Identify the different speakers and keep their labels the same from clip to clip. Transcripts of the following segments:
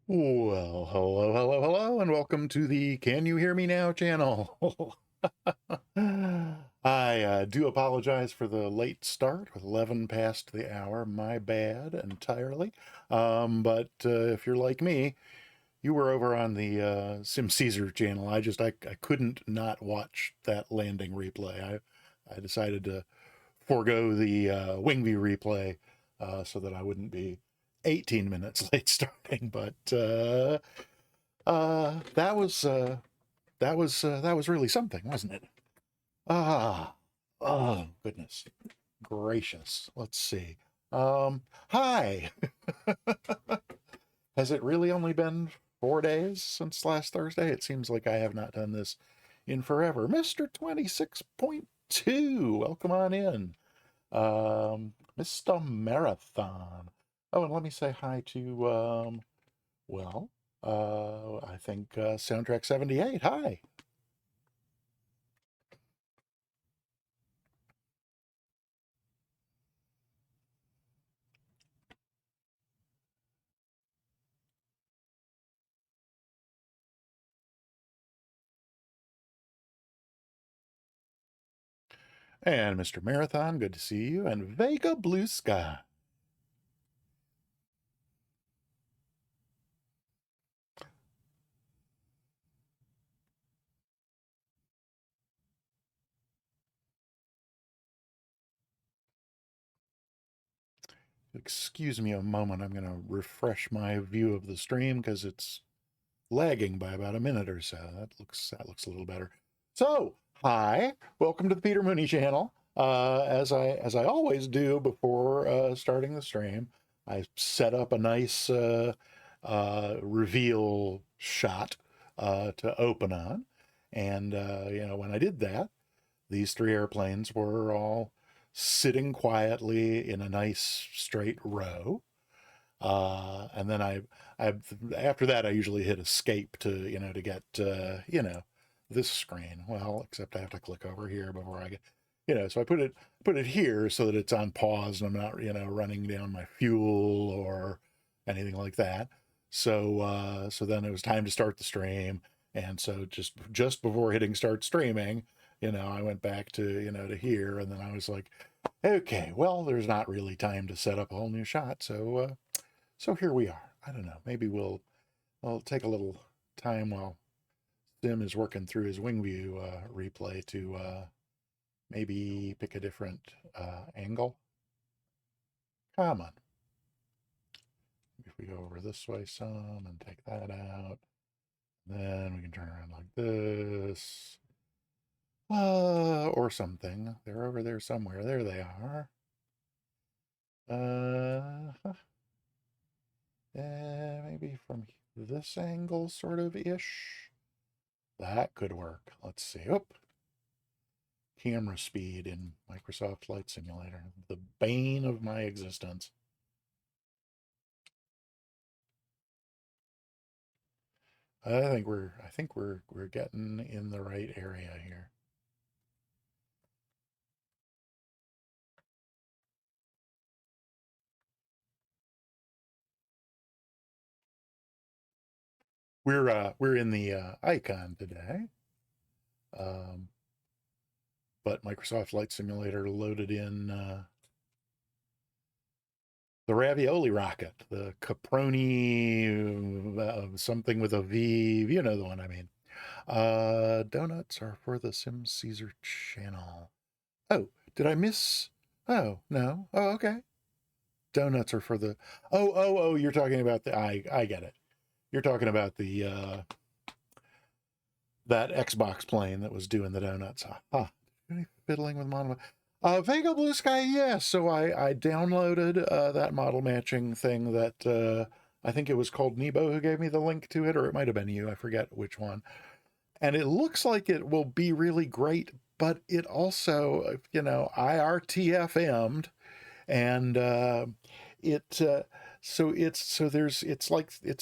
Speaker 1: Well, hello, and welcome to the Can You Hear Me Now channel. I do apologize for the late start with 11 past the hour. My bad entirely. But if you're like me, you were over on the Sim Caesar channel. I couldn't not watch that landing replay. I decided to forego the Wingview replay so that I wouldn't be 18 minutes late starting. But uh, that was uh, that was really something, wasn't it? Ah, oh goodness gracious. Let's see. Hi. Has it really only been 4 days since last Thursday? It seems like I have not done this in forever. Mr. 26.2, welcome on in. Mr. Marathon. Oh, and let me say hi to well, I think Soundtrack 78. Hi. And Mr. Marathon, good to see you. And Vega Blue Sky. Excuse me a moment. I'm going to refresh my view of the stream because it's lagging by about a minute or so. That looks a little better. So, hi, welcome to the Peter Mooney channel. As I always do before starting the stream, I set up a nice reveal shot to open on, and when I did that, these three airplanes were all sitting quietly in a nice straight row. And then I, after that, I usually hit escape to get, this screen. Well, except I have to click over here before I get, so I put it here so that it's on pause and I'm not, running down my fuel or anything like that. So then it was time to start the stream. And so just before hitting start streaming, I went back to here, and then I was like, okay, well, there's not really time to set up a whole new shot. So here we are. I don't know. Maybe we'll take a little time while Sim is working through his Wingview replay to maybe pick a different angle. Come on. If we go over this way some and take that out, then we can turn around like this. Or something. They're over there somewhere. There they are. Maybe from this angle, sort of ish. That could work. Let's see. Oop. Camera speed in Microsoft Flight Simulator. The bane of my existence. I think we're getting in the right area here. We're in the icon today. But Microsoft Flight Simulator loaded in the ravioli rocket, the caproni something with a V. You know the one I mean. Donuts are for the Sim Caesar channel. Oh, did I miss? Oh, no. Oh, okay. Donuts are for the. Oh, you're talking about the. I get it. You're talking about the that Xbox plane that was doing the donuts. Huh. Fiddling with model. Vega Blue Sky, yes. So I downloaded that model matching thing that I think it was called Nebo who gave me the link to it, or it might have been you. I forget which one. And it looks like it will be really great, but it also, IRTFM'd, and it it's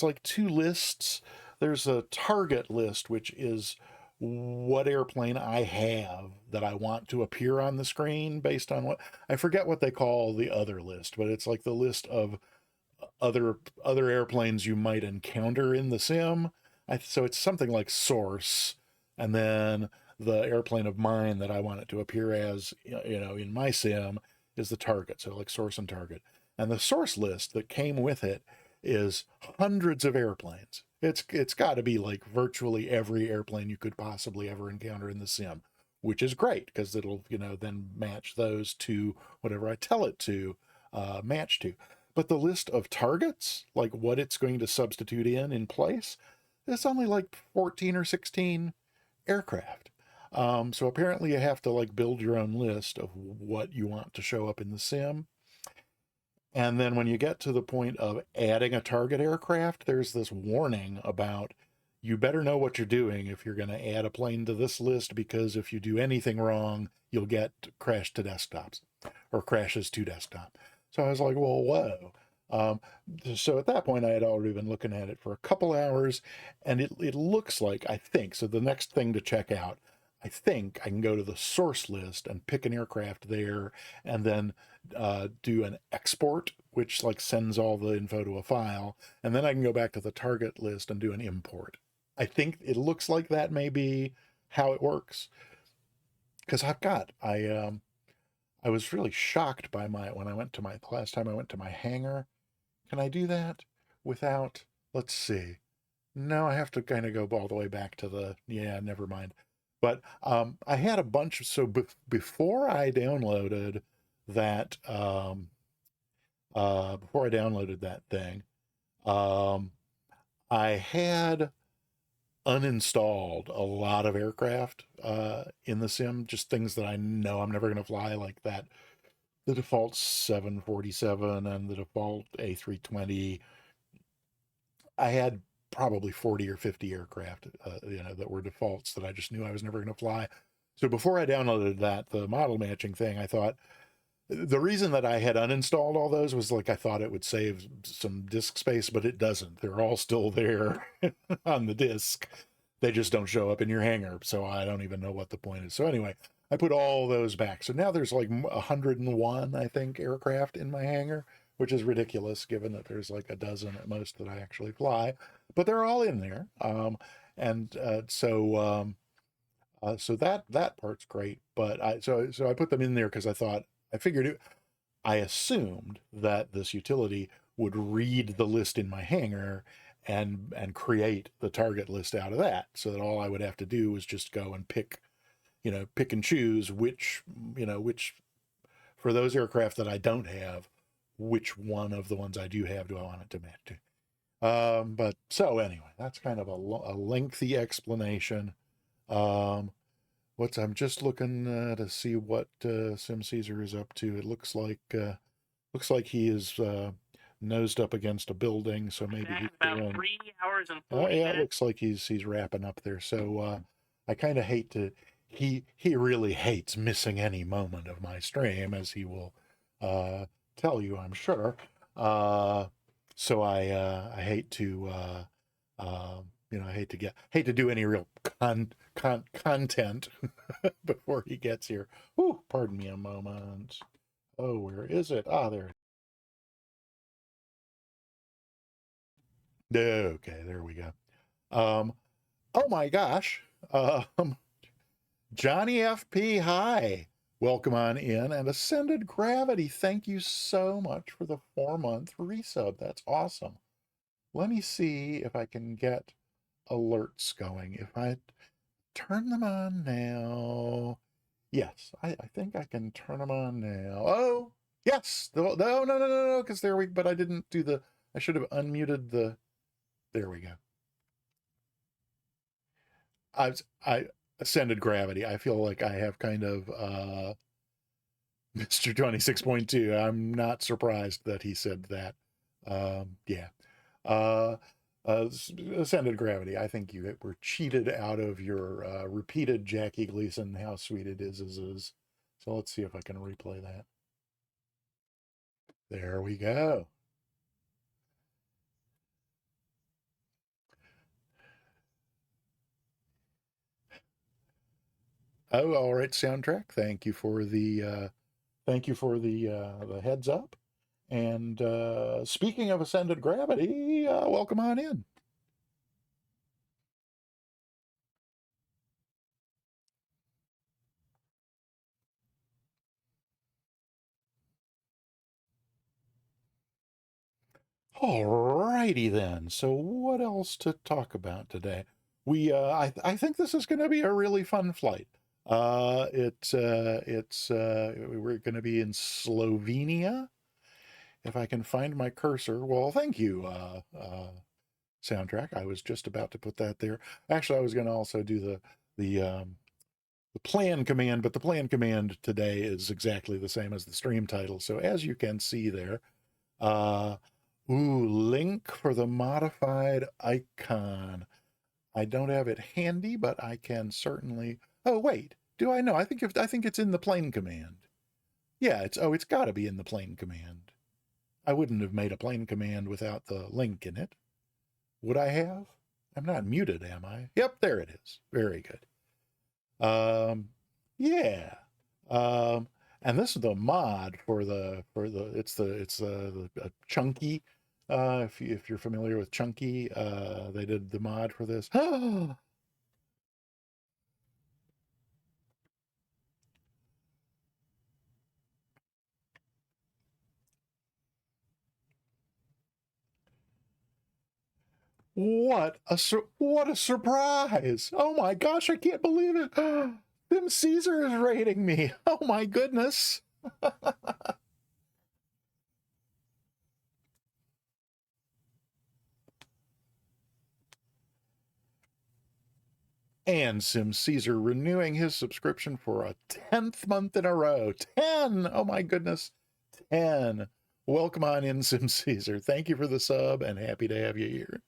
Speaker 1: like two lists. There's a target list, which is what airplane I have that I want to appear on the screen based on what I forget what they call the other list, but it's like the list of other airplanes you might encounter in the sim. So it's something like source, and then the airplane of mine that I want it to appear as, in my sim is the target. So like source and target, and the source list that came with it is hundreds of airplanes. It's got to be like virtually every airplane you could possibly ever encounter in the sim, which is great because it'll then match those to whatever I tell it to match to. But the list of targets, like what it's going to substitute in place, it's only like 14 or 16 aircraft. So apparently you have to like build your own list of what you want to show up in the sim. And then when you get to the point of adding a target aircraft, there's this warning about you better know what you're doing if you're going to add a plane to this list, because if you do anything wrong, you'll get crashed to desktops or crashes to desktop. So I was like, well, whoa. Um, so at that point, I had already been looking at it for a couple hours, and it looks like, I think, so the next thing to check out, I think I can go to the source list and pick an aircraft there, and then do an export, which like sends all the info to a file, and then I can go back to the target list and do an import. I think it looks like that may be how it works, because I was really shocked by when I went to my last time I went to my hangar. Can I do that without? Let's see. No, I have to kind of go all the way back to yeah, never mind. But I had a bunch. So before I downloaded that, before I downloaded that thing, um, I had uninstalled a lot of aircraft in the sim, just things that I know I'm never going to fly, like that, the default 747 and the default A320. I had probably 40 or 50 aircraft, that were defaults that I just knew I was never going to fly. So before I downloaded the model matching thing, I thought the reason that I had uninstalled all those was like I thought it would save some disk space, but it doesn't. They're all still there on the disk. They just don't show up in your hangar, so I don't even know what the point is. So anyway, I put all those back. So now there's like 101, I think, aircraft in my hangar, which is ridiculous given that there's like a dozen at most that I actually fly, but they're all in there. And so that part's great. But I put them in there because I figured I assumed that this utility would read the list in my hangar and create the target list out of that, so that all I would have to do was just go and pick and choose which for those aircraft that I don't have, which one of the ones I do have do I want it to match to. But so anyway, that's kind of a lengthy explanation. Um, I'm just looking to see what Sim Caesar is up to. It looks like he is nosed up against a building, so maybe he's
Speaker 2: about
Speaker 1: doing.
Speaker 2: 3 hours and
Speaker 1: Oh
Speaker 2: 40
Speaker 1: yeah, it
Speaker 2: minutes.
Speaker 1: looks like he's wrapping up there. So I kind of hate to. He really hates missing any moment of my stream, as he will uh, tell you, I'm sure. Uh, so I hate to I hate to do any real content before he gets here. Ooh, pardon me a moment. Oh, where is it? Ah, there. Okay, there we go. Um, oh my gosh. Johnny FP, hi. Welcome on in. And Ascended Gravity, thank you so much for the 4-month resub. That's awesome. Let me see if I can get alerts going. If I turn them on now. Yes, I think I can turn them on now. Oh, yes. No, because but I didn't do I should have unmuted there we go. I Ascended Gravity. I feel like I have kind of Mr. 26.2. I'm not surprised that he said that. Yeah. Uh, Ascended Gravity. I think you were cheated out of your repeated Jackie Gleason, how sweet it is. So let's see if I can replay that. There we go. Oh, all right, soundtrack. Thank you for the heads up. And speaking of ascended gravity, welcome on in. Alrighty then. So what else to talk about today? I think this is going to be a really fun flight. We're going to be in Slovenia. If I can find my cursor. Well, thank you, soundtrack. I was just about to put that there. Actually, I was going to also do the plan command, but the plan command today is exactly the same as the stream title. So as you can see there, uh, link for the modified icon. I don't have it handy, but I can certainly. Oh wait, do I know? I think it's in the plane command. Yeah, it's got to be in the plane command. I wouldn't have made a plane command without the link in it. Would I have? I'm not muted, am I? Yep, there it is. Very good. Yeah. Um, and this is the mod for the it's the Chunky. If you're familiar with Chunky, they did the mod for this. What a surprise! Oh my gosh, I can't believe it. Tim Caesar is rating me. Oh my goodness. And Sim Caesar renewing his subscription for a 10th month in a row. 10! Oh my goodness. 10. Welcome on in, Sim Caesar. Thank you for the sub and happy to have you here.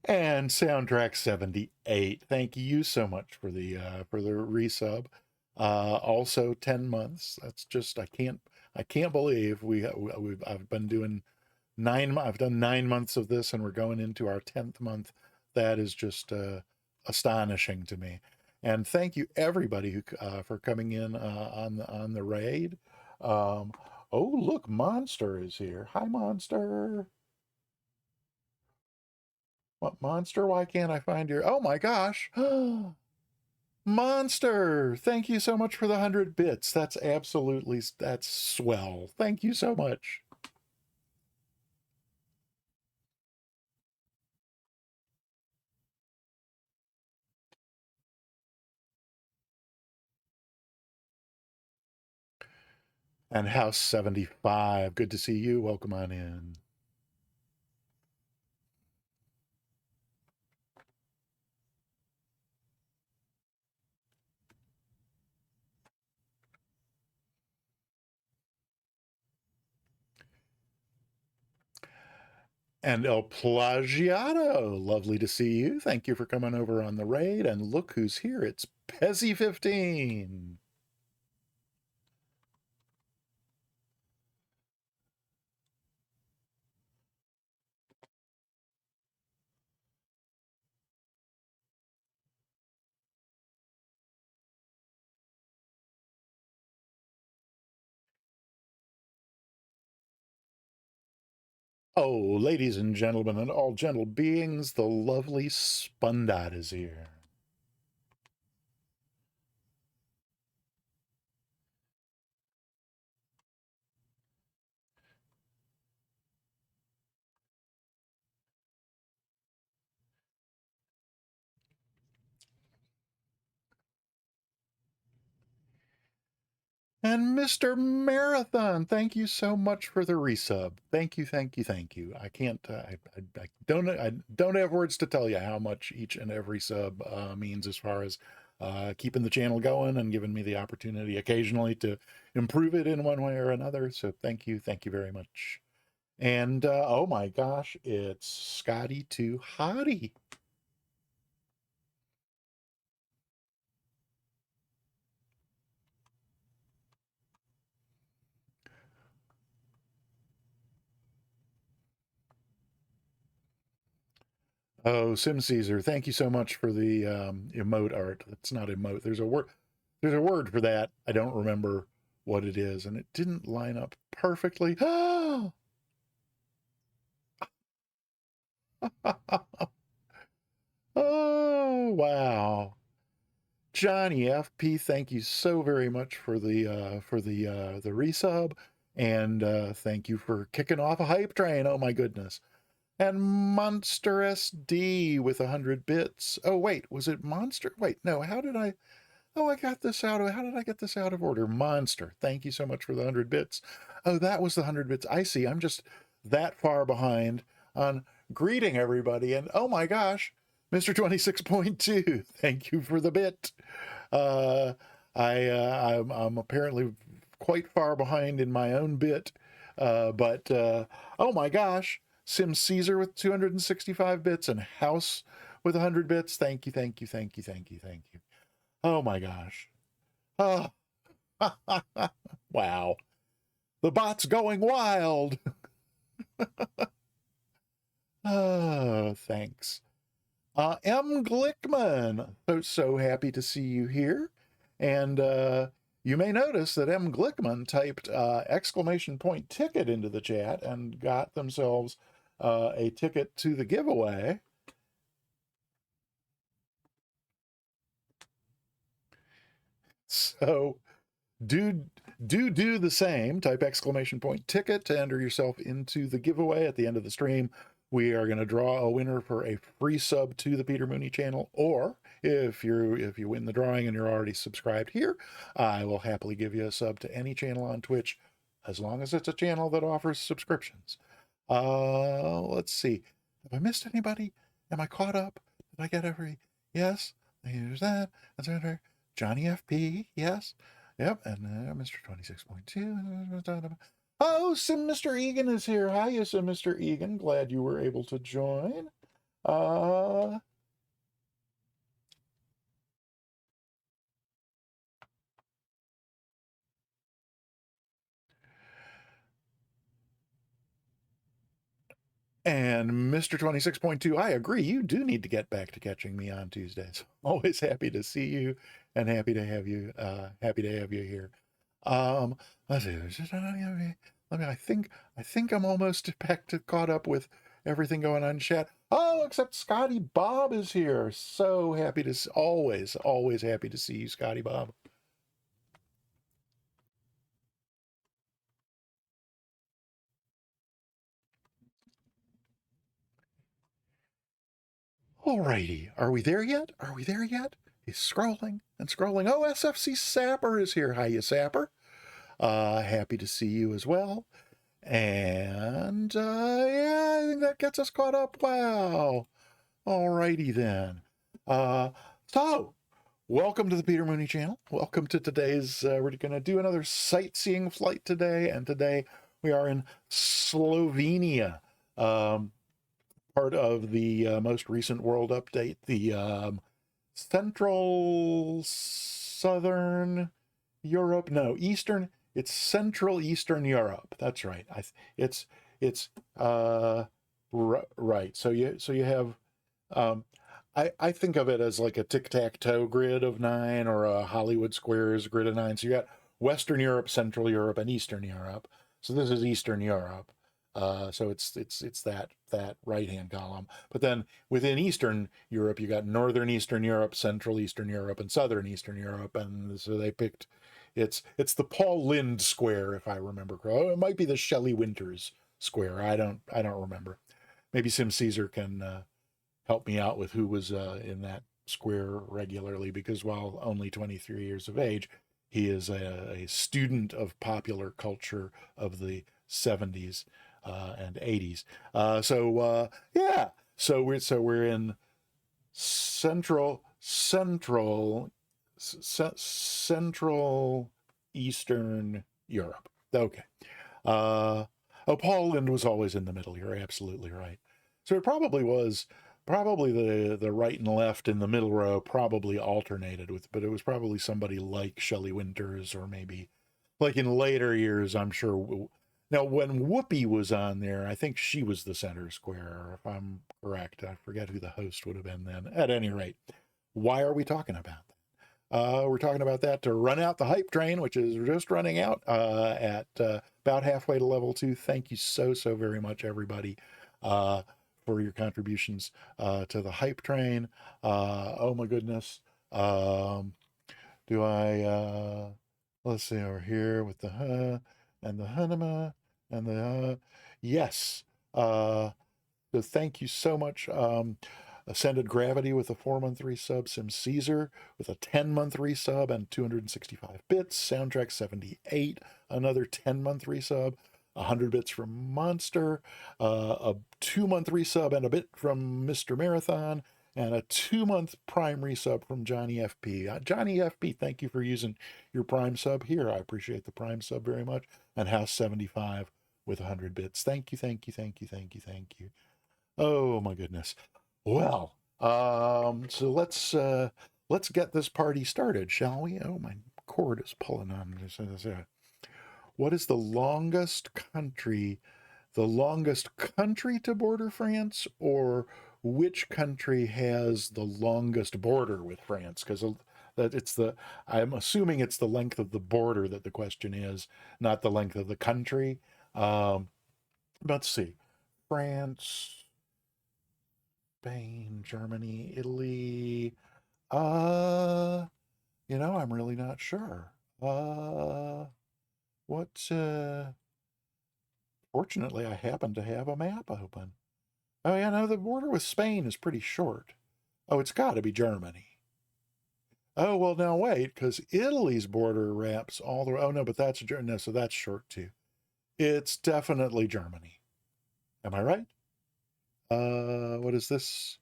Speaker 1: And Soundtrack 78. Thank you so much for the resub. Also 10 months. That's just I can't believe I've been doing I've done 9 months of this and we're going into our 10th month. That is just astonishing to me. And thank you everybody who for coming in on the raid. Um, oh look, Monster is here. Hi Monster. What Monster? Why can't I find your? Oh my gosh. Monster, thank you so much for the 100 bits. That's swell. Thank you so much. And House 75, good to see you. Welcome on in. And El Plagiato, lovely to see you. Thank you for coming over on the raid. And look who's here. It's Pezzy15. Oh, ladies and gentlemen, and all gentle beings, the lovely Spundot is here. And Mr. Marathon, thank you so much for the resub. Thank you, thank you, thank you. I can't, I don't have words to tell you how much each and every sub means as far as keeping the channel going and giving me the opportunity occasionally to improve it in one way or another. So thank you very much. And oh my gosh, it's Scotty Too Hottie. Oh, Sim Caesar, thank you so much for the emote art. It's not emote. There's a word. There's a word for that. I don't remember what it is, and it didn't line up perfectly. Oh, wow. Johnny FP, thank you so very much for the resub, and thank you for kicking off a hype train. Oh my goodness. And Monster SD with 100 bits. Oh wait, was it Monster? Wait, no. How did I? Oh, I got this out of. How did I get this out of order? Monster. Thank you so much for the 100 bits. Oh, that was the 100 bits. I see. I'm just that far behind on greeting everybody. And oh my gosh, Mr. 26.2. Thank you for the bit. Uh, I'm apparently quite far behind in my own bit, but oh my gosh, Sim Caesar with 265 bits and House with 100 bits. Thank you, thank you, thank you, thank you, thank you. Oh my gosh. Oh, wow. The bot's going wild. Oh, thanks. M. Glickman, so happy to see you here. And you may notice that M. Glickman typed exclamation point ticket into the chat and got themselves a ticket to the giveaway. So do the same. Type exclamation point ticket to enter yourself into the giveaway at the end of the stream. We are going to draw a winner for a free sub to the Peter Mooney channel, or if you win the drawing and you're already subscribed here, I will happily give you a sub to any channel on Twitch, as long as it's a channel that offers subscriptions. Let's see. Have I missed anybody? Am I caught up? Did I get every? Yes. Here's that. That's right. Johnny FP. Yes. Yep. And Mr. 26.2. Oh, Mr. Egan is here. Hi, Mr. Egan. Glad you were able to join. Uh, and Mr. 26.2, I agree. You do need to get back to catching me on Tuesdays. Always happy to see you and happy to have you here. Let's see. I think I'm almost back to caught up with everything going on in chat. Oh, except Scotty Bob is here. So happy to always happy to see you, Scotty Bob. Alrighty, are we there yet? Are we there yet? He's scrolling and scrolling. Oh, SFC Sapper is here. Hiya, Sapper. Happy to see you as well. And yeah, I think that gets us caught up. Wow. Alrighty then. So welcome to the Peter Mooney channel. Welcome to today's, we're going to do another sightseeing flight today. And today we are in Slovenia. Part of the most recent world update, the Central Southern Europe, no, Eastern, it's Central Eastern Europe. That's right. It's right. So you have I think of it as like a tic-tac-toe grid of 9 or a Hollywood Squares grid of 9. So you got Western Europe, Central Europe, and Eastern Europe. So this is Eastern Europe. So it's that right-hand column. But then within Eastern Europe, you got Northern Eastern Europe, Central Eastern Europe, and Southern Eastern Europe. And so they picked it's the Paul Lind Square, if I remember correctly. Oh, it might be the Shelley Winters Square. I don't remember. Maybe Sim Caesar can help me out with who was in that square regularly, because while only 23 years of age, he is a student of popular culture of the 70s and 80s. Yeah, so we're in central Eastern Europe. Okay. Oh, Paul Lind was always in the middle. You're absolutely right. So it probably was the right and left in the middle row probably alternated with, but it was probably somebody like Shelley Winters, or maybe like in later years, I'm sure Now, when Whoopi was on there, I think she was the center square, if I'm correct. I forget who the host would have been then. At any rate, why are we talking about that? We're talking about that to run out the hype train, which is just running out at about halfway to level 2. Thank you so, so very much, everybody, for your contributions to the hype train. Oh, my goodness. Do I, let's see over here with the and the Hanama and the, yes. So thank you so much. Ascended Gravity with a 4-month resub, Sim Caesar with a 10-month resub and 265 bits, Soundtrack 78, another 10-month resub, 100 bits from Monster, a 2-month resub and a bit from Mr. Marathon, and a 2-month Prime resub from Johnny FP. Johnny FP, thank you for using your Prime sub here. I appreciate the Prime sub very much. And House 75 with 100 bits. Thank you, thank you, thank you, thank you, thank you. Oh my goodness. Well, so let's get this party started, shall we? Oh, my cord is pulling on me. What is the longest country to border France, or which country has the longest border with France? Because that it's the I'm assuming it's the length of the border that the question is, not the length of the country. Let's see. France, Spain, Germany, Italy. I'm really not sure. What Fortunately, I happen to have a map open. Oh, yeah, no, the border with Spain is pretty short. Oh, it's got to be Germany. Oh, well, now wait, because Italy's border wraps all the way. Oh, no, but that's no, so that's short too. It's definitely Germany. Am I right? What is this?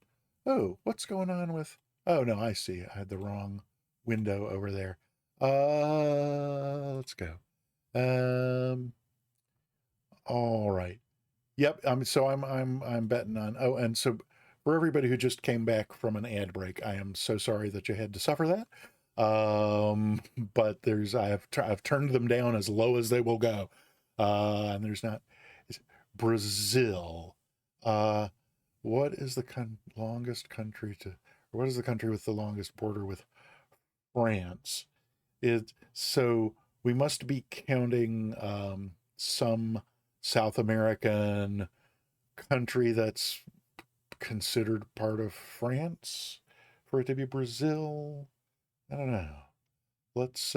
Speaker 1: Oh, what's going on with? Oh, no, I see. I had the wrong window over there. Let's go. All right. Yep. I'm betting on. Oh, and so for everybody who just came back from an ad break, I am so sorry that you had to suffer that. But I've turned them down as low as they will go. And there's not Brazil. What is the longest country to? What is the country with the longest border with France? So we must be counting some South American country that's considered part of France for it to be Brazil. I don't know. Let's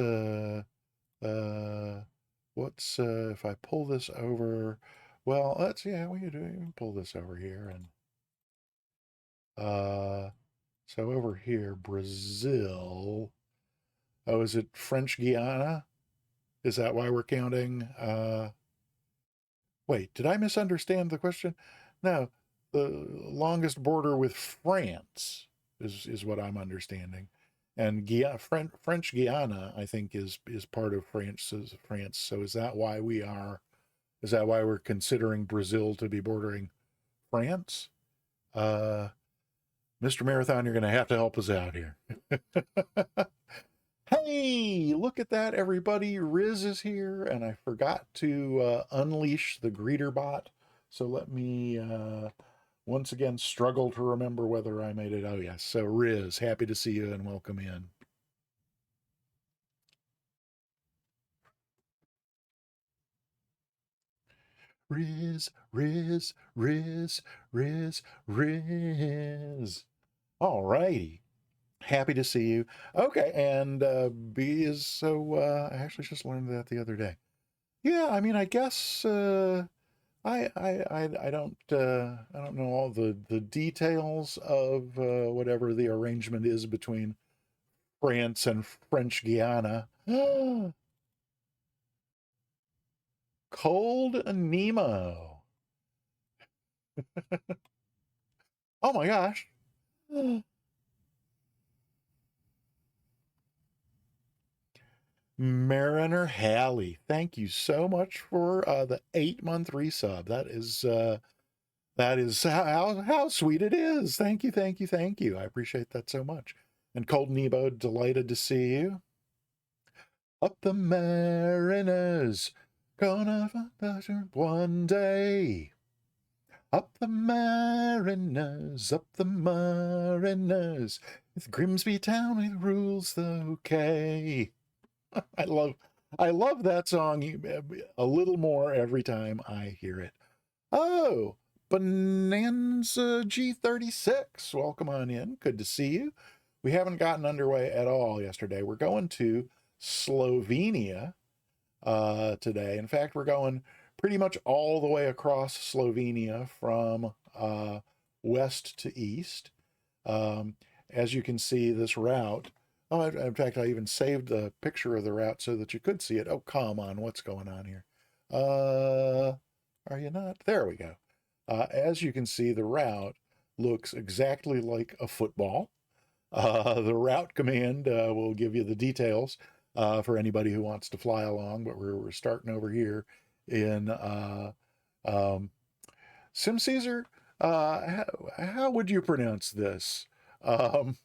Speaker 1: what's if I pull this over? Well, we can pull this over here and so over here, Brazil. Oh, is it French Guiana? Is that why we're counting? Wait, did I misunderstand the question? No, the longest border with France is what I'm understanding, and French Guiana, I think, is part of France. So is that why we're considering Brazil to be bordering France? Mr. Marathon, you're going to have to help us out here. Hey, look at that, everybody. Riz is here, and I forgot to unleash the greeter bot. So let me once again struggle to remember whether I made it. Oh, yes. So, Riz, happy to see you and welcome in. Riz, Riz, Riz, Riz, Riz. All righty. Happy to see you. Okay, and B is so. I actually just learned that the other day. Yeah, I mean, I guess I don't know all the details of whatever the arrangement is between France and French Guiana. Cold Nemo. Oh my gosh. Mariner Halley, thank you so much for the 8-month resub. That is how sweet it is. Thank you, thank you, thank you. I appreciate that so much. And Cold Nebo, delighted to see you. Up the Mariners, Gonna find pleasure one day. Up the Mariners, with Grimsby Town with rules okay. I I love that song a little more every time I hear it. Oh, Bonanza G36. Welcome on in. Good to see you. We haven't gotten underway at all yesterday. We're going to Slovenia today. In fact, we're going pretty much all the way across Slovenia from west to east. Um, as you can see, this route. Oh, in fact, I even saved a picture of the route so that you could see it. Oh, come on, what's going on here? Are you not? There we go. As you can see, the route looks exactly like a football. The route command will give you the details for anybody who wants to fly along, but we're starting over here in um, Sim Caesar. How would you pronounce this? Um,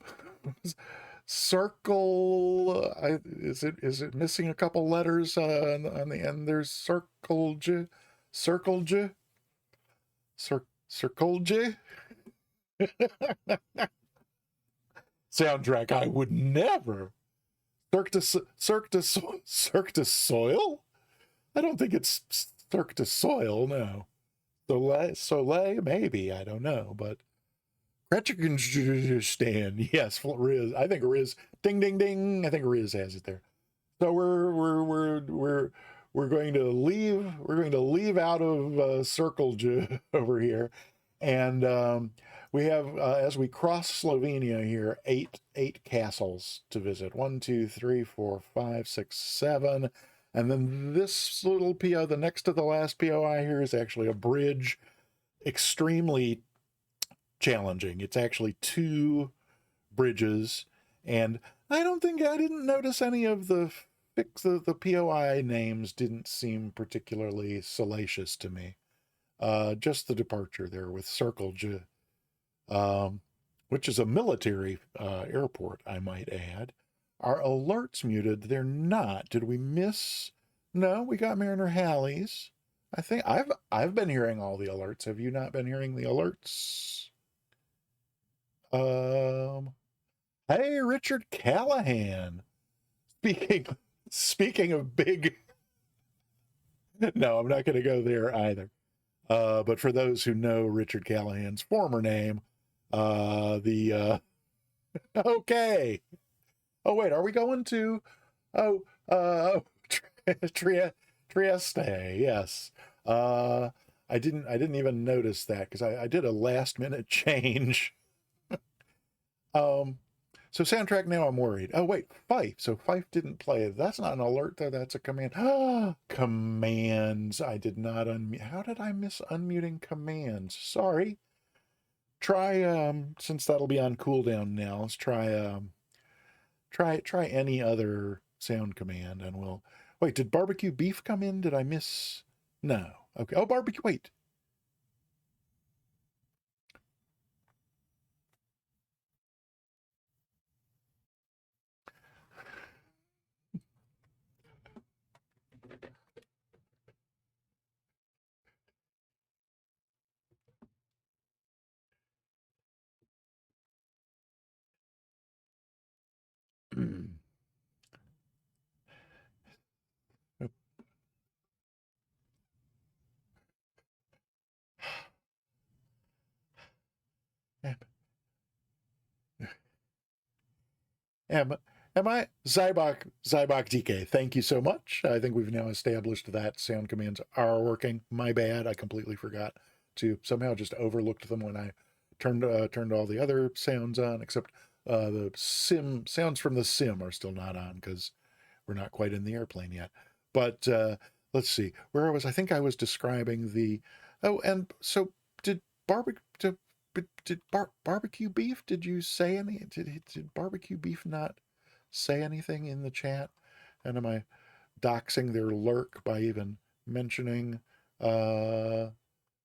Speaker 1: circle. Is it missing a couple letters on the end? There's circle j, circle j, circle j. Soundtrack. I would never. Cirque du Soil? I don't think it's Cirque du Soil, no. Soleil, maybe, I don't know, but Gretchen yes, Riz. I think Riz. Ding, ding, ding. I think Riz has it there. So we're going to leave. We're going to leave out of Circle over here, and we have as we cross Slovenia here eight castles to visit. 1, 2, 3, 4, 5, 6, 7, and then this little PO, the next to the last POI here, is actually a bridge, extremely challenging. It's actually two bridges, and I didn't notice any of the POI names didn't seem particularly salacious to me. Just the departure there with Circle J, which is a military airport, I might add. Are alerts muted? They're not. Did we miss? No, we got Mariner Halley's. I think I've been hearing all the alerts. Have you not been hearing the alerts? Um, hey, Richard Callahan. Speaking speaking of big, no, I'm not going to go there either. But for those who know Richard Callahan's former name, the okay. Oh wait, are we going to? Oh, Trieste. Yes. Uh, I didn't even notice that because I did a last minute change. Um, so soundtrack now I'm worried. Oh wait, Fife. So Fife didn't play. That's not an alert though. That's a command. Ah, commands. I did not unmute. How did I miss unmuting commands? Sorry. Try since that'll be on cooldown now. Let's try any other sound command and we'll wait. Did barbecue beef come in? Did I miss? No. Okay. Oh, barbecue. Wait. Am, am I Zybok DK? Thank you so much. I think we've now established that sound commands are working. My bad. I completely forgot to somehow just overlooked them when I turned all the other sounds on, except the sim sounds from the sim are still not on because we're not quite in the airplane yet. But let's see. Where was I? Think I was describing the. Oh, and so did barbecue. Barbecue beef? Did you say any? Did barbecue beef not say anything in the chat? And am I doxing their lurk by even mentioning? Uh,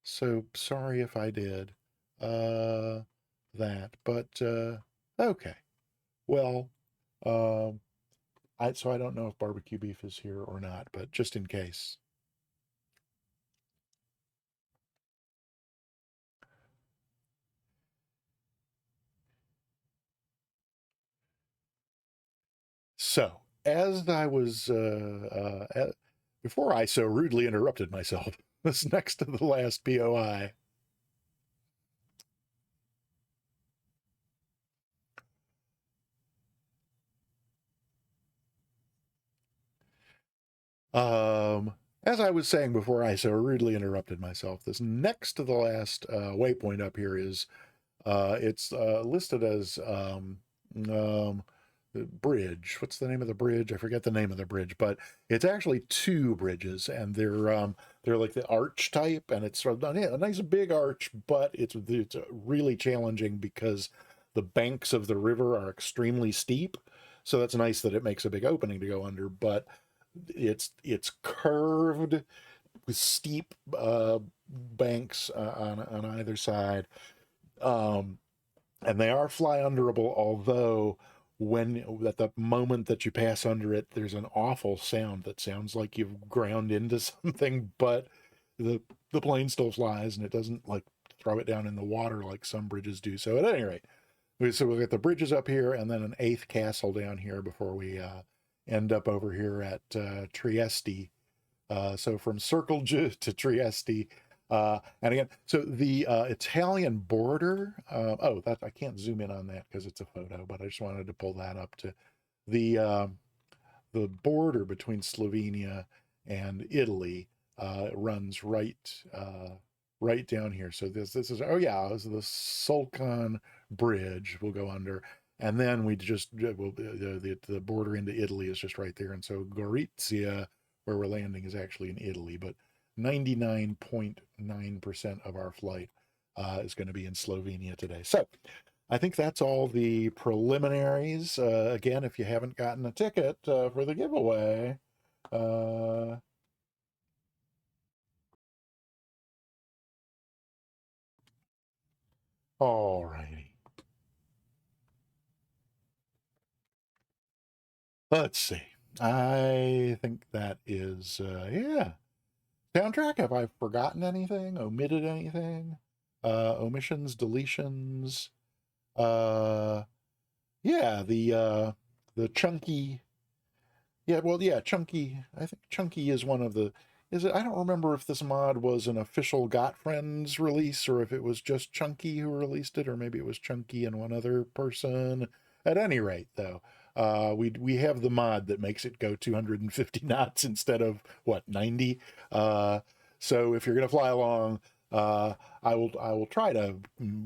Speaker 1: so sorry if I did that, but okay. Well, um, I don't know if barbecue beef is here or not, but just in case. So, as I was, before I so rudely interrupted myself, this next to the last POI, as I was saying before I so rudely interrupted myself, this next to the last waypoint up here is it's listed as the bridge. What's the name of the bridge? I forget the name of the bridge, but it's actually two bridges, and they're like the arch type, and it's sort of a nice big arch, but it's really challenging because the banks of the river are extremely steep. So that's nice that it makes a big opening to go under, but it's curved with steep banks on either side. Um, and they are fly underable, although when at the moment that you pass under it, there's an awful sound that sounds like you've ground into something, but the the plane still flies and it doesn't like throw it down in the water like some bridges do. So at any rate, so we'll get the bridges up here and then an eighth castle down here before we end up over here at Trieste. So from Circle to Trieste. And again, so the Italian border. Oh, that I can't zoom in on that because it's a photo, but I just wanted to pull that up to the the border between Slovenia and Italy runs right down here. So this is oh yeah, this is the Sulcan Bridge. We'll go under, and then we just the border into Italy is just right there, and so Gorizia, where we're landing, is actually in Italy, but 99.9% of our flight is going to be in Slovenia today. So I think that's all the preliminaries. Again, if you haven't gotten a ticket for the giveaway, uh, all righty. Let's see. I think that is, yeah. Soundtrack, have I forgotten anything? Omitted anything? Omissions, deletions? Uh, yeah, the chunky. Yeah, well, yeah, Chunky. I think Chunky is one of the. Is it? I don't remember if this mod was an official Got Friends release or if it was just Chunky who released it, or maybe it was Chunky and one other person. At any rate, though, we have the mod that makes it go 250 knots instead of what 90. So if you're gonna fly along, I will try to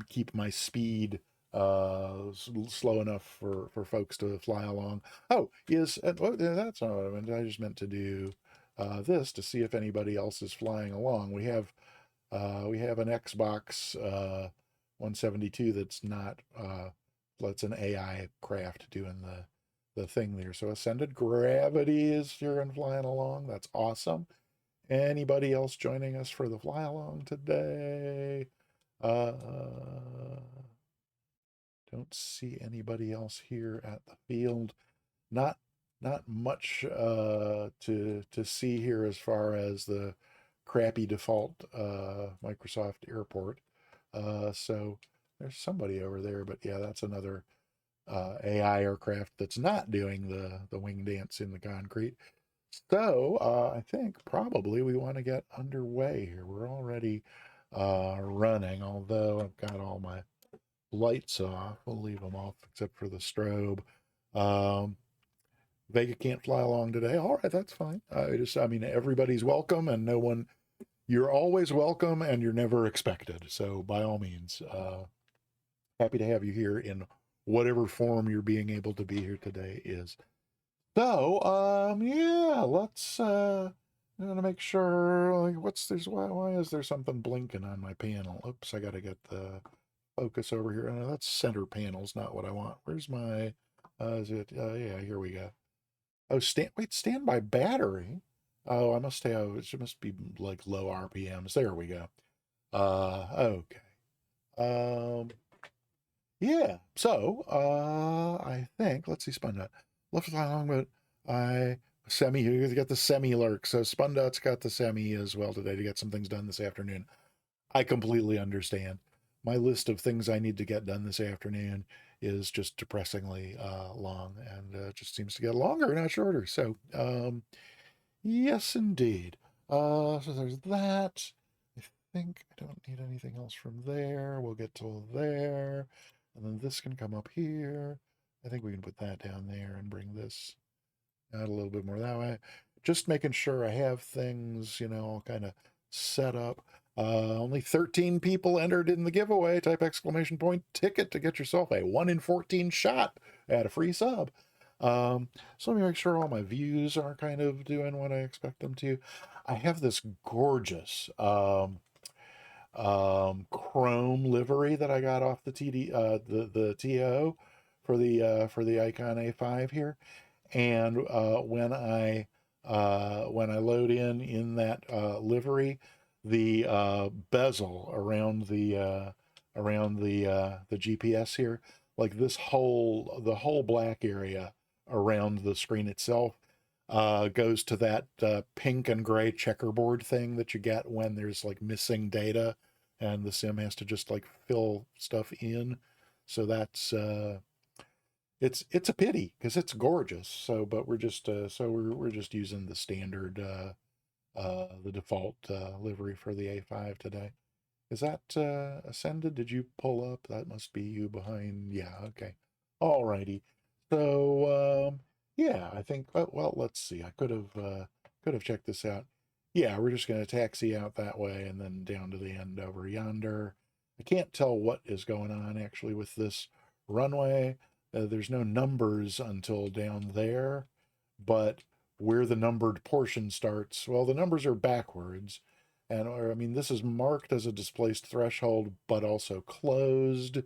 Speaker 1: keep my speed slow enough for folks to fly along. Oh, well, that's not what I meant. I just meant to do this to see if anybody else is flying along. We have an Xbox 172 that's an AI craft doing the thing there. So Ascended Gravity is here and flying along. That's awesome. Anybody else joining us for the fly along today? Uh, don't see anybody else here at the field. Not not much to see here as far as the crappy default Microsoft Airport. So there's somebody over there, but yeah, that's another AI aircraft that's not doing the wing dance in the concrete. So I think probably we want to get underway here. We're already running, although I've got all my lights off. We'll leave them off except for the strobe. Um, Vega can't fly along today. All right, that's fine. I mean, everybody's welcome, and no one. You're always welcome, and you're never expected. So, by all means, happy to have you here in whatever form you're being able to be here today is. So, yeah, let's. I'm gonna make sure. Like, what's this? Why is there something blinking on my panel? Oops, I gotta get the focus over here. That's center panels, not what I want. Where's my? Is it? Yeah, here we go. Oh, standby battery. Oh, I must have. It must be like low RPMs. There we go. Okay. Um, yeah. So, I think let's see, Spundot. Left fly along, but I semi. You got the semi lurk. So Spundot's got the semi as well today to get some things done this afternoon. I completely understand. My list of things I need to get done this afternoon is just depressingly long, and just seems to get longer, not shorter. So, yes, indeed. So there's that. I think I don't need anything else from there. We'll get to there, and then this can come up here. I think we can put that down there and bring this out a little bit more that way. Just making sure I have things, all kind of set up. Only 13 people entered in the giveaway. Type exclamation point ticket to get yourself a 1 in 14 shot at a free sub. So let me make sure all my views are kind of doing what I expect them to. I have this gorgeous chrome livery that I got off the the TO for the Icon A5 here, and when I load in that livery, the bezel around the GPS here, like the whole black area around the screen itself, goes to that pink and gray checkerboard thing that you get when there's like missing data and the sim has to just like fill stuff in. So that's it's a pity because it's gorgeous. So, but we're just using the standard the default livery for the A5 today. Is that ascended? Did you pull up? That must be you behind. Yeah, okay. Alrighty. So yeah, I think well, let's see. I could have checked this out. Yeah, we're just gonna taxi out that way and then down to the end over yonder. I can't tell what is going on actually with this runway. There's no numbers until down there, but where the numbered portion starts, well, the numbers are backwards. And, or, I mean, this is marked as a displaced threshold, but also closed.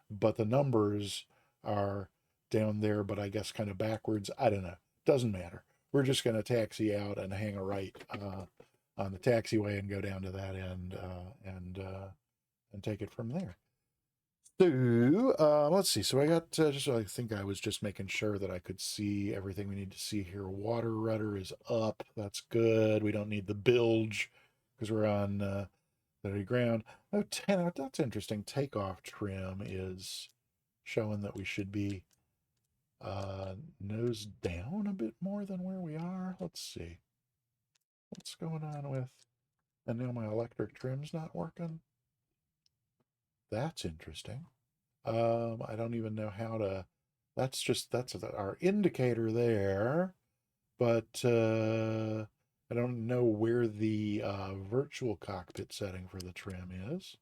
Speaker 1: But the numbers are down there, but I guess kind of backwards. I don't know. Doesn't matter. We're just going to taxi out and hang a right on the taxiway and go down to that end and take it from there. So, let's see. So I got I think I was just making sure that I could see everything we need to see here. Water rudder is up. That's good. We don't need the bilge because we're on the ground. Oh, that's interesting. Takeoff trim is showing that we should be nose down a bit more than where we are. Let's see. What's going on with... And now my electric trim's not working. That's interesting. I don't even know how to... That's our indicator there, but I don't know where the virtual cockpit setting for the trim is.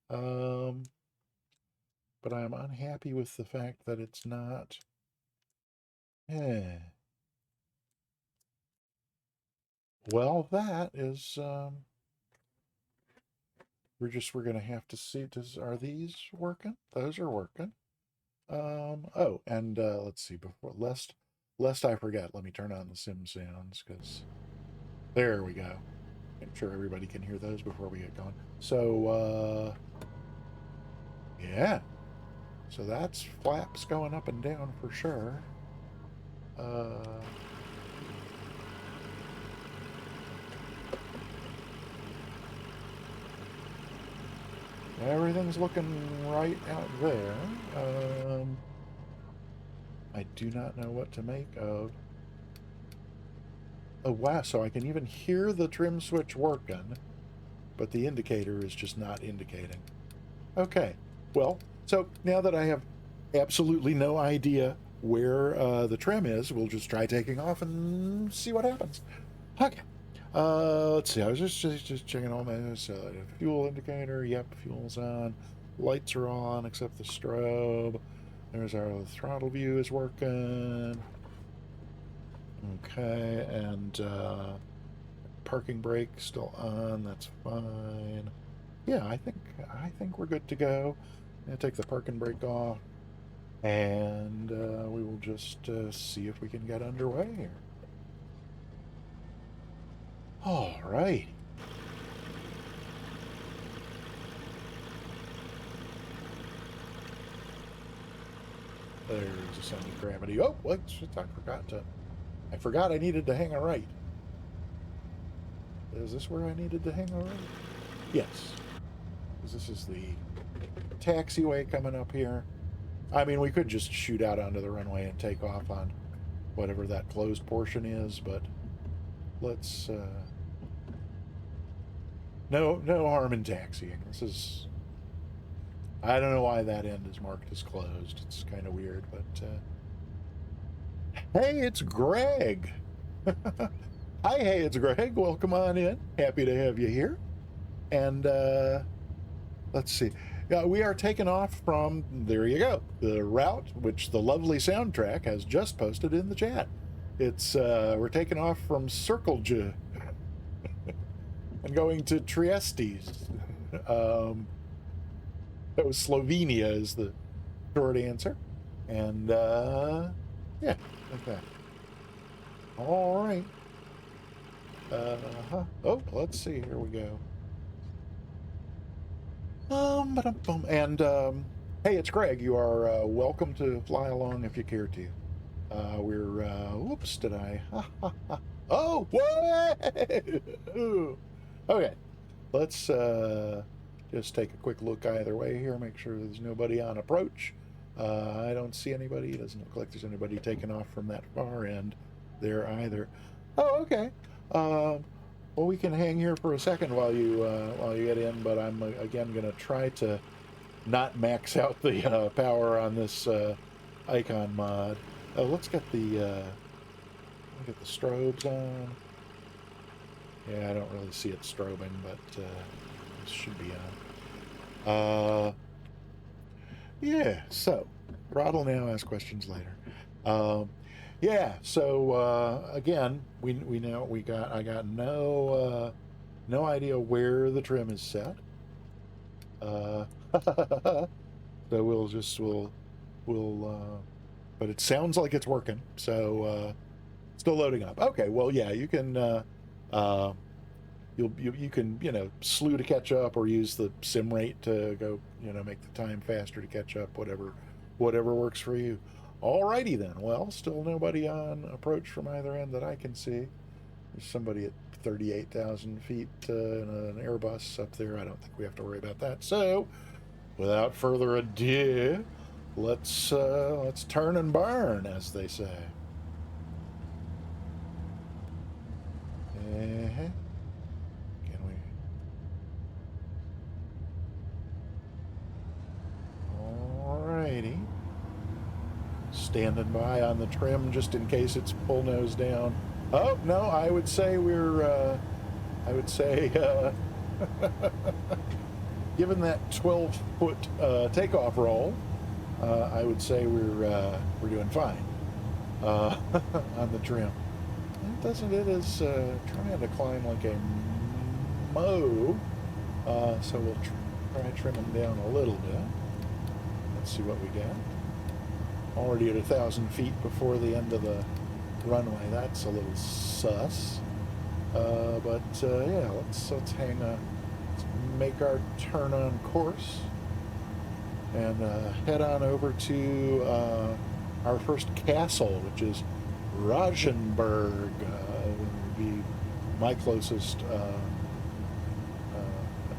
Speaker 1: But I'm unhappy with the fact that it's not... Well, that is... we're gonna have to see, are these working? Those are working. Oh, and let's see, lest I forget, let me turn on the sim sounds, because there we go. Make sure everybody can hear those before we get going. So, yeah. So that's flaps going up and down for sure. Everything's looking right out there. I do not know what to make of... Oh, wow, so I can even hear the trim switch working, but the indicator is just not indicating. Okay, well, so now that I have absolutely no idea where the trim is, we'll just try taking off and see what happens. Okay. Let's see. I was just checking all my fuel indicator. Yep, fuel's on. Lights are on except the strobe. There's our throttle view is working. Okay, and parking brake still on. That's fine. Yeah, I think we're good to go. I'm gonna take the parking brake off, and we will just see if we can get underway here. All right. There's a center of gravity. Oh, what? I forgot I needed to hang a right. Is this where I needed to hang a right? Yes. Because this is the taxiway coming up here. I mean, we could just shoot out onto the runway and take off on whatever that closed portion is, but let's, no harm in taxiing. This is, I don't know why that end is marked as closed. It's kind of weird, but, hey, it's Greg. Hi, hey, it's Greg. Welcome on in. Happy to have you here. And, let's see. Yeah, we are taking off from, there you go, the route, which the lovely soundtrack has just posted in the chat. It's, we're taking off from Circlege and going to Triestes. That was Slovenia is the short answer. And, yeah, like that. All right. Oh, let's see. Here we go. And hey, it's Greg. You are welcome to fly along if you care to. We're whoops, did I? Oh, whoa! Okay, let's just take a quick look either way here. Make sure there's nobody on approach. I don't see anybody. It doesn't look like there's anybody taking off from that far end there either. Oh, okay. Well, we can hang here for a second while you get in, but I'm again gonna try to not max out the power on this icon mod. Let's get the strobes on. Yeah, I don't really see it strobing, but this should be on. Yeah. So throttle now, ask questions later. Yeah, so again, I got no idea where the trim is set. So we'll but it sounds like it's working. So still loading up. Okay, well yeah, you can you can slew to catch up or use the sim rate to go make the time faster to catch up, whatever works for you. Alrighty then. Well, still nobody on approach from either end that I can see. There's somebody at 38,000 feet in an Airbus up there. I don't think we have to worry about that. So, without further ado, let's turn and burn, as they say. Can we? Alrighty. Standing by on the trim just in case it's full nose down. Oh no, I would say given that 12-foot takeoff roll, I would say we're doing fine on the trim. It is trying to climb like a mow, so we'll try trimming down a little bit. Let's see what we got. Already at 1,000 feet before the end of the runway. That's a little sus. But yeah, let's make our turn on course and head on over to our first castle, which is Rajenberg. Would be my closest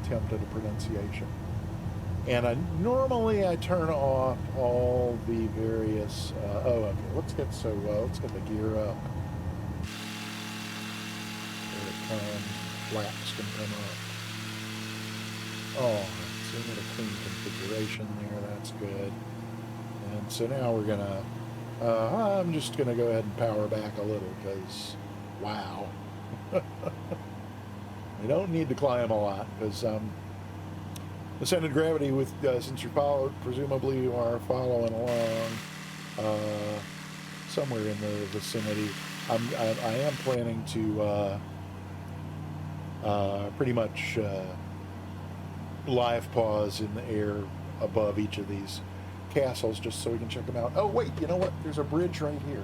Speaker 1: attempt at a pronunciation. And normally I turn off all the various. Oh, okay. Let's get the gear up. There it comes. Flaps can come up. Oh, so we got a clean configuration there. That's good. And so now we're gonna. I'm just gonna go ahead and power back a little because, wow. We don't need to climb a lot because the center of gravity with since you're presumably you are following along somewhere in the vicinity. I am planning to pretty much live pause in the air above each of these castles just so we can check them out. Oh wait, you know what? There's a bridge right here.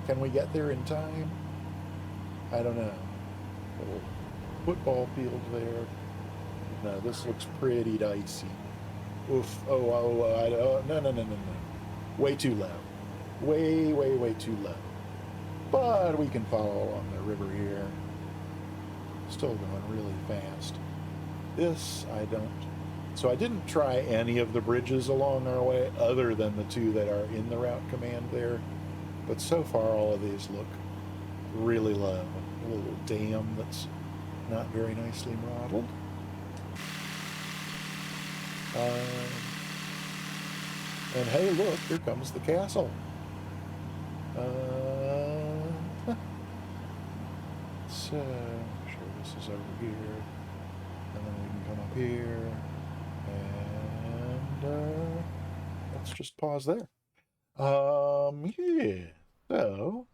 Speaker 1: Can we get there in time? I don't know. Little football field there. No, this looks pretty dicey. Oof. No. Way too low. Way too low. But we can follow along the river here. Still going really fast. This I don't So I didn't try any of the bridges along our way other than the two that are in the route command there. But so far, all of these look really low. A little dam that's not very nicely modeled. And hey, look, here comes the castle. So, I'm sure this is over here. And then we can come up here. And let's just pause there. Yeah. So,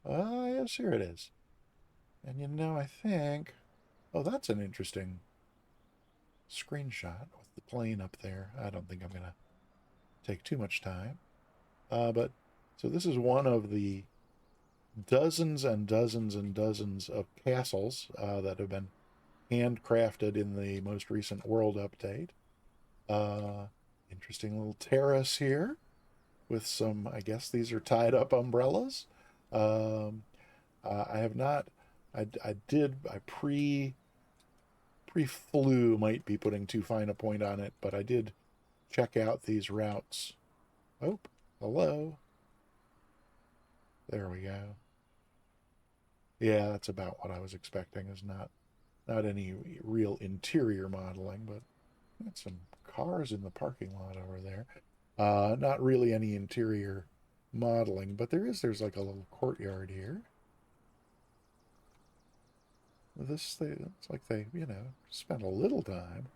Speaker 1: yes, here it is. And you know, I think, oh, that's an interesting screenshot with the plane up there. I don't think I'm gonna take too much time. But so this is one of the dozens and dozens and dozens of castles that have been handcrafted in the most recent world update. Interesting little terrace here with some, I guess these are tied up umbrellas. I have not, I pre-flew, might be putting too fine a point on it, but I did check out these routes. Oh, hello. There we go. Yeah, that's about what I was expecting. Is not any real interior modeling, but got some cars in the parking lot over there. Not really any interior modeling, but there's like a little courtyard here. It's like they, spent a little time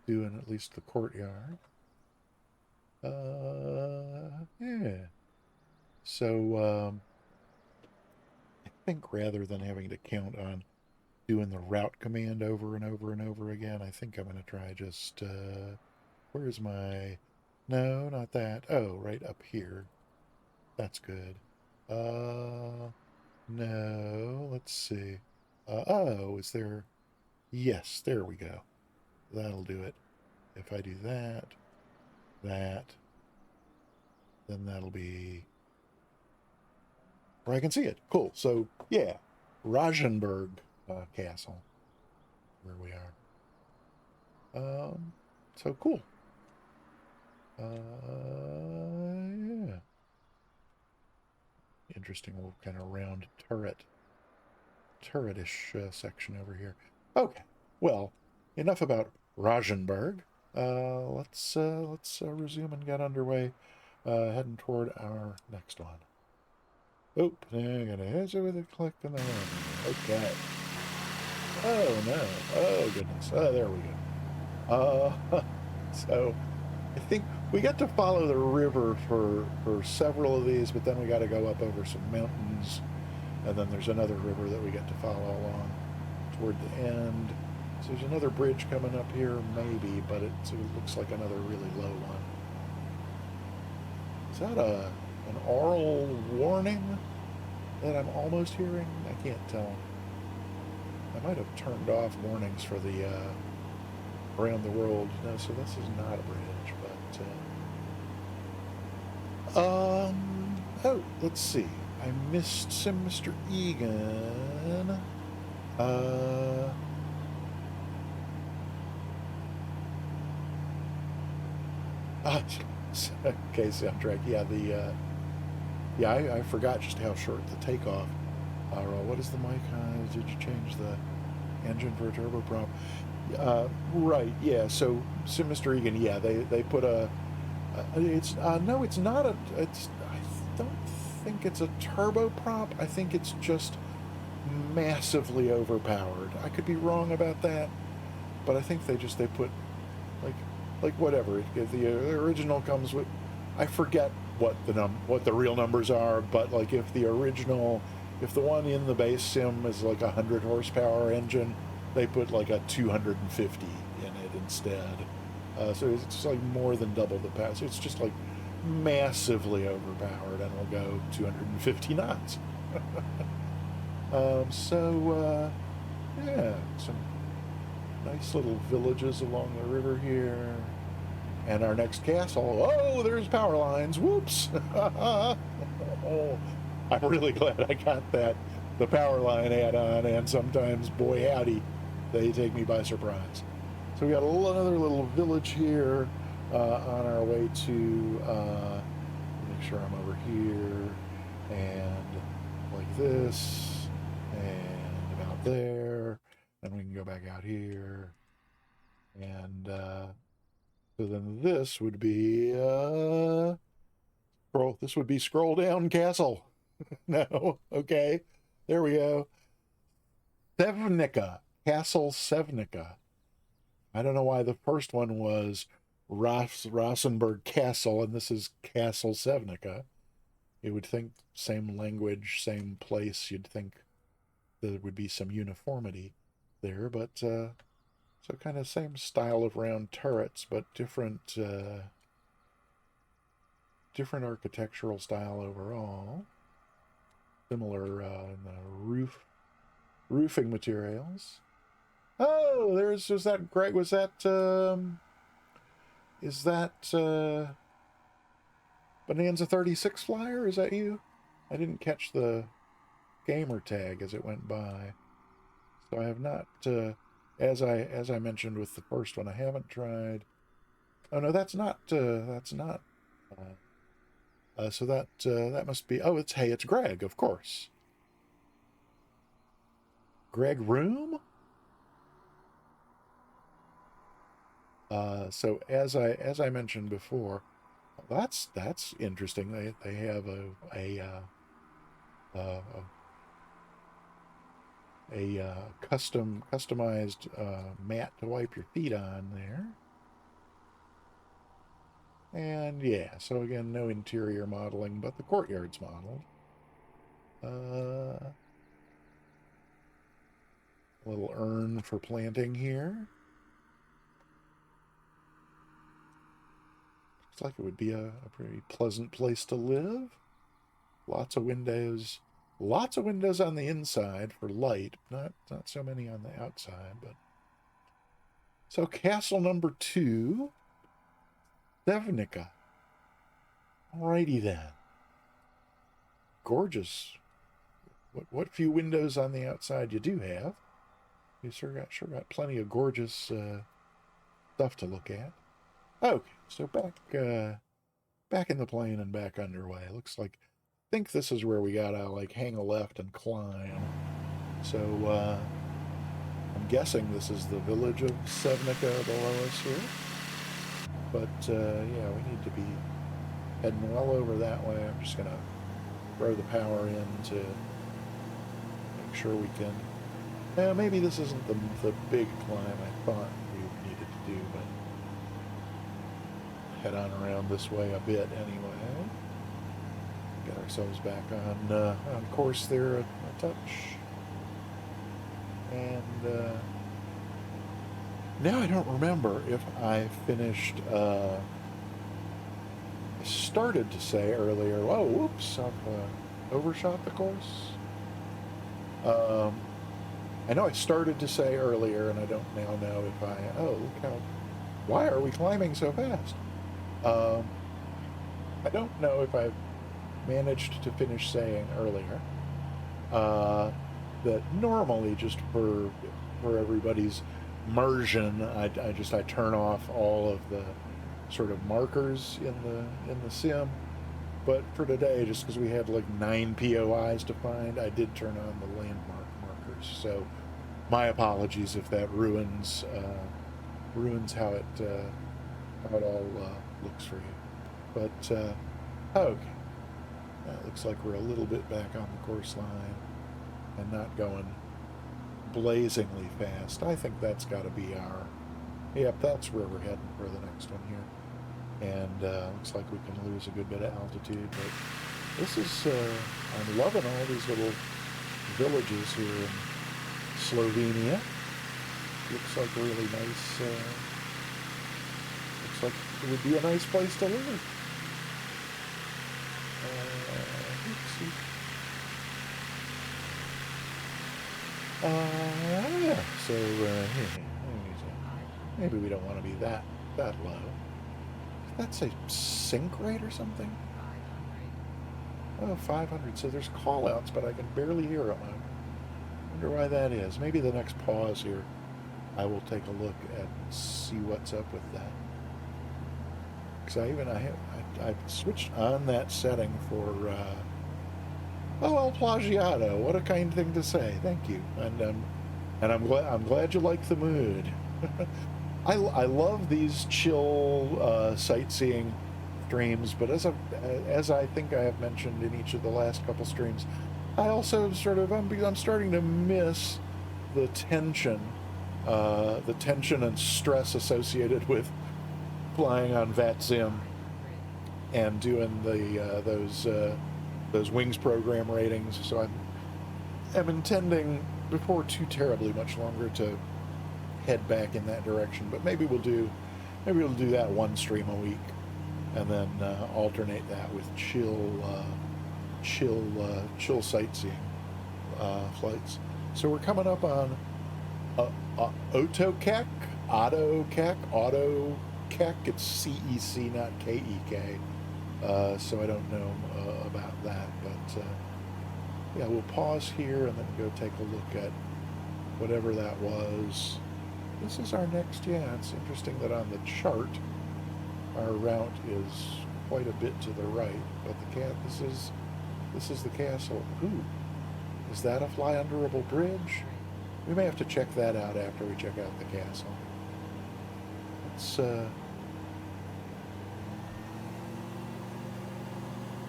Speaker 1: doing at least the courtyard. Yeah. So, I think rather than having to count on doing the route command over and over and over again, I think I'm going to try just, where's my, no, not that. Oh, right up here. That's good. No, let's see. Oh, is there, yes, there we go. That'll do it. If I do that, then that'll be where I can see it. Cool. So, yeah, Rajenburg Castle, where we are. So cool. Yeah. Interesting little kind of round turretish section over here. Okay. Well, enough about Rajenburg. Let's resume and get underway, heading toward our next one. Oh, I gotta hit it with a click and then okay. Oh no! Oh goodness! Oh, there we go. So I think we got to follow the river for several of these, but then we got to go up over some mountains, and then there's another river that we get to follow along toward the end. So there's another bridge coming up here, maybe, but it looks like another really low one. Is that an oral warning that I'm almost hearing? I can't tell. I might have turned off warnings for the around the world. No, so this is not a bridge, but oh, let's see. I missed some Mr. Egan. Okay, soundtrack. Yeah, I forgot just how short the takeoff. What is the mic? Did you change the engine for a turboprop? Right. Yeah. So Mr. Egan. Yeah, they put it's no, it's not a. It's I don't think it's a turboprop. I think it's just massively overpowered. I could be wrong about that, but I think they put like whatever. If the original comes with, I forget what the real numbers are, but like if the one in the base sim is like 100 horsepower engine, they put like a 250 in it instead. So it's just like more than double the power. So it's just like massively overpowered, and will go 250 knots. Yeah, some nice little villages along the river here. And our next castle, oh, there's power lines. Whoops. Oh, I'm really glad I got that the power line add-on, and sometimes, boy howdy, they take me by surprise. So we got another little village here on our way to, make sure I'm over here, and like this, and about there, then we can go back out here, and so then this would be, this would be Scroll Down Castle. No, okay, there we go. Sevnica, Castle Sevnica. I don't know why the first one was Rosenberg Castle, and this is Castle Sevnica. You would think same language, same place. You'd think there would be some uniformity there, but so kind of same style of round turrets, but different different architectural style overall. Similar in the roofing materials. Oh, was that great? Was that is that Bonanza 36 flyer? Is that you? I didn't catch the gamer tag as it went by, so I have not. As I mentioned with the first one, I haven't tried. Oh no, that's not. That's not. So that must be. Oh, it's Greg, of course. Greg Room. So as I mentioned before, that's interesting. They have a customized mat to wipe your feet on there. And yeah, so again, no interior modeling, but the courtyard's modeled. A little urn for planting here. Looks like it would be a pretty pleasant place to live. Lots of windows. Lots of windows on the inside for light. Not so many on the outside, but. So castle number 2. Sevnica. Alrighty then. Gorgeous. What few windows on the outside you do have. You sure got plenty of gorgeous stuff to look at. Okay, so back in the plane and back underway. Looks like, I think this is where we gotta like hang a left and climb. So I'm guessing this is the village of Sevnica below us here. But yeah, we need to be heading well over that way. I'm just gonna throw the power in to make sure we can. Maybe this isn't the big climb I thought we needed to do, but head on around this way a bit anyway. Get ourselves back on course there a touch. And now I don't remember if I finished. I started to say earlier. Oh, whoops! I've overshot the course. I know I started to say earlier, and I don't now know if I. Oh, look how. Why are we climbing so fast? I don't know if I've managed to finish saying earlier that normally, just for everybody's immersion, I turn off all of the sort of markers in the sim. But for today, just because we had like 9 POIs to find, I did turn on the landmark markers. So my apologies if that ruins how it all looks for you. But okay, that looks like we're a little bit back on the course line and not going blazingly fast. I think that's got to be our. Yep, that's where we're heading for the next one here. And looks like we can lose a good bit of altitude, but this is, I'm loving all these little villages here in Slovenia. Looks like a really nice, looks like it would be a nice place to live. Let's see. Yeah, so maybe we don't want to be that low. That's a sink rate or something? Oh, 500. So there's call-outs, but I can barely hear them. I wonder why that is. Maybe the next pause here, I will take a look and see what's up with that. Because I've switched on that setting for oh, El Plagiato. What a kind thing to say. Thank you. And I'm glad you like the mood. I love these chill sightseeing streams, but as I think I have mentioned in each of the last couple streams, I also I'm starting to miss the tension and stress associated with flying on VATSIM and doing those wings program ratings. So I'm intending before too terribly much longer to head back in that direction. But maybe we'll do that one stream a week, and then alternate that with chill sightseeing flights. So we're coming up on AutoKek, AutoKek. It's CEC, not KEK. So I don't know about that, but yeah, we'll pause here and then go take a look at whatever that was. This is our next, yeah, it's interesting that on the chart, our route is quite a bit to the right, but this is the castle. Ooh, is that a fly-underable bridge? We may have to check that out after we check out the castle. Let's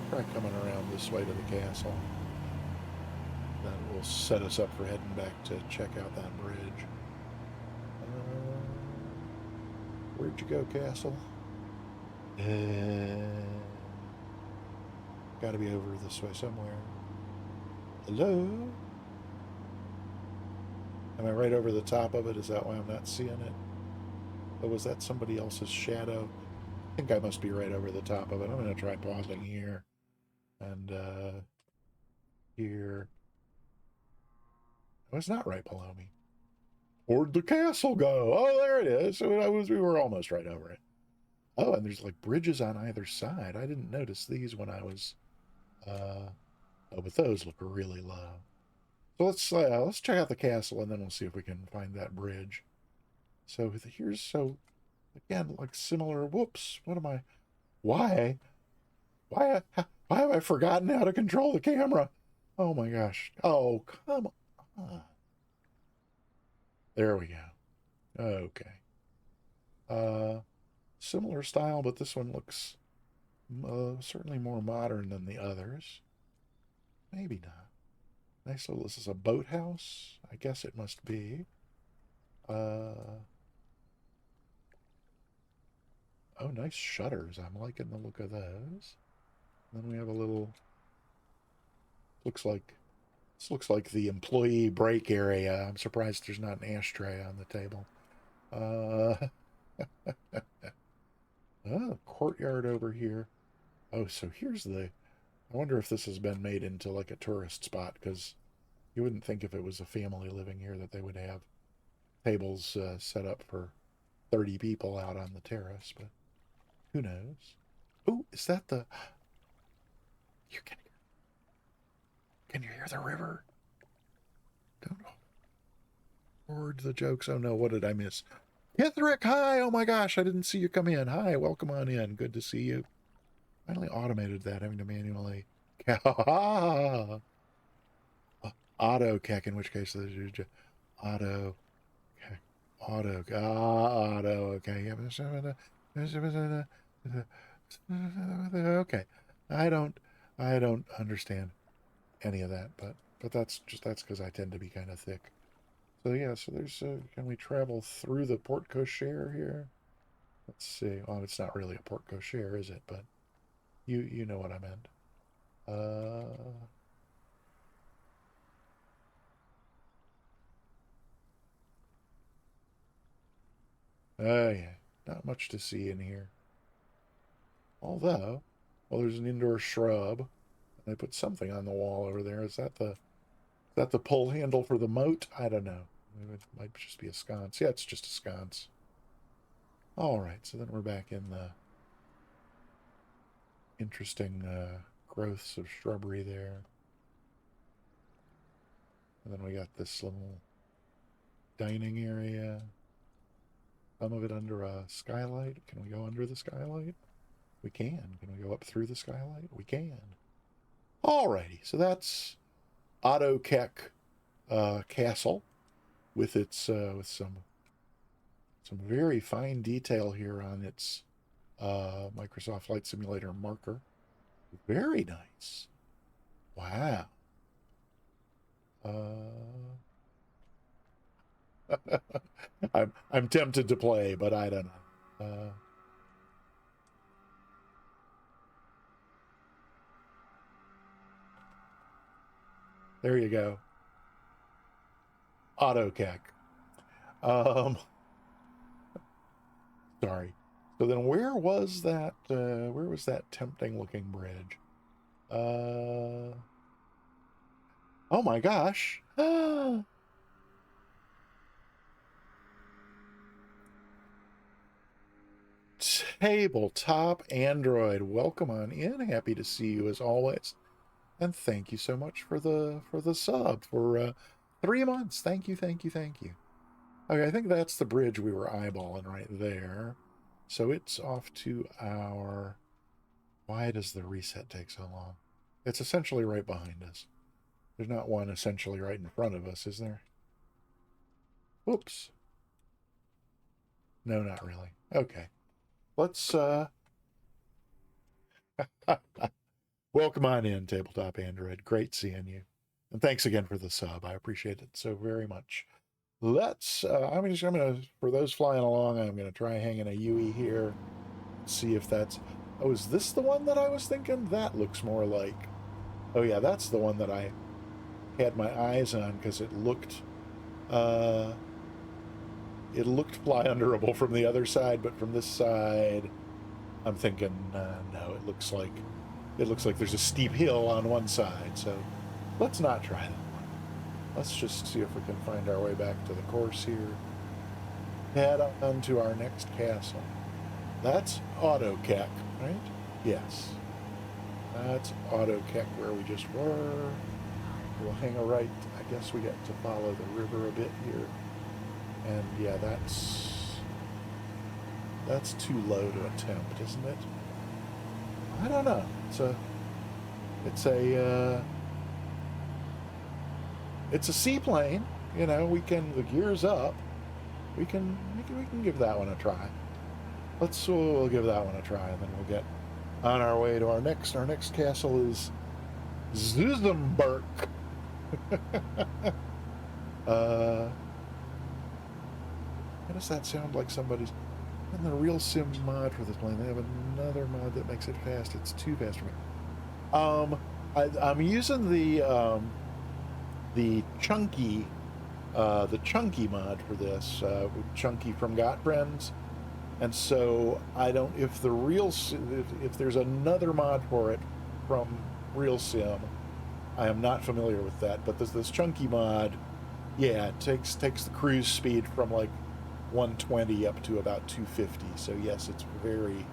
Speaker 1: try coming around this way to the castle. That will set us up for heading back to check out that bridge. Where'd you go, castle? Got to be over this way somewhere. Hello? Am I right over the top of it? Is that why I'm not seeing it? Or was that somebody else's shadow? I think I must be right over the top of it. I'm going to try pausing here. And here. Oh, it's not right below me. Where'd the castle go? Oh, there it is. So we were almost right over it. Oh, and there's like bridges on either side. I didn't notice these when I was. Oh, but those look really low. So let's check out the castle and then we'll see if we can find that bridge. So again, like similar. Whoops! What am I? Why? Why have I forgotten how to control the camera? Oh my gosh! Oh, come on! There we go. Okay. Uh, Similar style, but this one looks certainly more modern than the others. Maybe not. Nice little. This is a boathouse. I guess it must be. Uh, oh, nice shutters. I'm liking the look of those. Then we have a little. Looks like This looks like the employee break area. I'm surprised there's not an ashtray on the table. Uh, oh, courtyard over here. Oh, so here's the. I wonder if this has been made into like a tourist spot because you wouldn't think if it was a family living here that they would have tables set up for 30 people out on the terrace, but who knows? Oh, is that the. You can you hear the river? Don't hoard the jokes. Oh no, what did I miss? Kithrick, hi! Oh my gosh, I didn't see you come in. Hi, welcome on in. Good to see you. Finally automated that, having to manually. Auto keck, in which case auto keck. Auto, okay. Okay. I don't I don't understand any of that, but that's because I tend to be kind of thick. So yeah, so there's can we travel through the porte cochere here? Let's see. Well, it's not really a porte cochere, is it? But you know what I meant. Uh, oh yeah, not much to see in here. Although, well, there's an indoor shrub. And they put something on the wall over there. Is that the pull handle for the moat? I don't know. It might just be a sconce. Yeah, it's just a sconce. All right, so then we're back in the interesting growths of shrubbery there. And then we got this little dining area. Some of it under a skylight. Can we go under the skylight? We can. Can we go up through the skylight? We can. Alrighty, so that's Otto Keck Castle with its with some very fine detail here on its Microsoft Flight Simulator marker. Very nice. Wow. I'm tempted to play, but I don't know. There you go. AutoCAC. Sorry. So then where was that tempting looking bridge? Oh my gosh. Tabletop Android, welcome on in. Happy to see you as always. And thank you so much for the sub for 3 months. Thank you. Okay, I think that's the bridge we were eyeballing right there. So it's off to our... Why does the reset take so long? It's essentially right behind us. There's not one essentially right in front of us, is there? Oops. No, not really. Okay. Let's welcome on in, Tabletop Android. Great seeing you. And thanks again for the sub. I appreciate it so very much. Let's, I'm gonna, for those flying along, I'm gonna try hanging a UE here. See if that's, oh, is this the one that I was thinking? That looks more like, oh yeah, that's the one that I had my eyes on because it looked fly underable from the other side, but from this side, I'm thinking, no, it looks like there's a steep hill on one side, so let's not try that one. Let's just see if we can find our way back to the course here. Head on to our next castle. That's AutoCAC, right? Yes. That's AutoCAC where we just were. We'll hang a right. I guess we get to follow the river a bit here. And yeah, that's too low to attempt, isn't it? I don't know. It's a seaplane. You know, the gears up. We can give that one a try. We'll give that one a try, and then we'll get on our way to our next. Our next castle is Zuzenberg. How does that sound like somebody's? And the real sim mod for this plane, they have another mod that makes it fast. It's too fast for me. I'm using the chunky mod for this, Chunky from Got Friends, and so I don't. If there's another mod for it from Real Sim, I am not familiar with that. But this Chunky mod, yeah, it takes the cruise speed from like 120 up to about 250. So yes, it's very,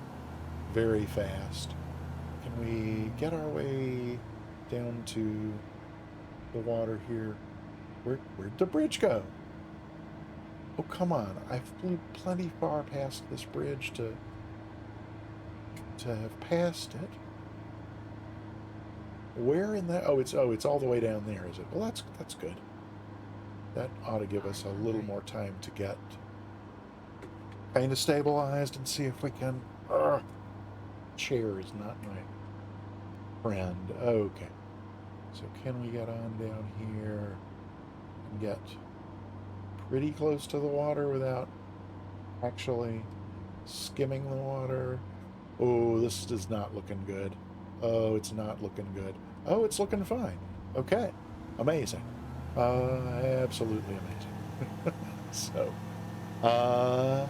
Speaker 1: very fast. Can we get our way down to the water here? Where'd the bridge go? Oh, come on. I flew plenty far past this bridge to have passed it. Where in that? Oh, it's all the way down there, is it? Well, that's good. That ought to give us a little more time to get kind of stabilized and see if we can... chair is not my friend. Okay. So can we get on down here and get pretty close to the water without actually skimming the water? Oh, this is not looking good. Oh, it's not looking good. Oh, it's looking fine. Okay. Amazing. Absolutely amazing. So, oh,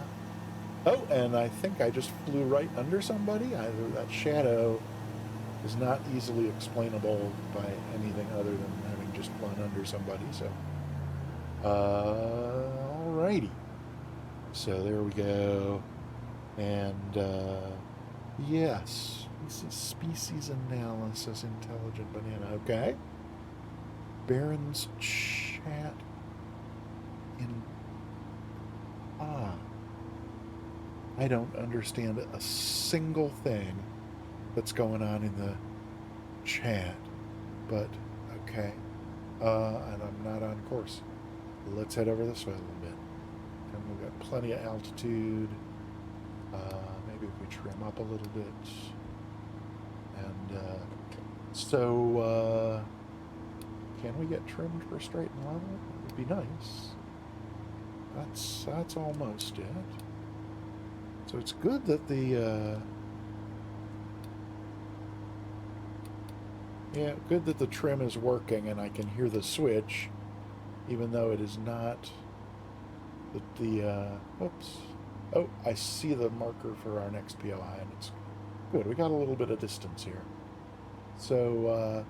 Speaker 1: and I think I just flew right under somebody. Either that shadow is not easily explainable by anything other than having just flown under somebody. So, alrighty. So there we go. And, yes. Species analysis, intelligent banana. Okay. Baron's chat in... Ah. I don't understand a single thing that's going on in the chat. But, okay. And I'm not on course. Let's head over this way a little bit. And we've got plenty of altitude. Maybe if we trim up a little bit. And can we get trimmed for straight and level? That would be nice. That's almost it. So it's good that the good that the trim is working and I can hear the switch, even though it is not oops. Oh, I see the marker for our next POI, and it's good. We got a little bit of distance here. So,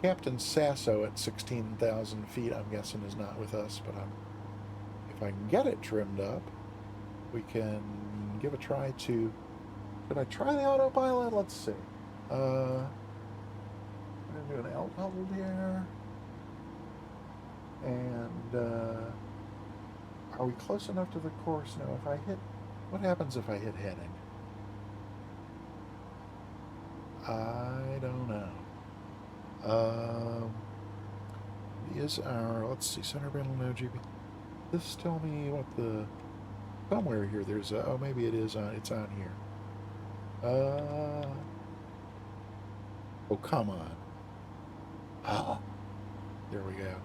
Speaker 1: Captain Sasso at 16,000 feet, I'm guessing, is not with us, but if I can get it trimmed up, we can give a try to... Should I try the autopilot? Let's see. I'm going to do an alt hold here. And, are we close enough to the course? No, if I hit... What happens if I hit heading? I don't know. Is our... Let's see, center panel, no GB. This tell me what the... Somewhere here there's a... Oh, maybe it is on... It's on here. Oh, come on. Oh, there we go.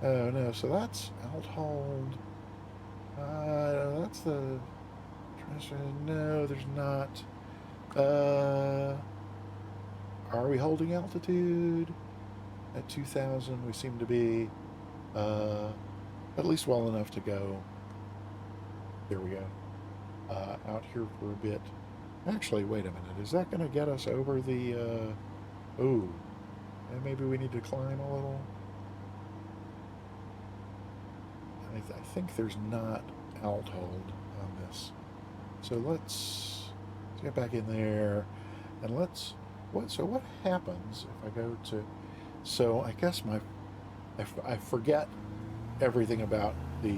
Speaker 1: Oh, no, so that's alt hold. That's the... No, there's not. Are we holding altitude? At 2,000, we seem to be at least well enough to go. There we go. Out here for a bit. Actually, wait a minute. Is that going to get us over the... Ooh. And maybe we need to climb a little. I think there's not alt hold on this. So let's get back in there. And let's... So what happens if I go to... So I guess I forget everything about the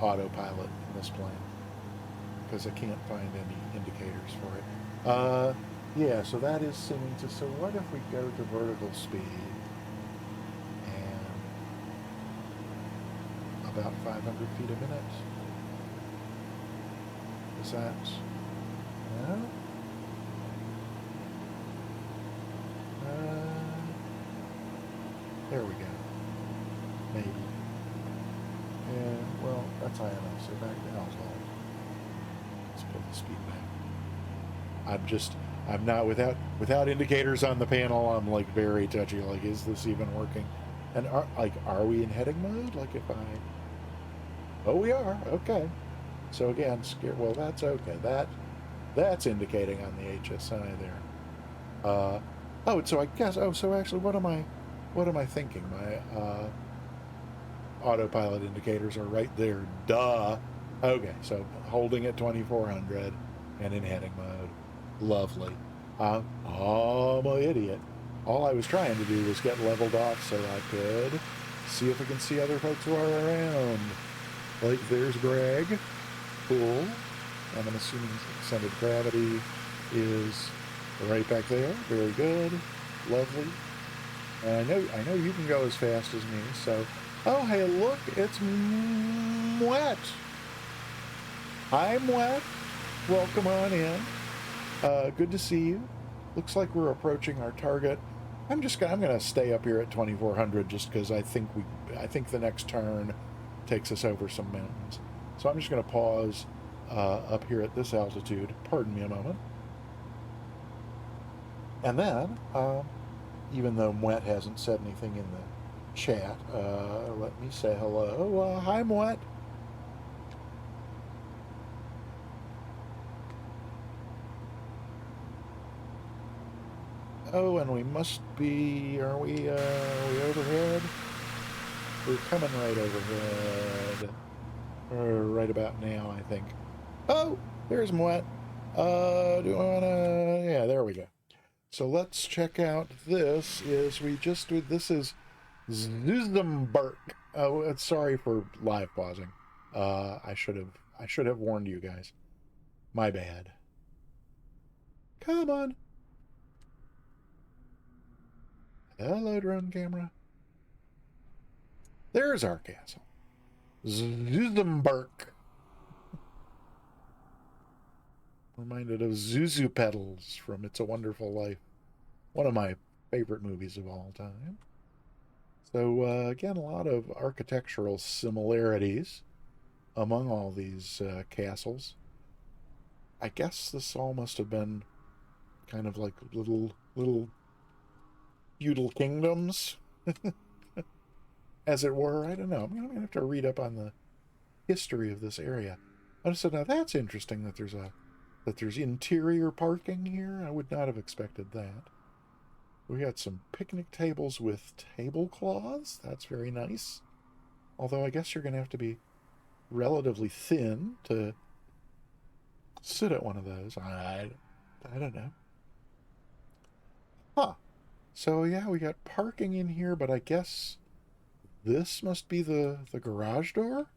Speaker 1: autopilot in this plane because I can't find any indicators for it. Yeah, so that is seeming to... So what if we go to vertical speed and about 500 feet a minute? Is that... No? There we go. Maybe. Yeah, well, that's high enough, so back to alt hold. Let's pull the speed back. I'm not, without indicators on the panel, I'm like very touchy, like, is this even working? And are we in heading mode? Like if oh, we are, okay. So again, well, that's okay. That's indicating on the HSI there. Oh, so I guess, so actually, what am I thinking? My autopilot indicators are right there. Duh. Okay, so holding at 2400 and in heading mode. Lovely. I'm an idiot. All I was trying to do was get leveled off so I could see if I can see other folks who are around. Like, there's Greg. Cool. And I'm assuming extended gravity is right back there. Very good. Lovely. And I know you can go as fast as me, so... Oh, hey, look, it's Mwet. Hi, Mwet. Welcome on in. Good to see you. Looks like we're approaching our target. I'm gonna stay up here at 2400 just because I think the next turn takes us over some mountains. So I'm just gonna pause up here at this altitude. Pardon me a moment. And then, even though Mwet hasn't said anything in the chat, let me say hello. Hi, Mwet. Oh, and we must be... Are we overhead? We're coming right overhead. Right about now, I think. Oh, there's Mwet. Do I wanna? Yeah, there we go. So let's check out this. This is Zuzenberg. Oh, sorry for live pausing. I should have warned you guys. My bad. Come on. Hello, drone camera. There's our castle. Zuzenberg. Reminded of Zuzu Petals from It's a Wonderful Life. One of my favorite movies of all time. So, again, a lot of architectural similarities among all these castles. I guess this all must have been kind of like little feudal kingdoms, as it were. I don't know. I'm gonna have to read up on the history of this area. I said, now that's interesting that there's interior parking here. I would not have expected that. We got some picnic tables with tablecloths. That's very nice. Although I guess you're gonna have to be relatively thin to sit at one of those. I don't know. Huh. So yeah, we got parking in here, but I guess this must be the garage door?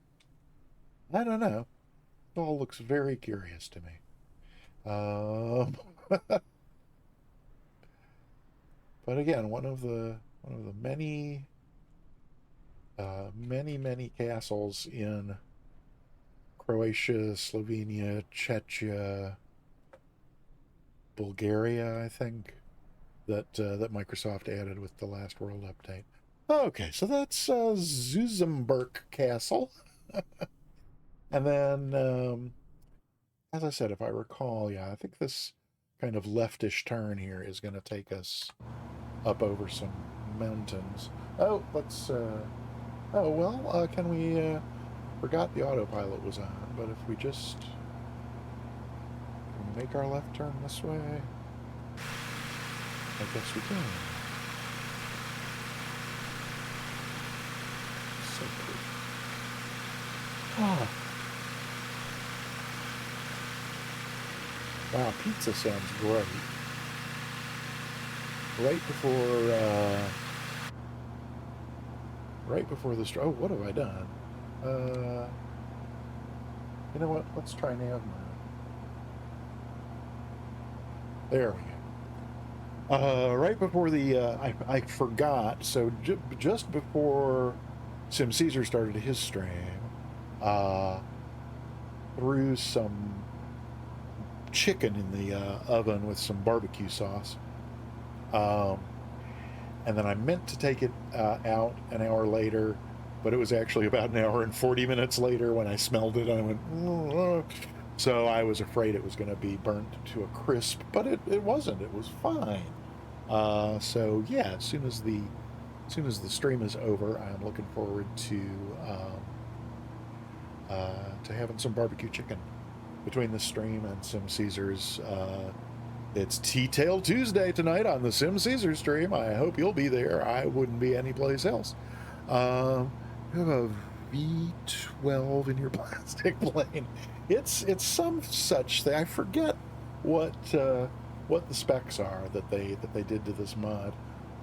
Speaker 1: I don't know. It all looks very curious to me. Um, but again, one of the many castles in Croatia, Slovenia, Czechia, Bulgaria, I think, that Microsoft added with the last World update. Okay, so that's Zuzemberg Castle. And then, as I said, if I recall, yeah, I think this kind of leftish turn here is going to take us up over some mountains. Oh, let's. Oh well, can we? Forgot the autopilot was on, but if we just make our left turn this way, I guess we can. So cool. Ah. Wow, pizza sounds great. Right before the oh, what have I done? You know what? Let's try nav mode. There we go. Right before I forgot. So just before Sim Caesar started his stream, uh, threw some chicken in the oven with some barbecue sauce. Um, and then I meant to take it out an hour later, but it was actually about an hour and 40 minutes later when I smelled it. And I went, so I was afraid it was going to be burnt to a crisp, but it wasn't. It was fine. So yeah, as soon as the stream is over, I'm looking forward to having some barbecue chicken between the stream and Sim Caesar's. It's Tea-Tail Tuesday tonight on the Sim Caesar stream. I hope you'll be there. I wouldn't be anyplace else. You have a V12 in your plastic plane. It's some such thing. I forget what the specs are that they did to this mod.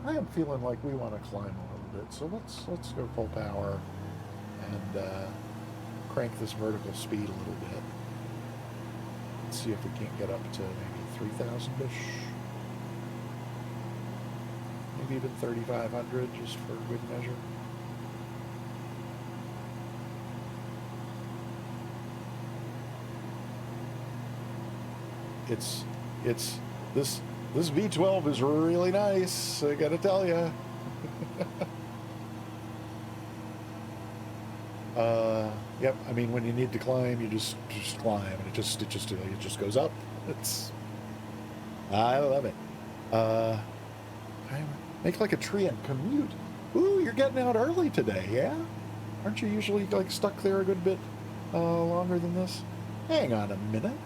Speaker 1: I am feeling like we want to climb a little bit, so let's go full power and crank this vertical speed a little bit. Let's see if we can't get up to maybe 3,000-ish. Maybe even 3,500 just for good measure. It's this V12 is really nice, I gotta tell you. Yep. I mean, when you need to climb, you just climb, and it just goes up. I love it. I make like a tree and commute. Ooh, you're getting out early today, yeah? Aren't you usually like stuck there a good bit longer than this? Hang on a minute.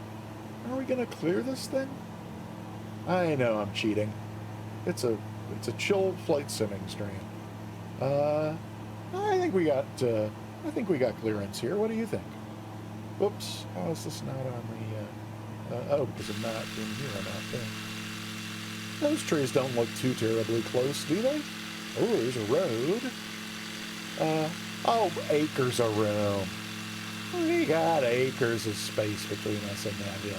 Speaker 1: Are we gonna clear this thing? I know I'm cheating. It's a chill flight simming stream. I think we got clearance here. What do you think? Whoops, how is this not on the? Oh, because I'm not in here, I'm out there. Those trees don't look too terribly close, do they? Oh, there's a road. Uh, oh, acres of room. We got acres of space between us and that hill.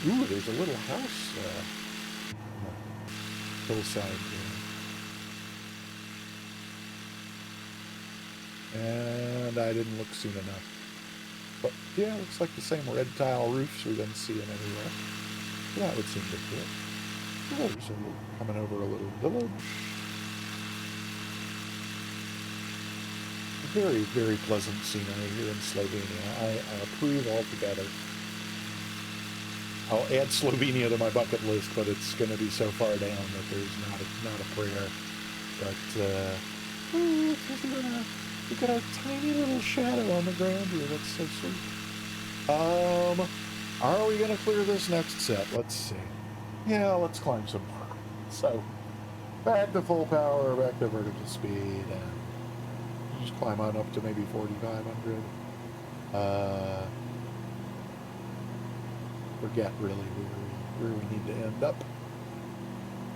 Speaker 1: Ooh, there's a little house on the hillside here. And I didn't look soon enough. But yeah, looks like the same red tile roofs we've been seeing everywhere. So that would seem to fit. Oh, there's a little, coming over a little village. Very, very pleasant scenery here in Slovenia. I approve altogether. I'll add Slovenia to my bucket list, but it's going to be so far down that there's not a prayer. But oh, we've got a tiny little shadow on the ground here. That's so sweet. Are we going to clear this next set? Let's see. Yeah, let's climb some more. So back to full power, back to vertical speed, and just climb on up to maybe 4,500. Forget really where we need to end up.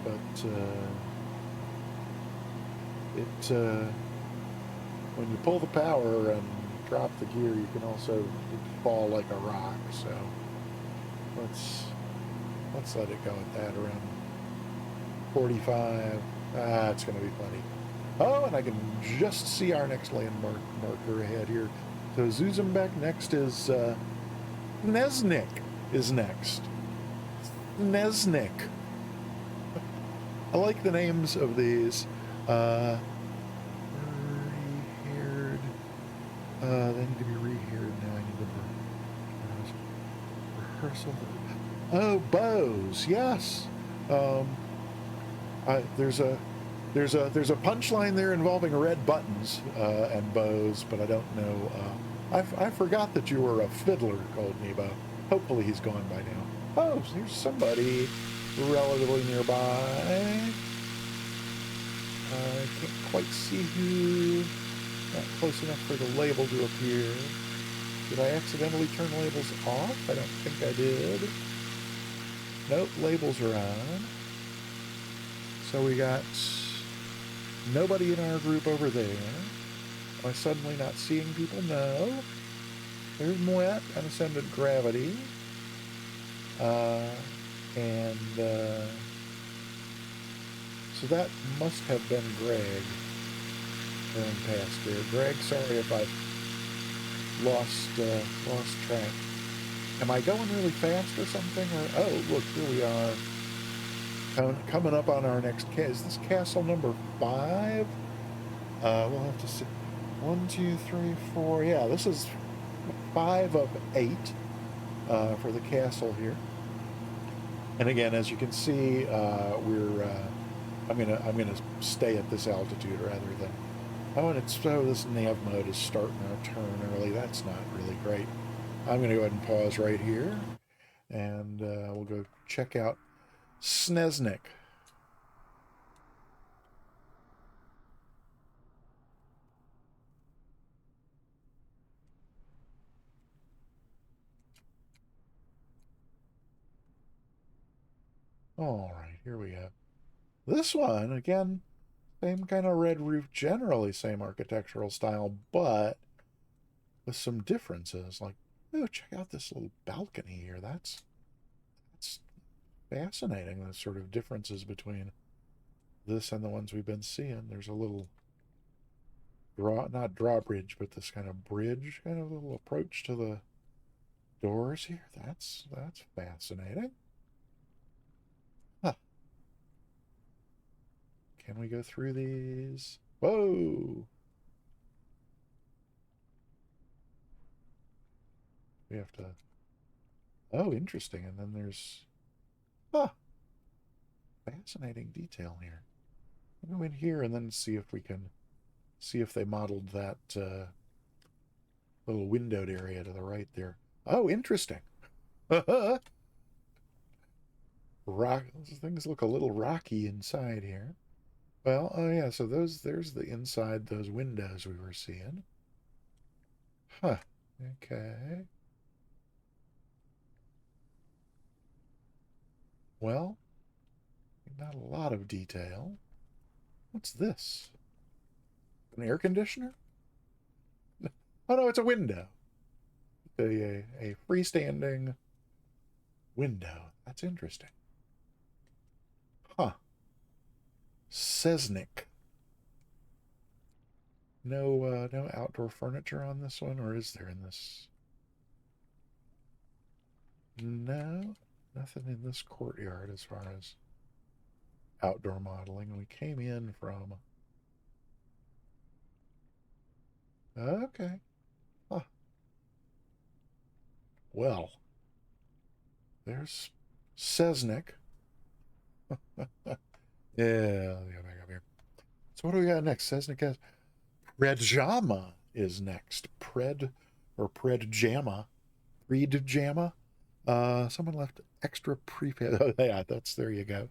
Speaker 1: But when you pull the power and drop the gear, you can also fall like a rock. So let's let it go at that around 45. It's going to be plenty. Oh, and I can just see our next landmark marker ahead here. So Zuzembek next is Nesnik is next. Nesnik. I like the names of these. Re-haired. They need to be re-haired now. I need to rehearsal. Oh, bows. Yes. There's a punchline there involving red buttons and bows, but I don't know. I forgot that you were a fiddler, called Nebo. Hopefully he's gone by now. Oh, here's somebody relatively nearby. I can't quite see who. Not close enough for the label to appear. Did I accidentally turn labels off? I don't think I did. Nope, labels are on. So we got nobody in our group over there. Am I suddenly not seeing people? No. There's Moet and Ascendant Gravity. So that must have been Greg going past here. Greg, sorry if I lost track. Am I going really fast or something? Or oh, look, here we are. Coming up on our next castle. Is this castle number 5? We'll have to see. 1, 2, 3, 4. Yeah, this is 5 of 8 for the castle here. And again, as you can see, I'm gonna stay at this altitude rather than. Oh, and this nav mode is starting our turn early. That's not really great. I'm gonna go ahead and pause right here, and we'll go check out Snesnik. All right, here we go. This one, again, same kind of red roof, generally same architectural style, but with some differences. Like, oh, check out this little balcony here. That's fascinating, the sort of differences between this and the ones we've been seeing. There's a little not drawbridge, but this kind of bridge, kind of little approach to the doors here. That's fascinating. Huh. Can we go through these? Whoa! We have to. Oh, interesting. And then there's. Huh. Fascinating detail here. We'll go in here and then see if we can see if they modeled that little windowed area to the right there. Oh, interesting. Rock. Things look a little rocky inside here. Well, oh yeah, so there's the inside those windows we were seeing. Huh. Okay. Well, not a lot of detail. What's this? An air conditioner? Oh no, it's a window. A freestanding window. That's interesting. Huh. Sesnick. No outdoor furniture on this one, or is there in this? No, nothing in this courtyard as far as outdoor modeling. We came in from. Okay. Huh. Well, there's Sesnick. Yeah, back up here. So what do we got next? Sesnick has Predjama is next. Predjama. Predjama. Someone left extra prepaid. Oh, yeah, there you go.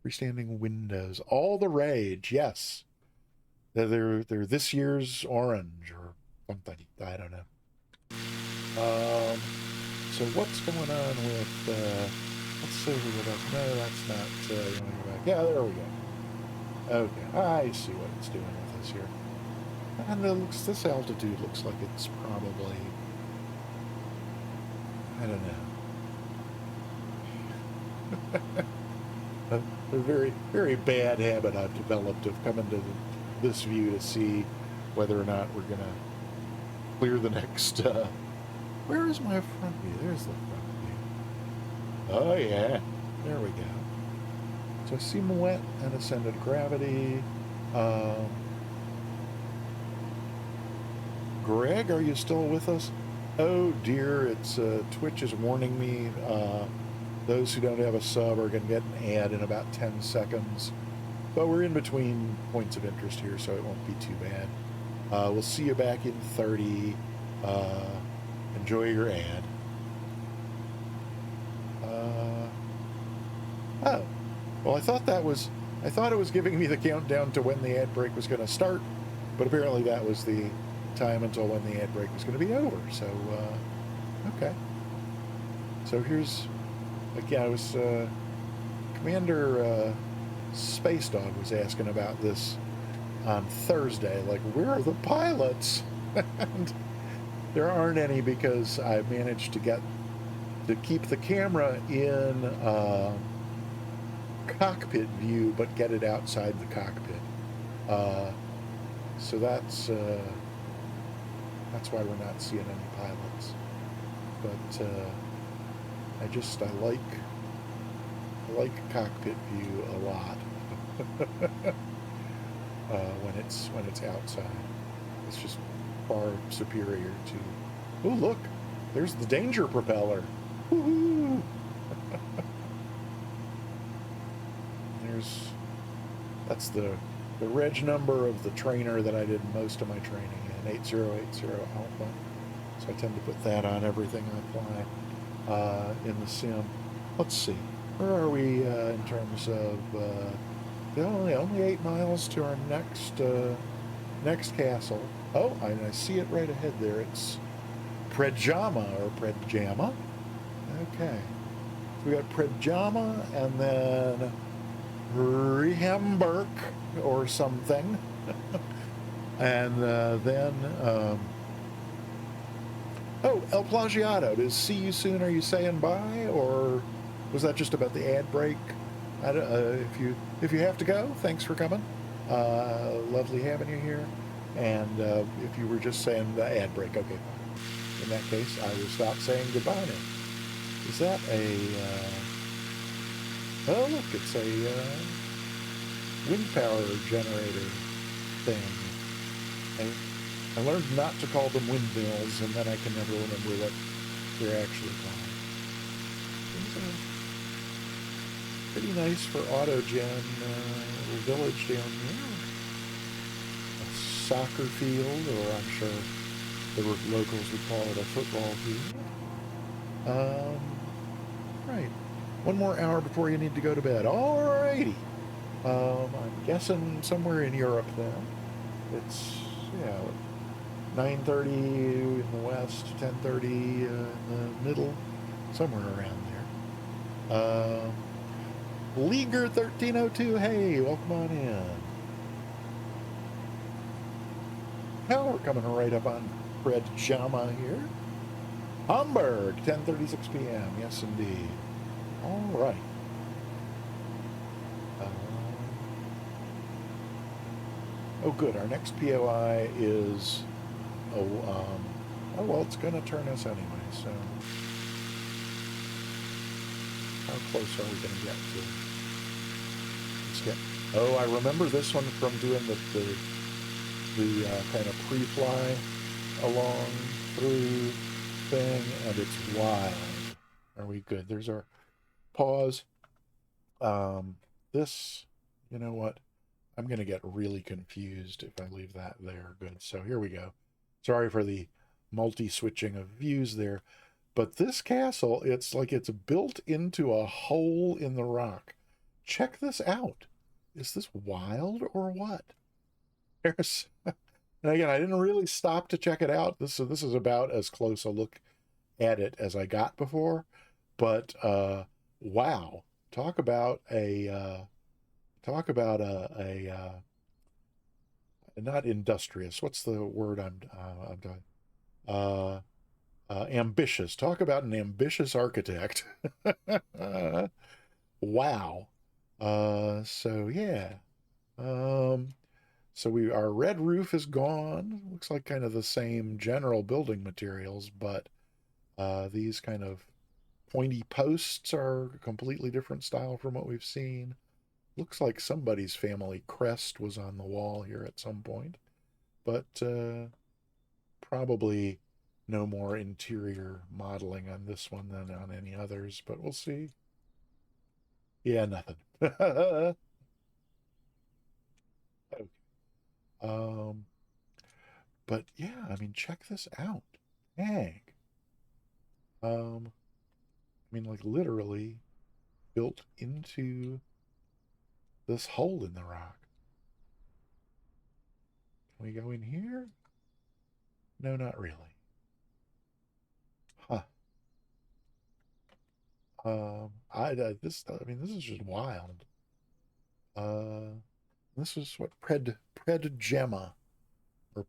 Speaker 1: Freestanding windows. All the rage, yes. They're this year's orange or something. I don't know. So what's going on with, let's see what else. No, that's not, you want to go back. Yeah, there we go. Okay, I see what it's doing with us here. And this altitude looks like it's probably, I don't know. A very, very bad habit I've developed of coming to this view to see whether or not we're going to clear the next, where is my front view? There's the front view. Oh, yeah. There we go. So Silhouette and Ascended Gravity. Greg, are you still with us? Oh, dear. It's Twitch is warning me. Those who don't have a sub are going to get an ad in about 10 seconds. But we're in between points of interest here, so it won't be too bad. We'll see you back in 30. Enjoy your ad. Oh, well, I thought it was giving me the countdown to when the ad break was going to start, but apparently that was the time until when the ad break was going to be over. So, okay. So here's, again, I was, Commander Space Dog was asking about this on Thursday, like, where are the pilots? And there aren't any because I managed to keep the camera in cockpit view, but get it outside the cockpit. So that's why we're not seeing any pilots. But I like cockpit view a lot. When it's outside, it's just far superior to. Oh, look, there's the danger propeller. Woohoo! That's the reg number of the trainer that I did most of my training in, 8080 Alpha. So I tend to put that on everything I fly in the sim. Let's see, where are we in terms of only 8 miles to our next castle. Oh, I see it right ahead there. It's Predjama or Predjama. Okay, so we got Predjama and then Rehemberg or something. And then oh, El Plagiato. Does see you soon, are you saying bye, or was that just about the ad break? If you have to go, thanks for coming. Lovely having you here. And if you were just saying the ad break, okay, fine. In that case, I will stop saying goodbye now. Is that a oh, look, it's a wind power generator thing. I learned not to call them windmills, and then I can never remember what they're actually called. Pretty nice for autogen little village down here. A soccer field, or I'm sure the locals would call it a football field. Right. One more hour before you need to go to bed. Alrighty. I'm guessing somewhere in Europe then. It's, yeah, 9:30 in the west, 10:30 in the middle, somewhere around there. Leaguer 1302, hey, welcome on in. Well, we're coming right up on Fred Jama here. Hamburg, 10:36 p.m. Yes, indeed. All right. Oh, good. Our next POI is... oh, well, it's going to turn us anyway, so... How close are we going to get to? Let's get... Oh, I remember this one from doing the kind of pre-fly along through thing, and it's wild. Are we good? There's our pause. This, you know what? I'm going to get really confused if I leave that there. Good. So here we go. Sorry for the multi-switching of views there. But this castle, it's like it's built into a hole in the rock. Check this out. Is this wild or what? There's... And again, I didn't really stop to check it out. This is about as close a look at it as I got before. But wow. Talk about a not industrious. What's the word I'm doing? Ambitious. Talk about an ambitious architect. Wow. So yeah. So our red roof is gone. Looks like kind of the same general building materials, but these kind of pointy posts are a completely different style from what we've seen. Looks like somebody's family crest was on the wall here at some point, but probably no more interior modeling on this one than on any others, but we'll see. Yeah, nothing. Okay. Um, but yeah, I mean, check this out. Dang. I mean, like literally built into this hole in the rock. Can we go in here? No, not really. Huh. I mean, this is just wild. This is what Predjama or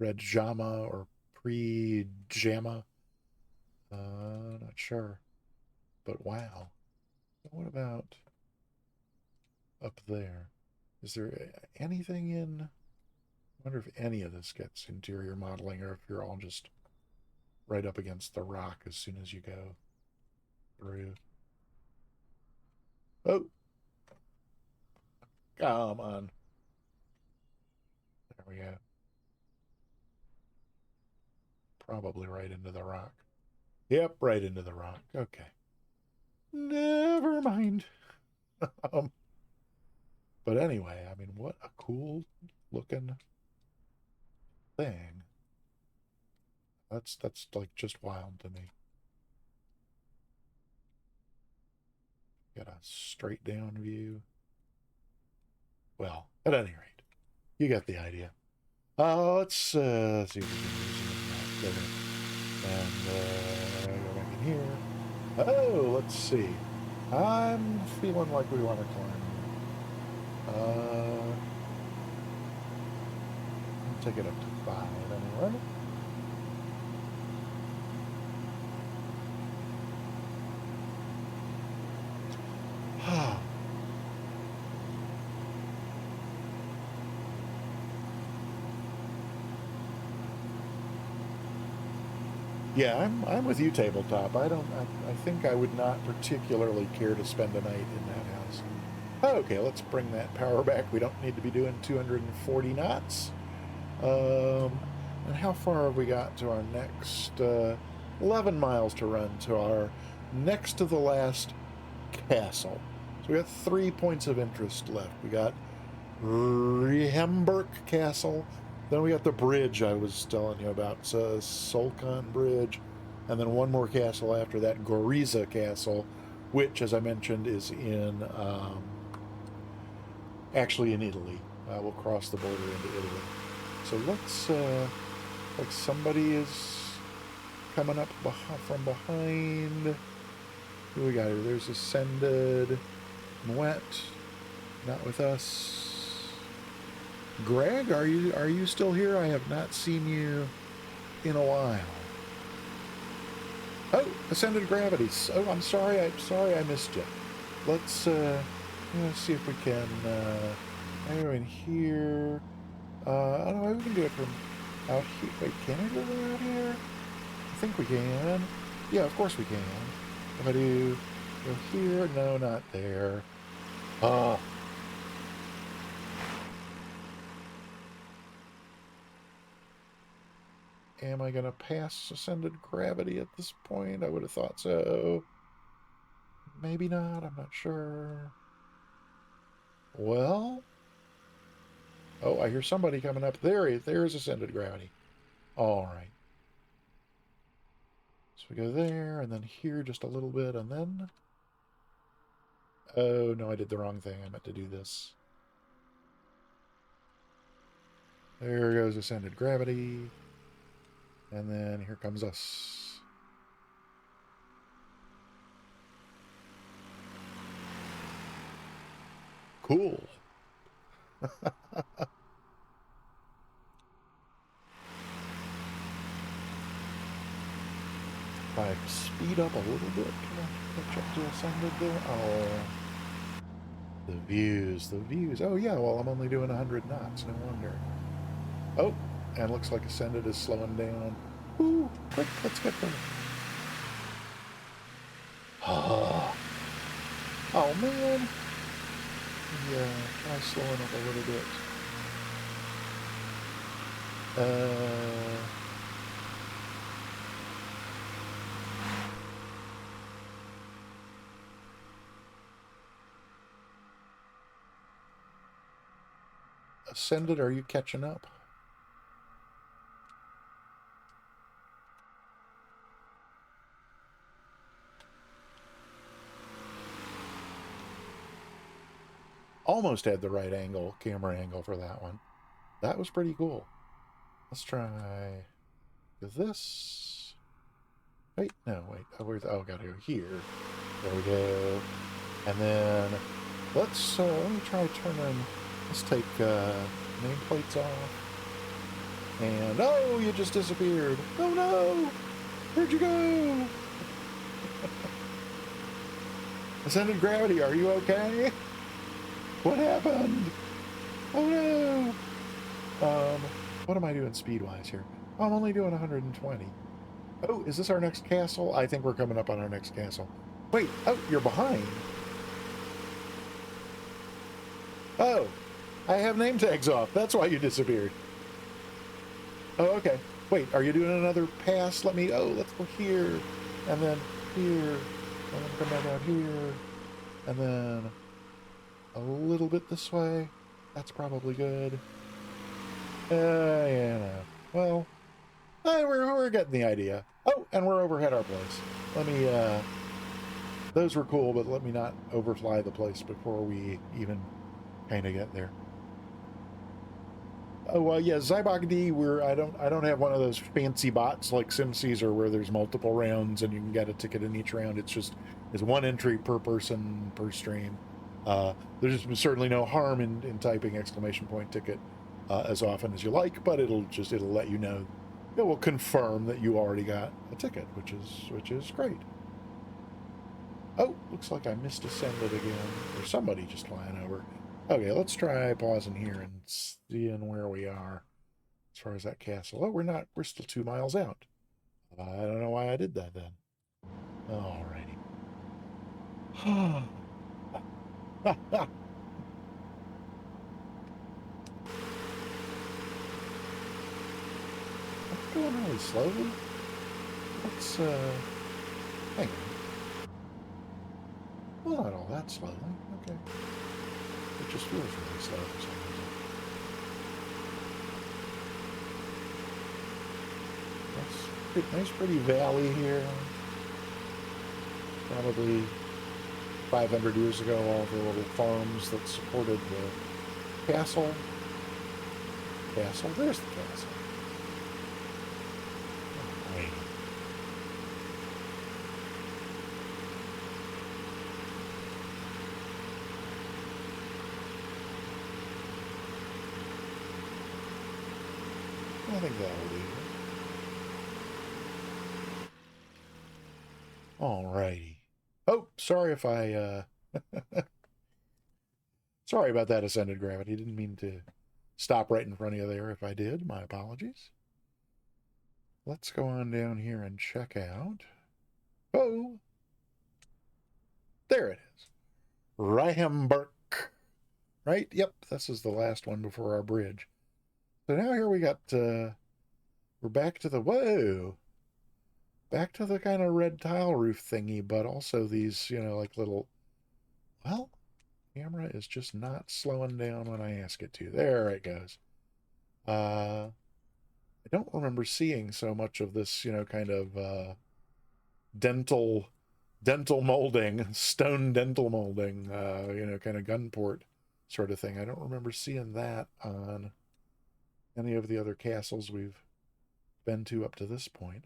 Speaker 1: Predjama or Pre-Jama. Not sure, but wow. What about up there? Is there anything in? I wonder if any of this gets interior modeling, or if you're all just right up against the rock as soon as you go through. Oh, come on. There we go. Probably right into the rock. Yep, right into the rock. Okay. Never mind. um, but anyway, I mean, what a cool looking thing. That's like just wild to me. Got a straight down view. Well, at any rate, you got the idea. Let's see if we can resume that there. And go back in here. Oh, let's see. I'm feeling like we want to climb. Take it up to 5 anyway. Yeah, I'm with you, tabletop. I think I would not particularly care to spend a night in that house. Okay, let's bring that power back. We don't need to be doing 240 knots. And how far have we got to our next 11 miles to run to our next to the last castle. So we got 3 points of interest left. We got Rehemberg Castle. Then we got the bridge I was telling you about, Solkan Bridge. And then one more castle after that, Goriza Castle, which, as I mentioned, is in actually in Italy. We'll cross the border into Italy. So let's, like somebody is coming up from behind. Who we got here? There's Ascended. Moet, not with us. Greg, are you still here? I have not seen you in a while. Oh, ascended gravities. Oh, I'm sorry I missed you. Let's see if we can go in here. I don't know, we can do it from out here. Wait, can I go out here? I think we can. Yeah, of course we can. If I do go here, no, not there. Am I going to pass ascended gravity at this point? I would have thought so. Maybe not, I'm not sure. Well... Oh, I hear somebody coming up. There's ascended gravity. All right. So we go there, and then here just a little bit, and then... Oh, no, I did the wrong thing. I meant to do this. There goes ascended gravity. And then here comes us. Cool. If I speed up a little bit, can I catch up to ascended there? Oh, the views. Oh, yeah, well, I'm only doing 100 knots, no wonder. Oh, and looks like ascended is slowing down. Ooh, quick, let's get there. Oh, man. Yeah, try slowing up a little bit. Ascended, are you catching up? Almost had the right camera angle for that one. That was pretty cool. Let's try this. Wait, no, wait. Oh, gotta go here. There we go. And then let me try turning. Let's take nameplates off. And oh, you just disappeared. Oh no! Where'd you go? Ascended gravity, are you okay? What happened? Oh no! What am I doing speed-wise here? Oh, I'm only doing 120. Oh, is this our next castle? I think we're coming up on our next castle. Wait, oh, you're behind. Oh, I have name tags off. That's why you disappeared. Oh, okay. Wait, are you doing another pass? Let's go here, and then here, and then come back out here, and then a little bit this way. That's probably good. Yeah, well, we're getting the idea. Oh, and we're overhead our place. Let me, those were cool, but let me not overfly the place before we even kind of get there. Oh, well, yeah, Zybok D, I don't have one of those fancy bots like SimCaesar where there's multiple rounds and you can get a ticket in each round. It's one entry per person per stream. There's certainly no harm in typing exclamation point ticket as often as you like, but it'll let you know. It will confirm that you already got a ticket, which is great. Oh, looks like I missed ascended again. There's somebody just flying over. Okay, let's try pausing here and seeing where we are as far as that castle. Oh, we're still 2 miles out. I don't know why I did that then. Alrighty. I'm going really slowly. Let's, hang on. Well, not all that slowly. Okay. It just feels really slow for some reason. Nice pretty valley here. Probably 500 years ago, all the little farms that supported the castle. There's the castle. Oh, wait. I think that'll do. Alrighty. Oh, sorry if I, sorry about that, Ascended Gravity. Didn't mean to stop right in front of you there. If I did, my apologies. Let's go on down here and check out. Oh, there it is. Rihemberg. Right? Yep, this is the last one before our bridge. So now here we got, we're back to the, whoa, back to the kind of red tile roof thingy, but also these, you know, like little, well, camera is just not slowing down when I ask it to. There it goes. I don't remember seeing so much of this, you know, kind of dental molding, stone dental molding, you know, kind of gunport sort of thing. I don't remember seeing that on any of the other castles we've been to up to this point.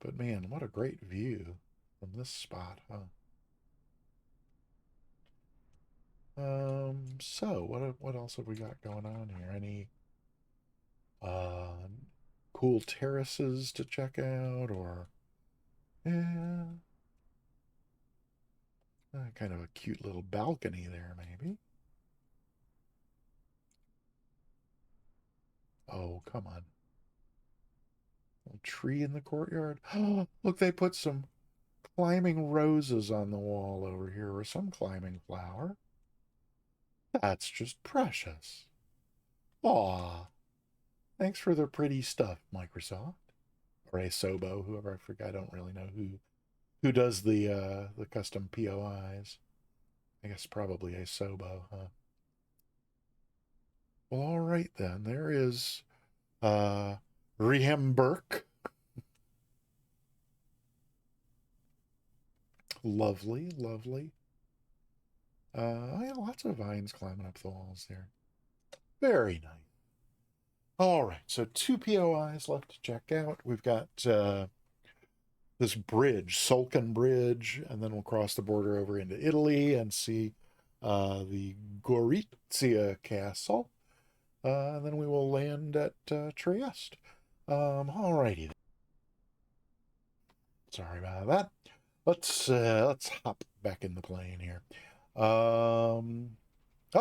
Speaker 1: But man, what a great view from this spot, huh? So what else have we got going on here? Any cool terraces to check out, or yeah, kind of a cute little balcony there, maybe. Oh, come on. A tree in the courtyard. Oh, look, they put some climbing roses on the wall over here, or some climbing flower. That's just precious. Aw, thanks for the pretty stuff, Microsoft. Or Asobo, whoever I forget. I don't really know who does the custom POIs. I guess probably Asobo, huh? Well, all right then. There is Rihemberg. Lovely, lovely. Yeah, lots of vines climbing up the walls there. Very nice. All right, so 2 POIs left to check out. We've got this bridge, Sulcan Bridge, and then we'll cross the border over into Italy and see the Gorizia Castle. And then we will land at Trieste. All righty. Sorry about that. Let's hop back in the plane here. Oh,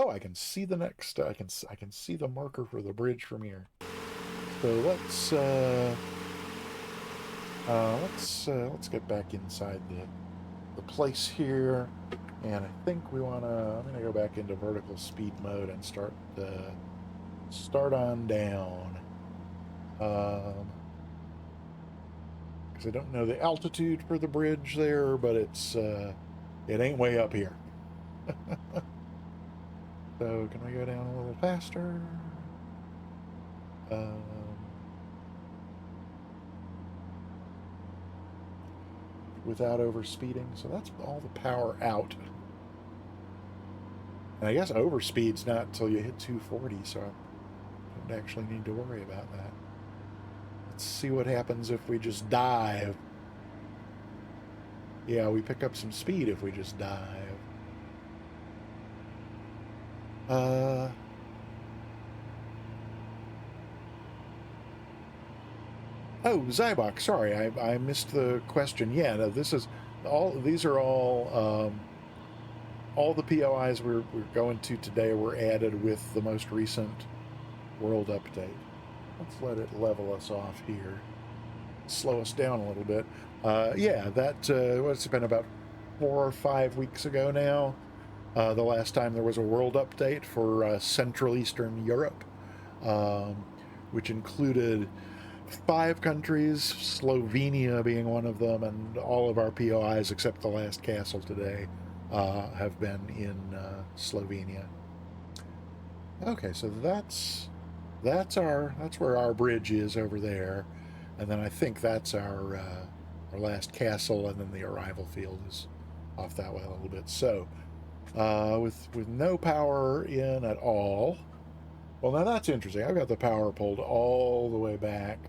Speaker 1: I can see the next. I can see the marker for the bridge from here. So let's get back inside the place here, and I think we wanna. I'm gonna go back into vertical speed mode and start on down. Because I don't know the altitude for the bridge there, but it ain't way up here. So can we go down a little faster? Without overspeeding. So that's all the power out. And I guess overspeed's not until you hit 240, so I don't actually need to worry about that. Let's see what happens if we just dive. Yeah, we pick up some speed if we just dive. Oh, Zybok, sorry, I missed the question. Yeah, no, this is these are all the POIs we're going to today were added with the most recent world update. Let's let it level us off here. Slow us down a little bit. Yeah, that what's been about 4 or 5 weeks ago now. The last time there was a world update for Central Eastern Europe, which included 5 countries, Slovenia being one of them, and all of our POIs except the last castle today have been in Slovenia. Okay, so that's where our bridge is over there, and then I think that's our last castle, and then the arrival field is off that way a little bit. So with no power in at all. Well, now that's interesting. I've got the power pulled all the way back,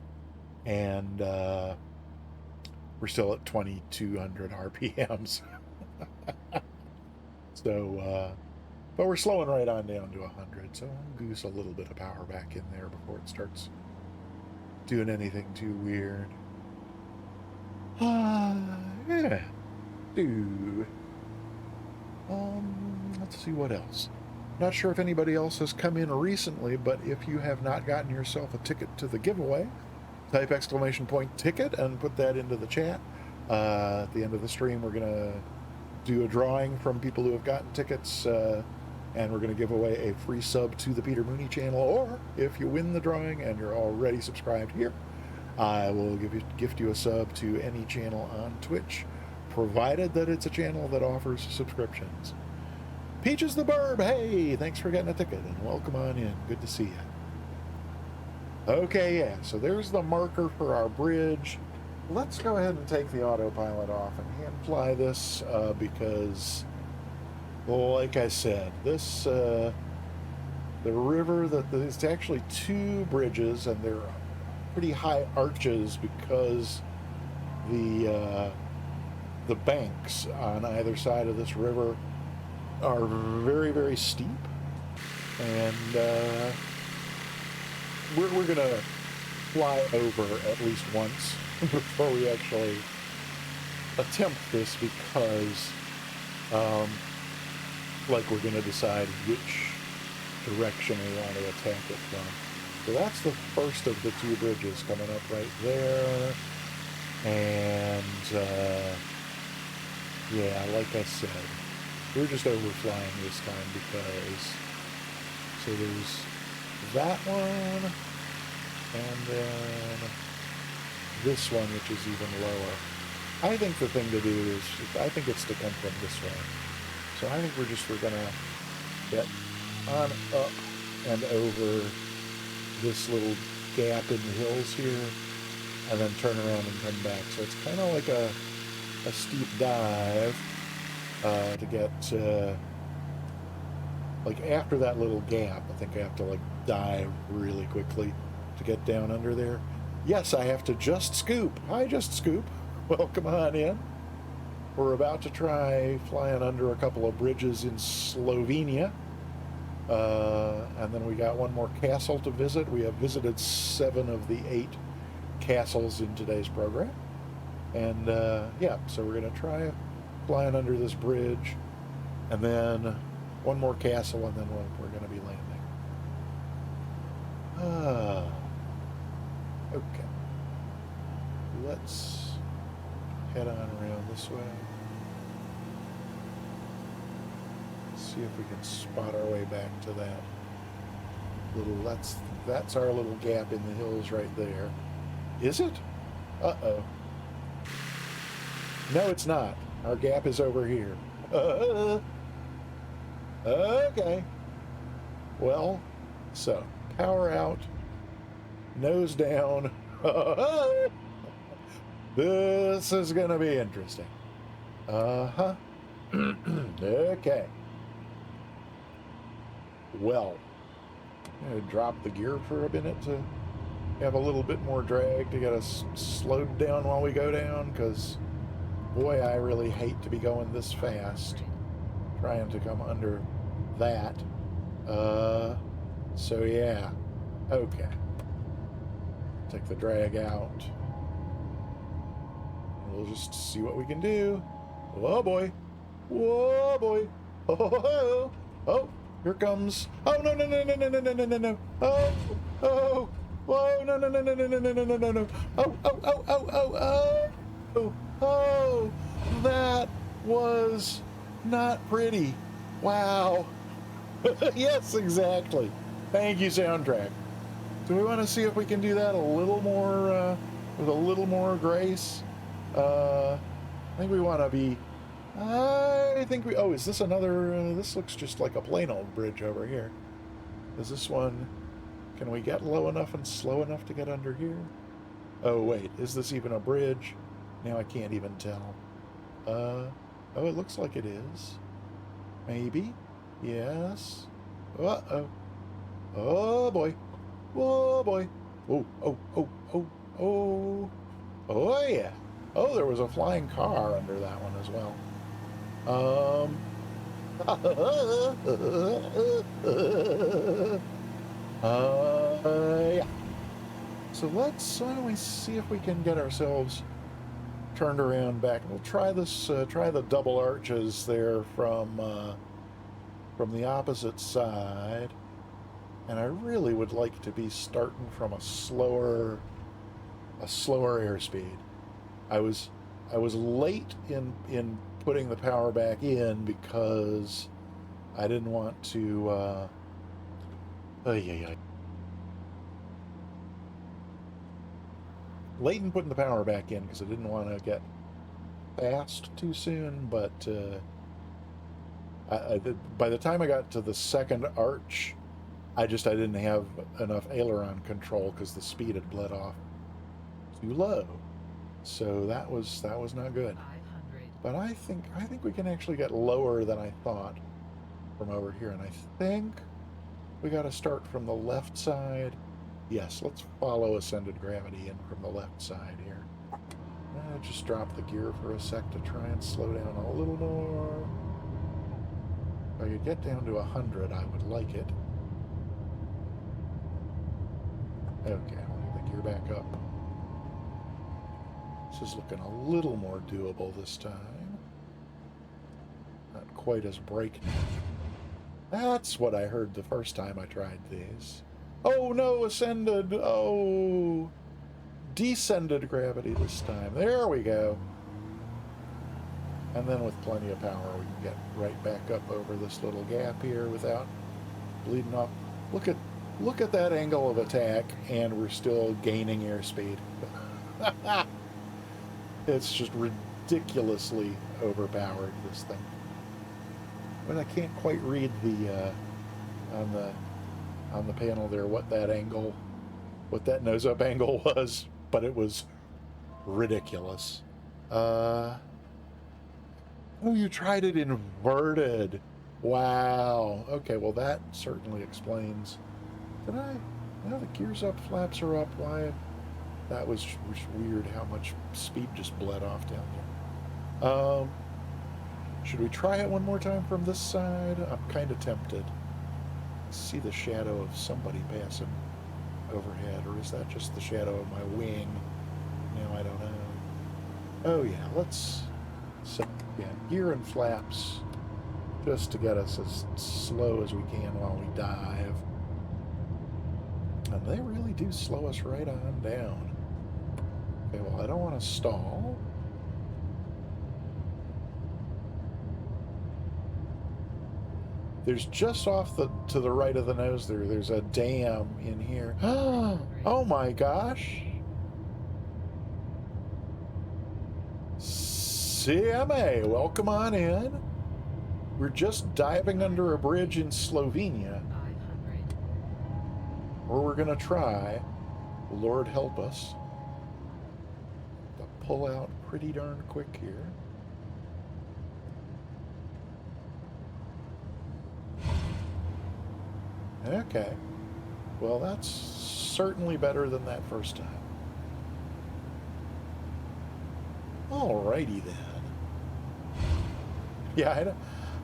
Speaker 1: and we're still at 2200 RPMs. So, but we're slowing right on down to 100, so I'll goose a little bit of power back in there before it starts doing anything too weird. Yeah. Do. Let's see what else. Not sure if anybody else has come in recently, but if you have not gotten yourself a ticket to the giveaway, type !ticket and put that into the chat. At the end of the stream, we're going to do a drawing from people who have gotten tickets, and we're going to give away a free sub to the Peter Mooney channel. Or if you win the drawing and you're already subscribed here, I will gift you a sub to any channel on Twitch, provided that it's a channel that offers subscriptions. Peaches the Burb, hey, thanks for getting a ticket and welcome on in. Good to see you. Okay, yeah, so there's the marker for our bridge. Let's go ahead and take the autopilot off and hand fly this because, well, like I said, this, the river, there's actually two bridges and they're pretty high arches because the banks on either side of this river are very, very steep, and we're gonna fly over at least once before we actually attempt this because like we're gonna decide which direction we want to attack it from. So that's the first of the two bridges coming up right there, and yeah, like I said, we're just overflying this time because, so there's that one, and then this one, which is even lower. I think the thing to do is, I think it's to come from this way. So I think we're gonna get on up and over this little gap in the hills here, and then turn around and come back. So it's kind of like a steep dive to get like after that little gap. I think I have to like dive really quickly to get down under there. Yes, I have to just scoop. Hi, Just Scoop. Welcome on in. We're about to try flying under a couple of bridges in Slovenia. And then we got one more castle to visit. We have visited 7 of the 8 castles in today's program. And yeah, so we're going to try flying under this bridge, and then one more castle, and then we're going to be landing. Okay. Let's head on around this way. See if we can spot our way back to that little, that's our little gap in the hills right there. Is it? Uh-oh. No, it's not. Our gap is over here. Okay. Well, so power out, nose down. This is gonna be interesting. Uh-huh. Okay. Well, I'm gonna drop the gear for a minute to have a little bit more drag to get us slowed down while we go down, because boy, I really hate to be going this fast trying to come under that. So yeah, okay. Take the drag out. We'll just see what we can do. Whoa, boy. Whoa, boy. Oh, oh, here comes. Oh, no, no, no, no, no, no, no, no, no, no. Oh, oh, whoa, no, no, no, no, no, no, no, no, no, no. Oh, oh, oh, oh, oh, oh. Oh, that was not pretty. Wow. Yes, exactly. Thank you, soundtrack. Do we want to see if we can do that a little more, with a little more grace? I think we want to be, I think we, oh, is this another, this looks just like a plain old bridge over here. Is this one, can we get low enough and slow enough to get under here? Oh, wait, is this even a bridge? Now I can't even tell. Oh, it looks like it is. Maybe. Yes. Uh-oh. Oh, boy. Oh, boy. Oh, oh, oh, oh, oh. Oh, yeah. Oh, there was a flying car under that one as well. Yeah. So let's we see if we can get ourselves turned around back. We'll try this. Try the double arches there from the opposite side. And I really would like to be starting from a slower airspeed. I was I was late in putting the power back in because I didn't want to. Yeah, yeah. Late in putting the power back in because I didn't want to get fast too soon. But by the time I got to the second arch, I didn't have enough aileron control because the speed had bled off too low. So that was not good.
Speaker 2: 500.
Speaker 1: But I think we can actually get lower than I thought from over here. And I think we got to start from the left side. Yes, let's follow ascended gravity in from the left side here. Just drop the gear for a sec to try and slow down a little more. If I could get down to 100, I would like it. Okay, I'll get the gear back up. This is looking a little more doable this time. Not quite as breakneck. That's what I heard the first time I tried these. Oh no, ascended! Oh! Descended gravity this time. There we go. And then with plenty of power, we can get right back up over this little gap here without bleeding off. Look at that angle of attack, and we're still gaining airspeed. It's just ridiculously overpowered, this thing. But I can't quite read the on the panel there what that nose up angle was, but it was ridiculous. Oh, you tried it inverted. Wow. Okay, well that certainly explains. Did I? No, the gears up, flaps are up. Why? That was weird how much speed just bled off down there. Should we try it one more time from this side? I'm kind of tempted. See the shadow of somebody passing overhead, or is that just the shadow of my wing? No, I don't know. Oh yeah, let's set gear and flaps just to get us as slow as we can while we dive. And they really do slow us right on down. Okay, well I don't want to stall. There's just off to the right of the nose there's a dam in here. Oh my gosh. CMA, welcome on in. We're just diving under a bridge in Slovenia.
Speaker 2: 500.
Speaker 1: Or we're gonna try, Lord help us, to pull out pretty darn quick here. Okay. Well, that's certainly better than that first time. Alrighty then. Yeah,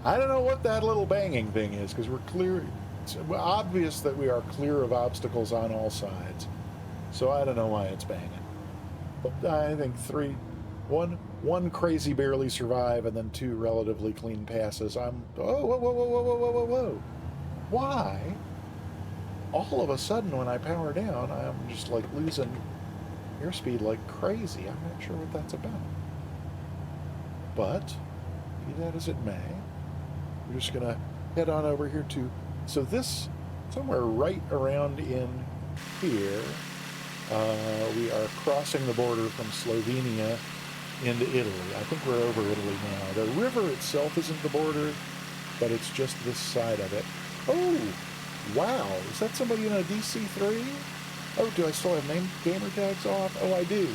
Speaker 1: I don't know what that little banging thing is, because we're clear. It's obvious that we are clear of obstacles on all sides. So I don't know why it's banging. But I think one crazy barely survive, and then two relatively clean passes. Oh, whoa. Why? All of a sudden, when I power down, I'm just like losing airspeed like crazy. I'm not sure what that's about. But, be that as it may, we're just gonna head on over here to, so this, somewhere right around in here, we are crossing the border from Slovenia into Italy. I think we're over Italy now. The river itself isn't the border, but it's just this side of it. Oh! Wow, is that somebody in a DC-3? Oh, do I still have name gamer tags off? Oh, I do.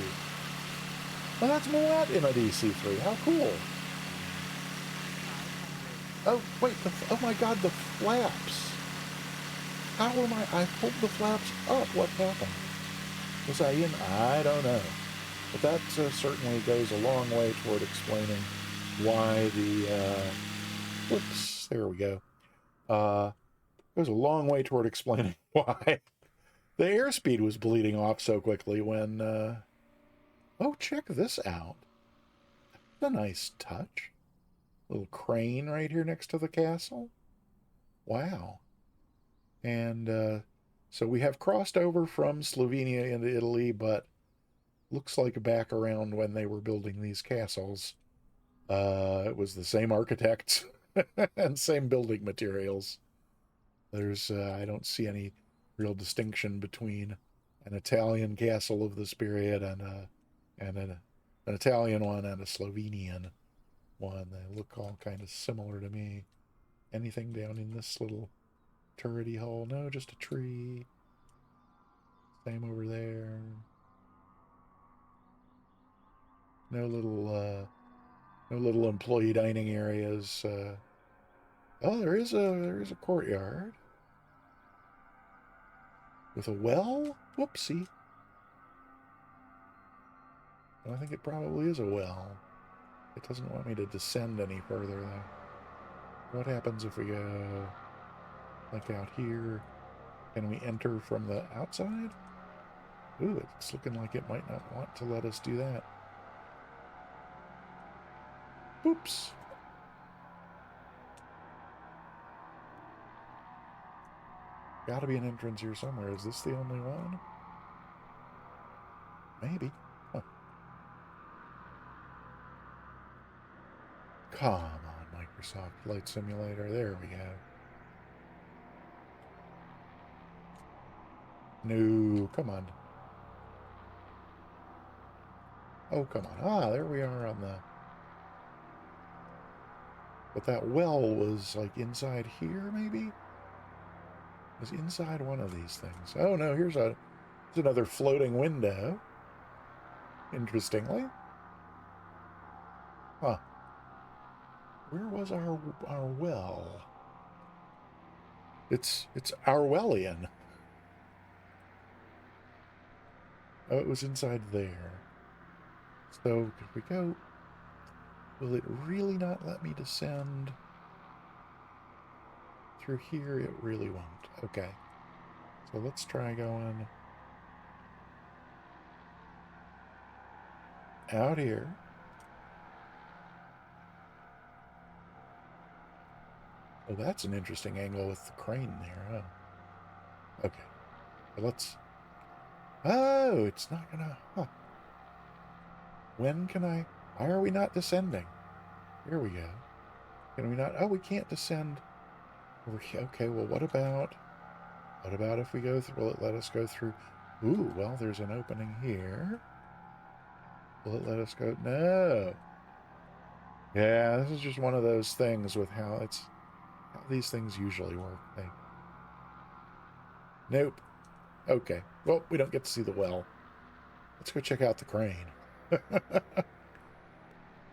Speaker 1: Well, that's Malat in a DC-3. How cool. Oh, wait, oh my god, the flaps. How am I pulled the flaps up. What happened? Was I in? I don't know. But that certainly goes a long way toward explaining why the, whoops, there we go. Goes a long way toward explaining why The airspeed was bleeding off so quickly when, oh, check this out. That's a nice touch. Little crane right here next to the castle. Wow. And so we have crossed over from Slovenia into Italy, but looks like back around when they were building these castles. It was the same architects and same building materials. There's, I don't see any real distinction between an Italian castle of this period and an Italian one and a Slovenian one. They look all kind of similar to me. Anything down in this little turrety hole? No, just a tree. Same over there. No little, no little employee dining areas. Oh, there is a courtyard with a well. Whoopsie. I think it probably is a well. It doesn't want me to descend any further, though. What happens if we go, like, out here? Can we enter from the outside? Ooh, it's looking like it might not want to let us do that. Oops. Gotta be an entrance here somewhere. Is this the only one? Maybe. Huh. Come on, Microsoft Flight Simulator. There we go. No, come on. Oh, come on. Ah, there we are on the... But that well was, like, inside here, maybe? It was inside one of these things. Oh, no, here's another floating window. Interestingly. Huh. Where was our well? It's Orwellian. Oh, it was inside there. So, if we go... Will it really not let me descend through here? It really won't. Okay. So let's try going out here. Oh, that's an interesting angle with the crane there, huh? Okay. Well, let's... Oh, it's not gonna... Huh. When can I... Why are we not descending? Here we go. Can we not... Oh, we can't descend over here. Okay, well, what about... What about if we go through... Will it let us go through... Ooh, well, there's an opening here. Will it let us go? No. Yeah, this is just one of those things with how these things usually work. Nope. Okay. Well, we don't get to see the well. Let's go check out the crane.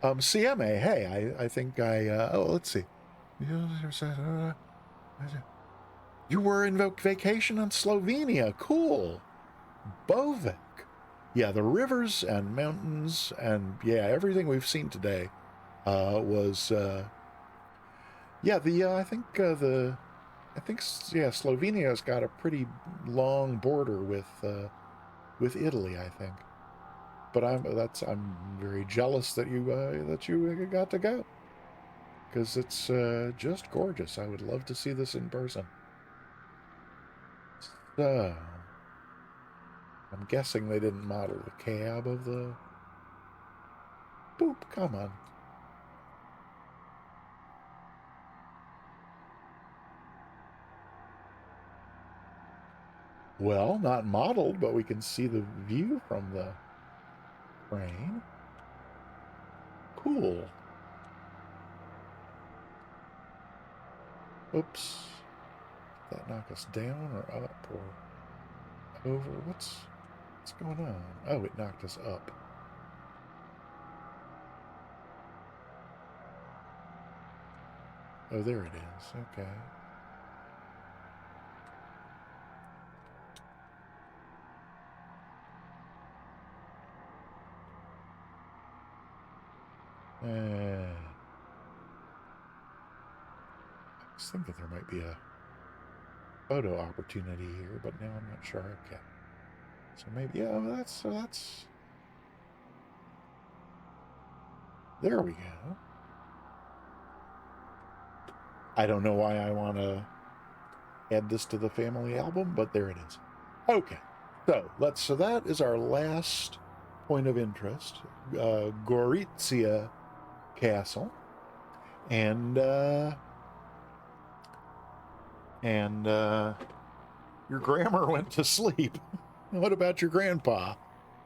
Speaker 1: CMA, hey, I think oh, let's see. You were in vacation on Slovenia. Cool. Bovek. Yeah, the rivers and mountains and, yeah, everything we've seen today was, yeah, yeah, Slovenia's got a pretty long border with Italy, I think. But I'm very jealous that you got to go, because it's just gorgeous. I would love to see this in person. So I'm guessing they didn't model the cab of the... Boop, come on. Well, not modeled, but we can see the view from the crane. Cool. Oops. Did that knock us down or up or over? What's going on? Oh, it knocked us up. Oh, there it is. Okay. I was thinking there might be a... photo opportunity here, but now I'm not sure. Okay. So maybe, yeah, that's, there we go. I don't know why I want to add this to the family album, but there it is. Okay. So that is our last point of interest, Gorizia Castle. And your grandma went to sleep. What about your grandpa?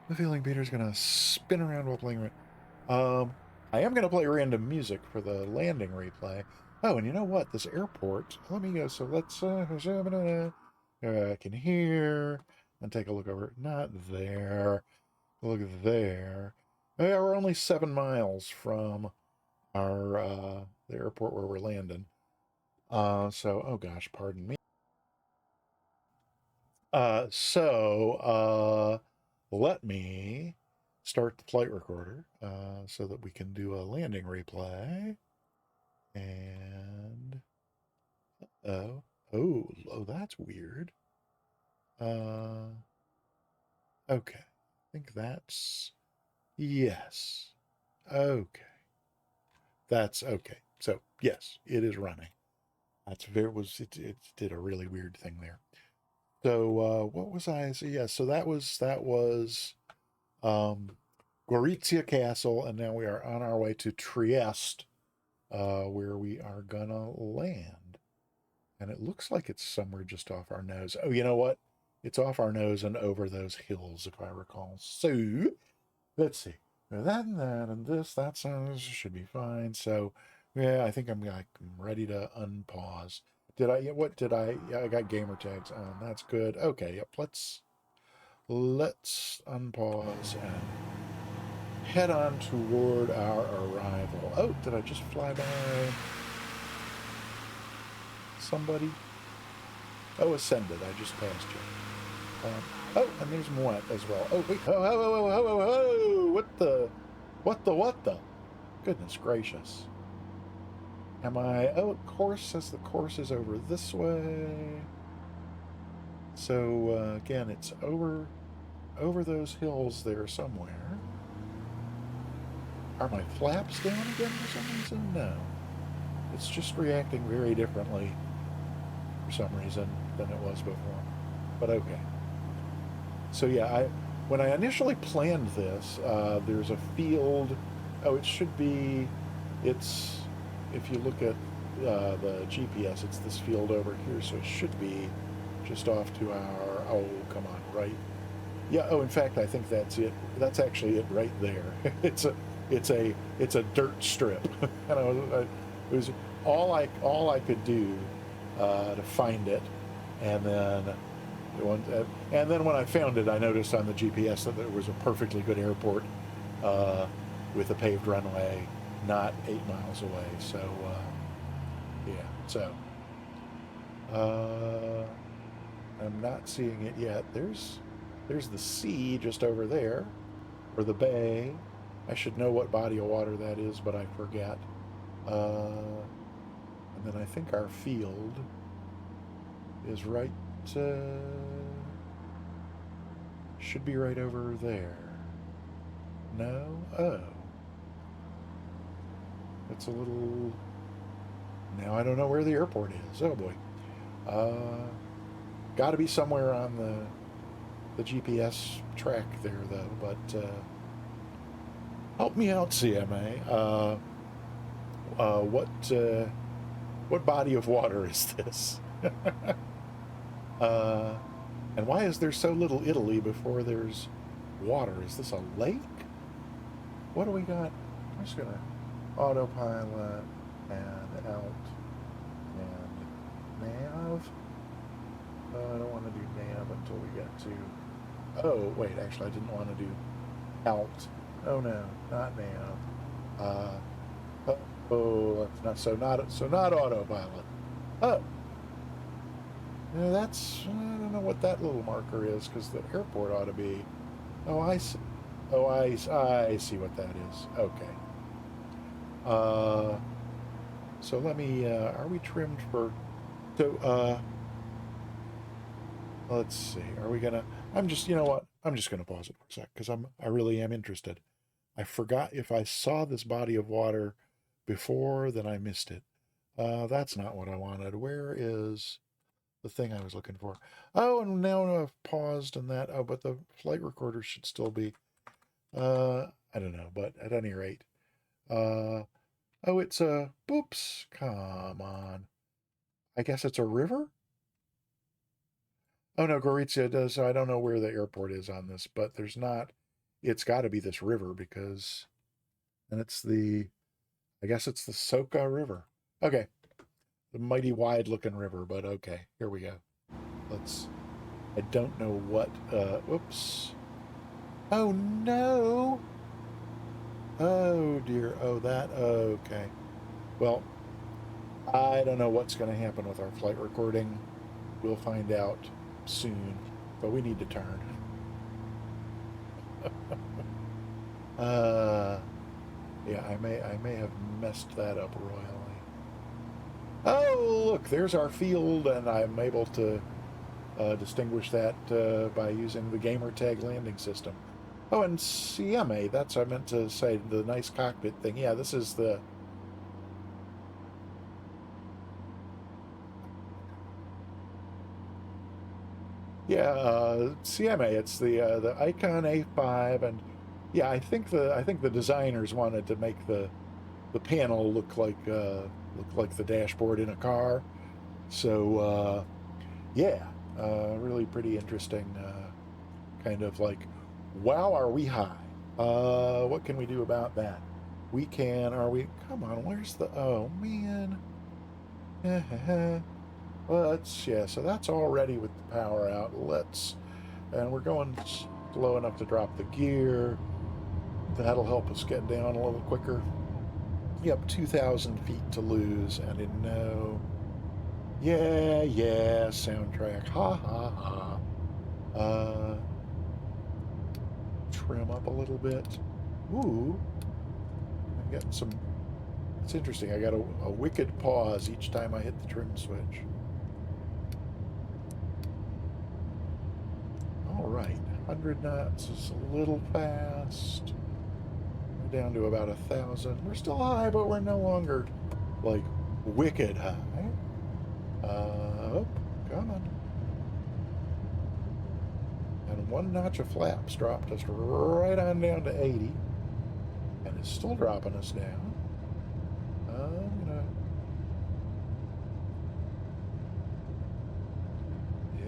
Speaker 1: The feeling Peter's gonna spin around while playing. I am gonna play random music for the landing replay. Oh, and you know what? This airport. Let me go. So let's. I can hear and take a look over. Not there. Look there. Yeah, we're only 7 miles from our the airport where we're landing. Oh gosh, pardon me. Let me start the flight recorder so that we can do a landing replay. And oh, that's weird. Okay. I think that's yes. Okay. That's okay. So yes, it is running. It did a really weird thing there. So what was I? So yeah, so that was um, Gorizia Castle, and now we are on our way to Trieste, where we are gonna land. And it looks like it's somewhere just off our nose. Oh, you know what? It's off our nose and over those hills, if I recall. So let's see. That and that and this, that sounds should be fine. So yeah, I think I'm like ready to unpause. Did I? What did I? Yeah, I got gamer tags on. That's good. Okay, yep. Let's unpause and head on toward our arrival. Oh, did I just fly by somebody? Oh, Ascended. I just passed you. Oh, and there's Moet as well. Oh, wait. Oh. What the? What the? Goodness gracious. Am I? Oh, course says the course is over this way. So, again, it's over those hills there somewhere. Are my flaps down again for some reason? No. It's just reacting very differently for some reason than it was before. But okay. So yeah, when I initially planned this, there's a field. Oh, it should be. It's if you look at the GPS, it's this field over here, so it should be just off to our. Oh, come on, right? Yeah. Oh, in fact, I think that's it. That's actually it right there. It's a dirt strip. And it was all I could do to find it, and then when I found it, I noticed on the GPS that there was a perfectly good airport with a paved runway, not 8 miles away. So yeah, so I'm not seeing it yet. There's the sea just over there, or the bay. I should know what body of water that is, but I forget. And then I think our field is right. Should be right over there. No? Oh. It's a little. Now I don't know where the airport is. Oh boy. Got to be somewhere on the GPS track there, though. But help me out, CMA. What body of water is this? And why is there so little Italy before there's water? Is this a lake? What do we got? I'm just gonna autopilot and out and nav. I don't want to do nav until we get to. Oh wait, actually I didn't want to do out. Oh no, not nav. That's not autopilot. Oh, yeah, I don't know what that little marker is because the airport ought to be. Oh, I see. Oh, I see what that is. Okay. So let me. Are we trimmed for? So Let's see. Are we gonna? I'm just. You know what? I'm just gonna pause it for a sec because I really am interested. I forgot if I saw this body of water before, then I missed it. That's not what I wanted. Where is the thing I was looking for? Oh, and now I've paused and that. Oh, but the flight recorder should still be. I don't know, but at any rate, uh, oh, it's a. Oops! Come on. I guess it's a river. Oh no, Gorizia does. So I don't know where the airport is on this, but there's not. It's got to be this river because, and it's the. I guess it's the Soka River. Okay, the mighty wide-looking river. But okay, here we go. Let's. I don't know what. Oops. Oh no. Oh dear. Oh that. Okay. Well, I don't know what's going to happen with our flight recording. We'll find out soon. But we need to turn. uh. Yeah, I may have messed that up royally. Oh, look, there's our field, and I'm able to distinguish that by using the gamer tag landing system. Oh, and CMA, that's what I meant to say, the nice cockpit thing. Yeah, this is the... Yeah, CMA, it's the Icon A-5, and yeah, I think the designers wanted to make the panel look like the dashboard in a car. So yeah, really pretty interesting. Kind of like, wow, are we high? What can we do about that? We can. Are we? Come on. Where's the? Oh man. Let's. Yeah. So that's already with the power out. Let's. And we're going slow enough to drop the gear. That'll help us get down a little quicker. Yep, 2,000 feet to lose, and in no. Yeah, yeah, soundtrack. Ha ha ha. Trim up a little bit. Ooh, I'm getting some. It's interesting. I got a wicked pause each time I hit the trim switch. All right, 100 knots is a little fast. We're down to about 1,000. We're still high, but we're no longer like wicked high. Oh, come on. And one notch of flaps dropped us right on down to 80. And it's still dropping us down. I'm gonna...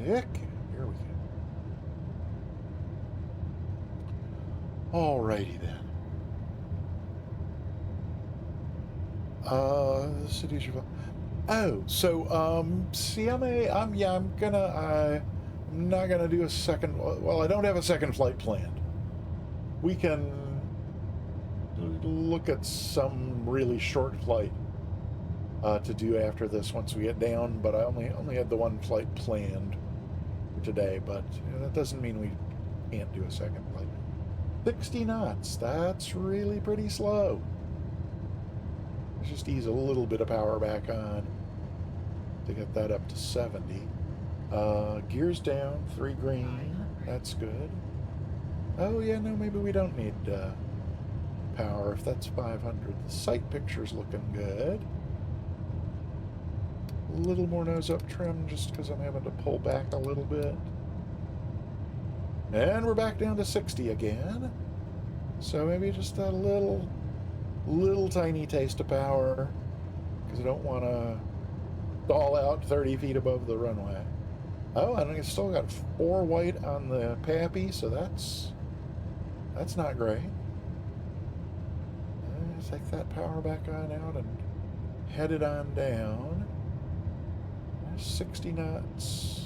Speaker 1: Heck, here we go. Alrighty then. The cities you're... Oh, so, CMA, I'm not gonna do a second, well, I don't have a second flight planned. We can look at some really short flight to do after this once we get down, but I only had the one flight planned for today, but that doesn't mean we can't do a second flight. 60 knots, that's really pretty slow. Let's just ease a little bit of power back on to get that up to 70. Gears down, 3 green, that's good. Oh yeah, no, maybe we don't need power if that's 500. The sight picture's looking good. A little more nose up trim just because I'm having to pull back a little bit. And we're back down to 60 again. So maybe just a little tiny taste of power because I don't want to stall out 30 feet above the runway. Oh, and I still got 4 white on the Pappy, so that's not great. Take that power back on out and head it on down. 60 knots.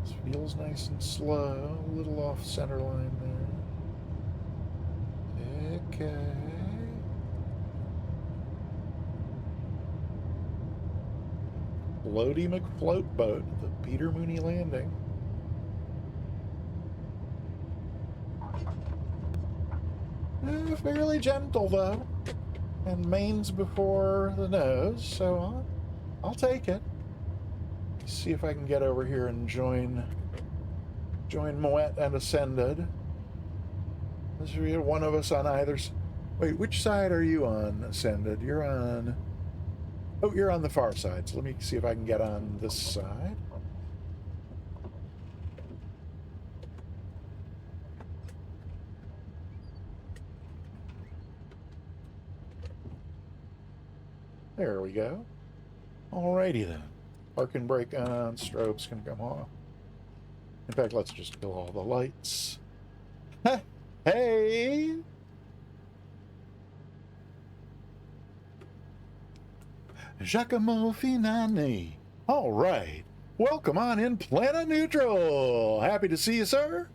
Speaker 1: This feels nice and slow. A little off center line there. Okay. Floaty McFloat boat, the Peter Mooney landing. Fairly gentle though, and mains before the nose, so I'll take it. See if I can get over here and join Moet and Ascended. There's one of us on either. Wait, which side are you on, Ascended? You're on. Oh, you're on the far side. So let me see if I can get on this side. There we go. Alrighty then. Parking brake on. Strobes can come off. In fact, let's just kill all the lights. Hey! Giacomo Finani. All right. Welcome on in Planet Neutral. Happy to see you, sir.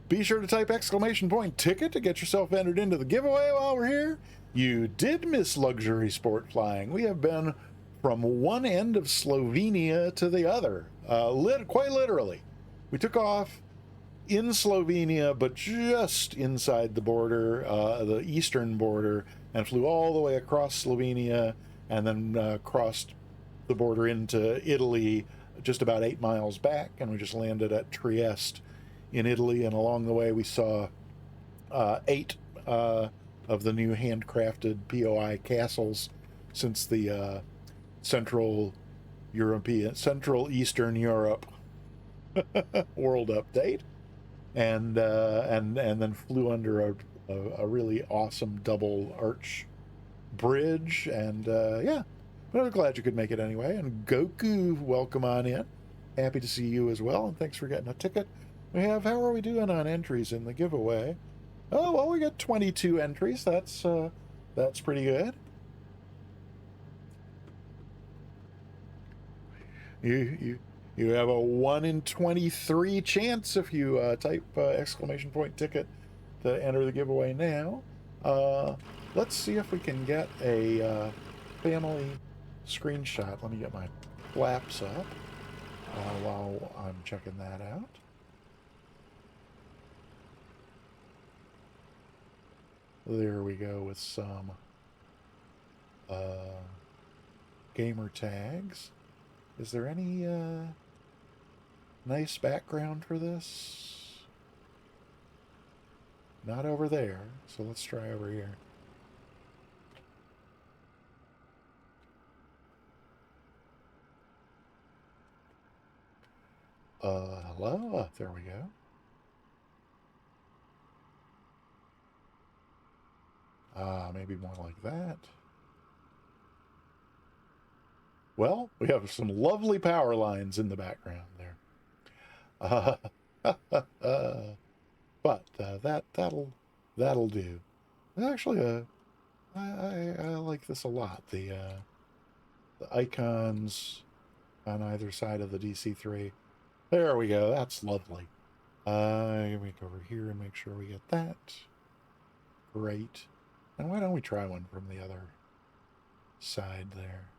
Speaker 1: Be sure to type exclamation point ticket to get yourself entered into the giveaway while we're here. You did miss luxury sport flying. We have been from one end of Slovenia to the other, quite literally. We took off in Slovenia, but just inside the border, the eastern border, and flew all the way across Slovenia and then crossed the border into Italy just about 8 miles back, and we just landed at Trieste in Italy. And along the way we saw 8 of the new handcrafted POI castles since the Central Eastern Europe world update, and then flew under a really awesome double arch bridge, and yeah, but I'm glad you could make it anyway. And Goku, welcome on in. Happy to see you as well, and thanks for getting a ticket. How are we doing on entries in the giveaway? Oh, well, we got 22 entries. That's pretty good. You have a 1 in 23 chance if you type exclamation point ticket to enter the giveaway now. Let's see if we can get a family screenshot. Let me get my flaps up while I'm checking that out. There we go with some gamer tags. Is there any nice background for this? Not over there, so let's try over here. Hello? There we go. Maybe more like that. Well, we have some lovely power lines in the background there. But that'll do. Actually, I like this a lot. The icons on either side of the DC-3. There we go. That's lovely. Let me go over here and make sure we get that. Great. And why don't we try one from the other side there?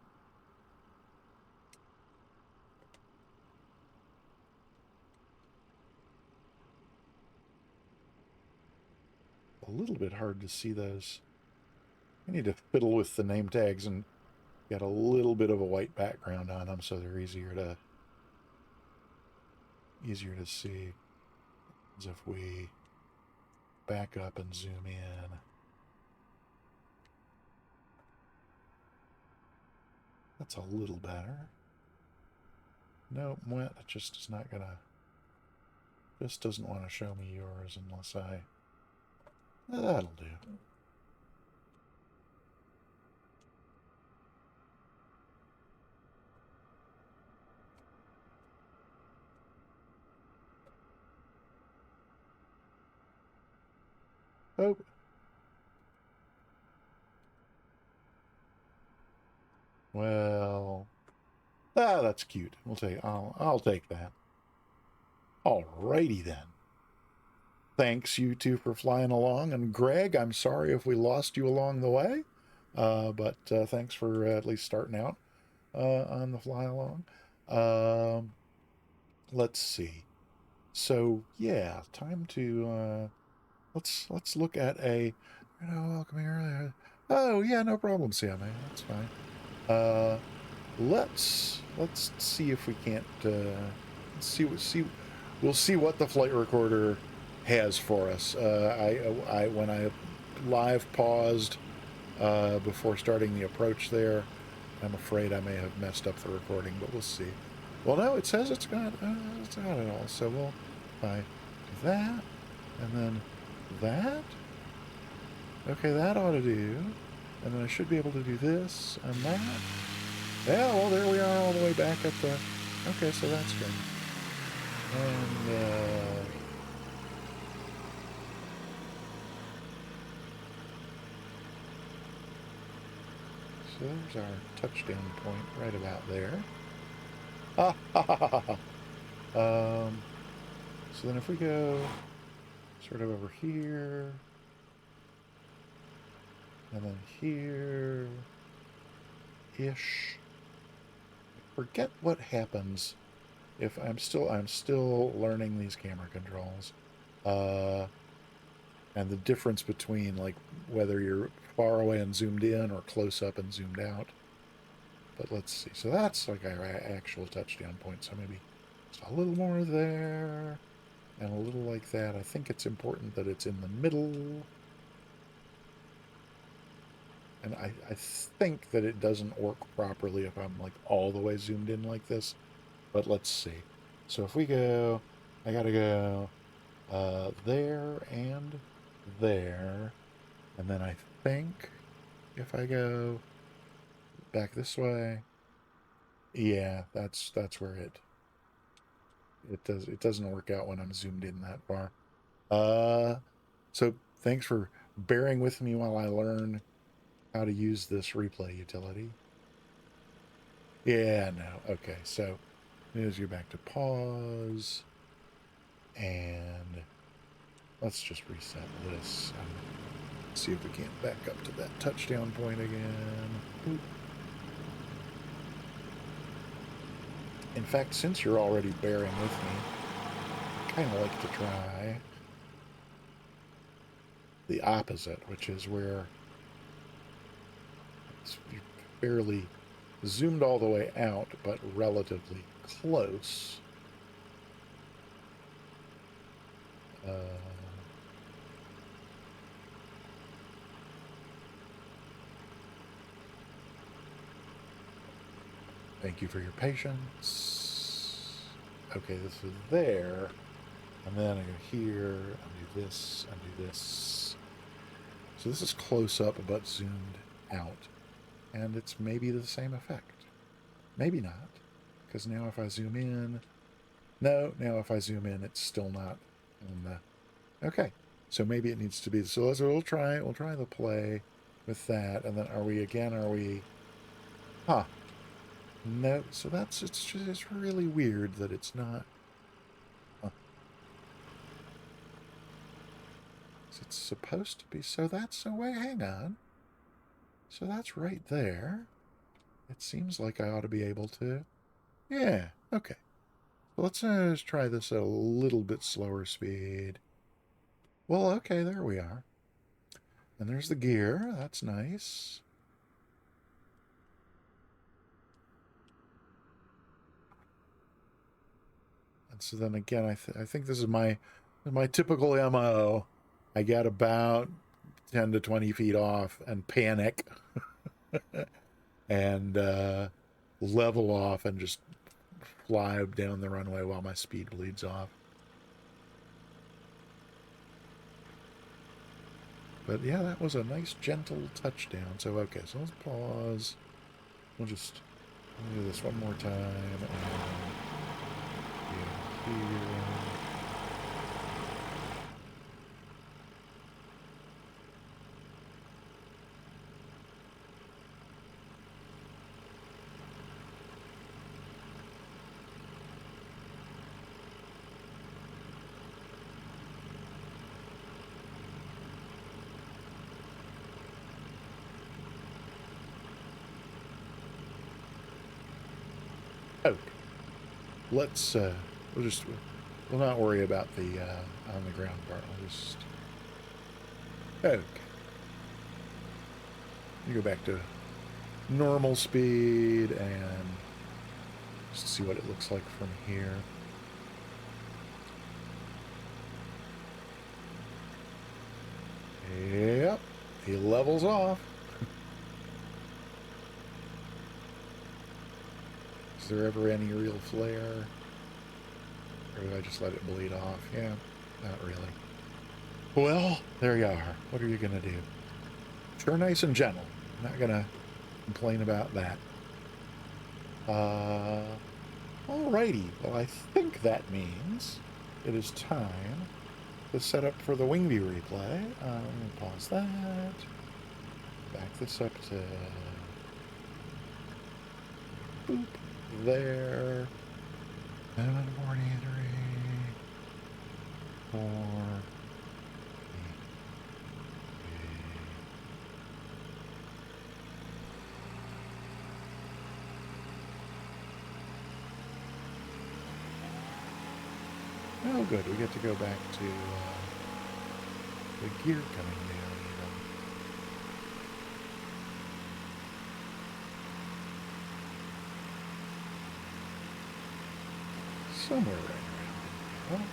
Speaker 1: A little bit hard to see those. I need to fiddle with the name tags and get a little bit of a white background on them so they're easier to see. As if we back up and zoom in. That's a little better. No, it just is not gonna. Just doesn't want to show me yours unless I. That'll do. Oh. Well. That's cute. I'll take that. Alrighty then. Thanks, you two, for flying along. And Greg, I'm sorry if we lost you along the way. But thanks for at least starting out on the fly along. Let's see. So yeah, time to let's look at a. Welcome here. Oh yeah, no problem, CMA. That's fine. let's see if we can't we'll see what the flight recorder has for us. I when I live paused before starting the approach there, I'm afraid I may have messed up the recording, but we'll see. Well, no, it says it's got it all. So we'll try that, and then that. Okay, that ought to do. And then I should be able to do this and that. Yeah, well, there we are all the way back at the... Okay, so that's good. And, so there's our touchdown point right about there. Ha ha ha ha ha. So then if we go sort of over here, and then here-ish. Forget what happens if I'm still learning these camera controls. And the difference between like whether you're far away and zoomed in or close up and zoomed out. But let's see. So that's like our actual touchdown point. So maybe just a little more there and a little like that. I think it's important that it's in the middle. And I think that it doesn't work properly if I'm like all the way zoomed in like this. But let's see. So if we go, I gotta go there and there. And then I think if I go back this way, yeah, that's where it doesn't work out when I'm zoomed in that far. So thanks for bearing with me while I learn how to use this replay utility. Yeah, no. Okay, so as you're back to pause, and let's just reset this and see if we can't back up to that touchdown point again. Oop. In fact, since you're already bearing with me, I kind of like to try the opposite, which is where it's fairly zoomed all the way out, but relatively close. Thank you for your patience. Okay, this is there. And then I go here, and do this, and do this. So this is close up, but zoomed out. And it's maybe the same effect. Maybe not. Because now if I zoom in... No, now if I zoom in, it's still not on the... Okay. So maybe it needs to be... So we'll try the play with that. And then are we... Huh. No, so it's really weird that it's not... Huh. It's supposed to be... So that's... So wait, hang on. So that's right there. It seems like I ought to be able to... Yeah, okay. Well, let's just try this at a little bit slower speed. Well, okay, there we are. And there's the gear. That's nice. And so then again, I think this is my typical MO. I get about 10 to 20 feet off and panic and level off and just fly down the runway while my speed bleeds off. But yeah, that was a nice gentle touchdown. So okay, so let's pause. We'll just do this one more time. And here. Okay. Let's we'll not worry about the on the ground part. We'll just okay. You go back to normal speed and just see what it looks like from here. Yep, he levels off. Is there ever any real flare? Or do I just let it bleed off? Yeah, not really. Well, there you are. What are you going to do? Sure, nice and gentle. I'm not going to complain about that. Alrighty. Well, I think that means it is time to set up for the wing view replay. Pause that. Back this up to boop there. 743, 4, 8, oh, good. We get to go back to the gear coming down even. Somewhere right around in here.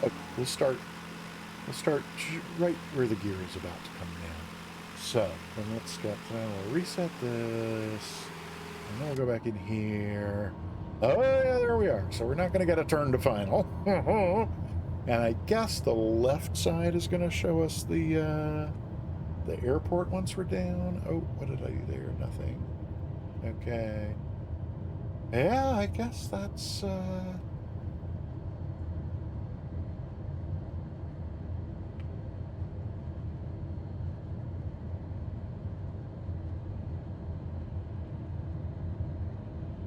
Speaker 1: Oh, we'll start right where the gear is about to come down. So, then let's get, we'll reset this. And then we'll go back in here. Oh, yeah, there we are. So we're not going to get a turn to final. And I guess the left side is going to show us the airport once we're down. Oh, what did I do there? Nothing. Okay. Yeah, I guess that's,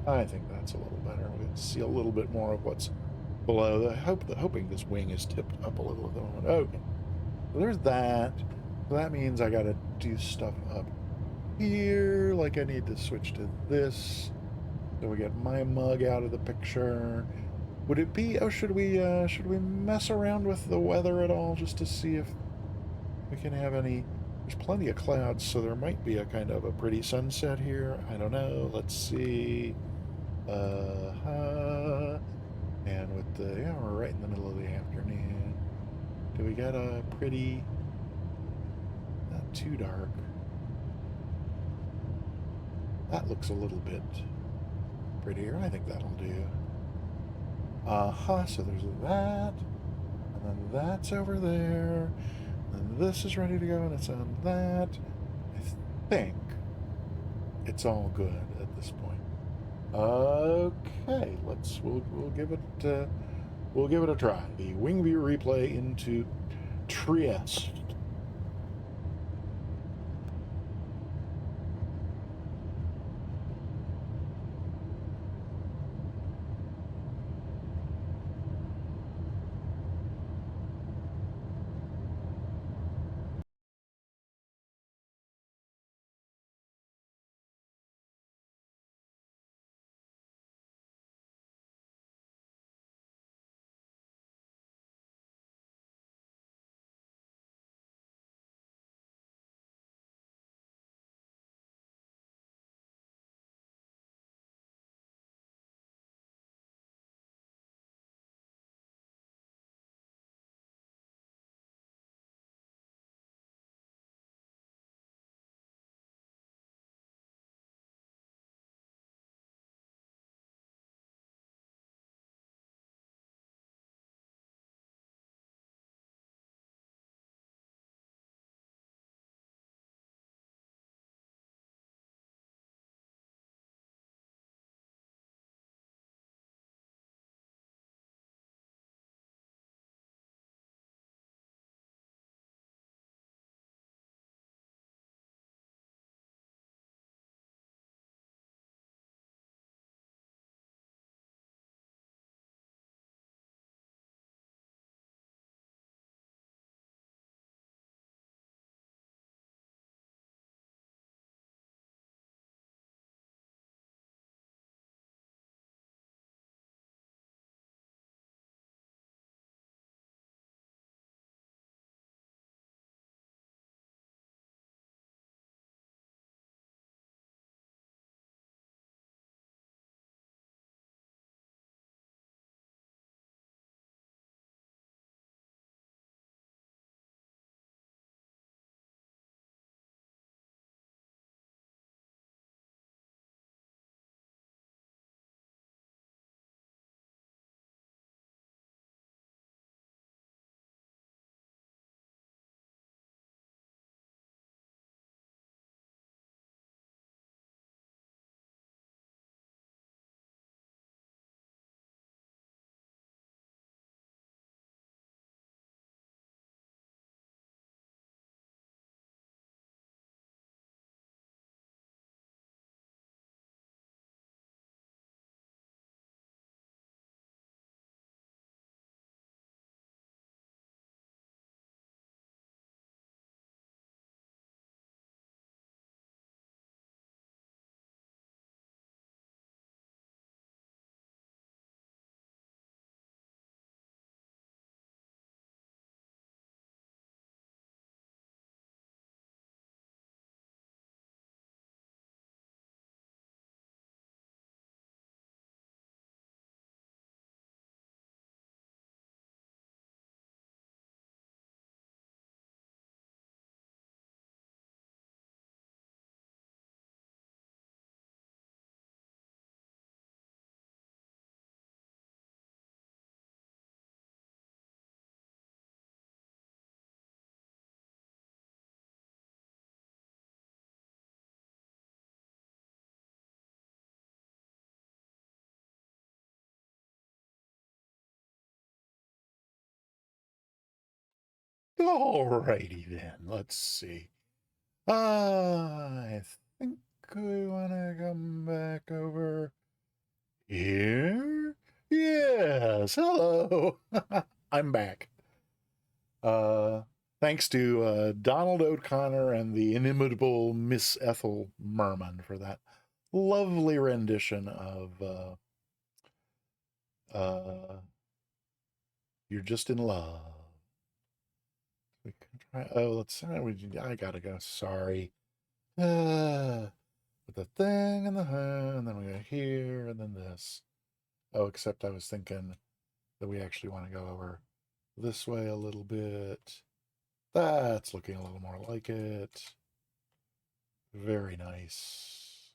Speaker 1: I think that's a little better. We can see a little bit more of what's below. Hoping this wing is tipped up a little at the moment. Okay. So there's that. So that means I got to do stuff up here. Like I need to switch to this. So we get my mug out of the picture. Would it be? Oh, should we mess around with the weather at all just to see if we can have any? There's plenty of clouds, so there might be a kind of a pretty sunset here. I don't know. Let's see. And with the, yeah, we're right in the middle of the afternoon. Do we got a pretty, not too dark? That looks a little bit prettier. I think that'll do. So there's that. And then that's over there. And this is ready to go, and it's on that. I think it's all good at this point. Okay, we'll give it a try. The wing view replay into Trieste. Alrighty then, let's see. I think we want to come back over here. Yes, hello. I'm back. Thanks to Donald O'Connor and the inimitable Miss Ethel Merman for that lovely rendition of You're Just in Love. We can try. Oh, let's. I gotta go. Sorry. With the thing and the and then we go here and then this. Oh, except I was thinking that we actually want to go over this way a little bit. That's looking a little more like it. Very nice.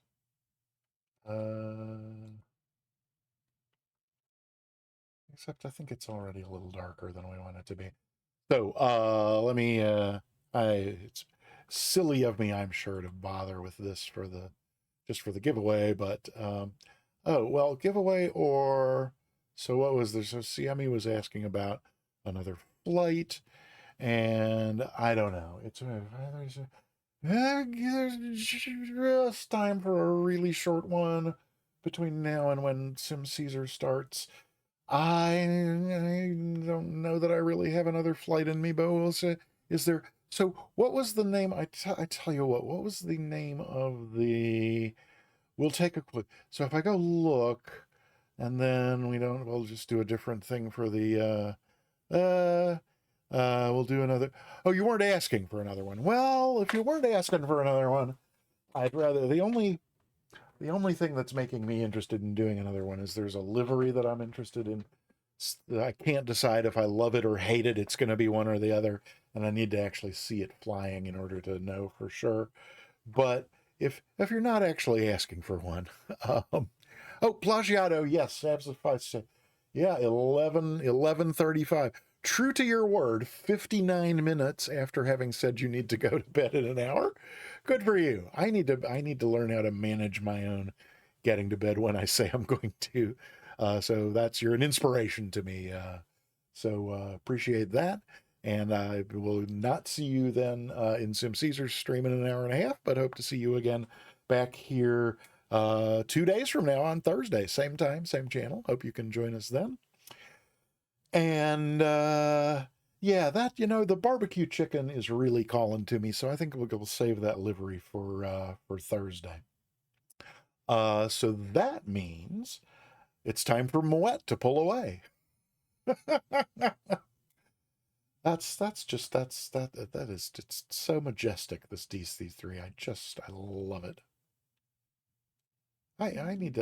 Speaker 1: Except I think it's already a little darker than we want it to be. So let me it's silly of me, I'm sure, to bother with this for the just for the giveaway, but oh well, giveaway or so what was there? So Siami was asking about another flight, and I don't know. It's just time for a really short one between now and when Sim Caesar starts. I don't know that I really have another flight in me, but we'll say, is there? So, what was the name? I tell you what was the name of the? We'll take a quick. So, if I go look, and then we'll just do a different thing for the. We'll do another. Oh, you weren't asking for another one. Well, if you weren't asking for another one, I'd rather. The only thing that's making me interested in doing another one is there's a livery that I'm interested in. I can't decide if I love it or hate it. It's going to be one or the other, and I need to actually see it flying in order to know for sure. But if you're not actually asking for one, oh, Plagiato, yes, absolutely. Yeah, 11:35. True to your word, 59 minutes after having said you need to go to bed in an hour. Good for you. I need to learn how to manage my own getting to bed when I say I'm going to. So you're an inspiration to me. So appreciate that. And I will not see you then in Sim Caesar stream in an hour and a half, but hope to see you again back here 2 days from now on Thursday. Same time, same channel. Hope you can join us then. And yeah, the barbecue chicken is really calling to me, so I think we'll save that livery for Thursday. So that means it's time for Moet to pull away. That is just so majestic, this DC3. I love it. I need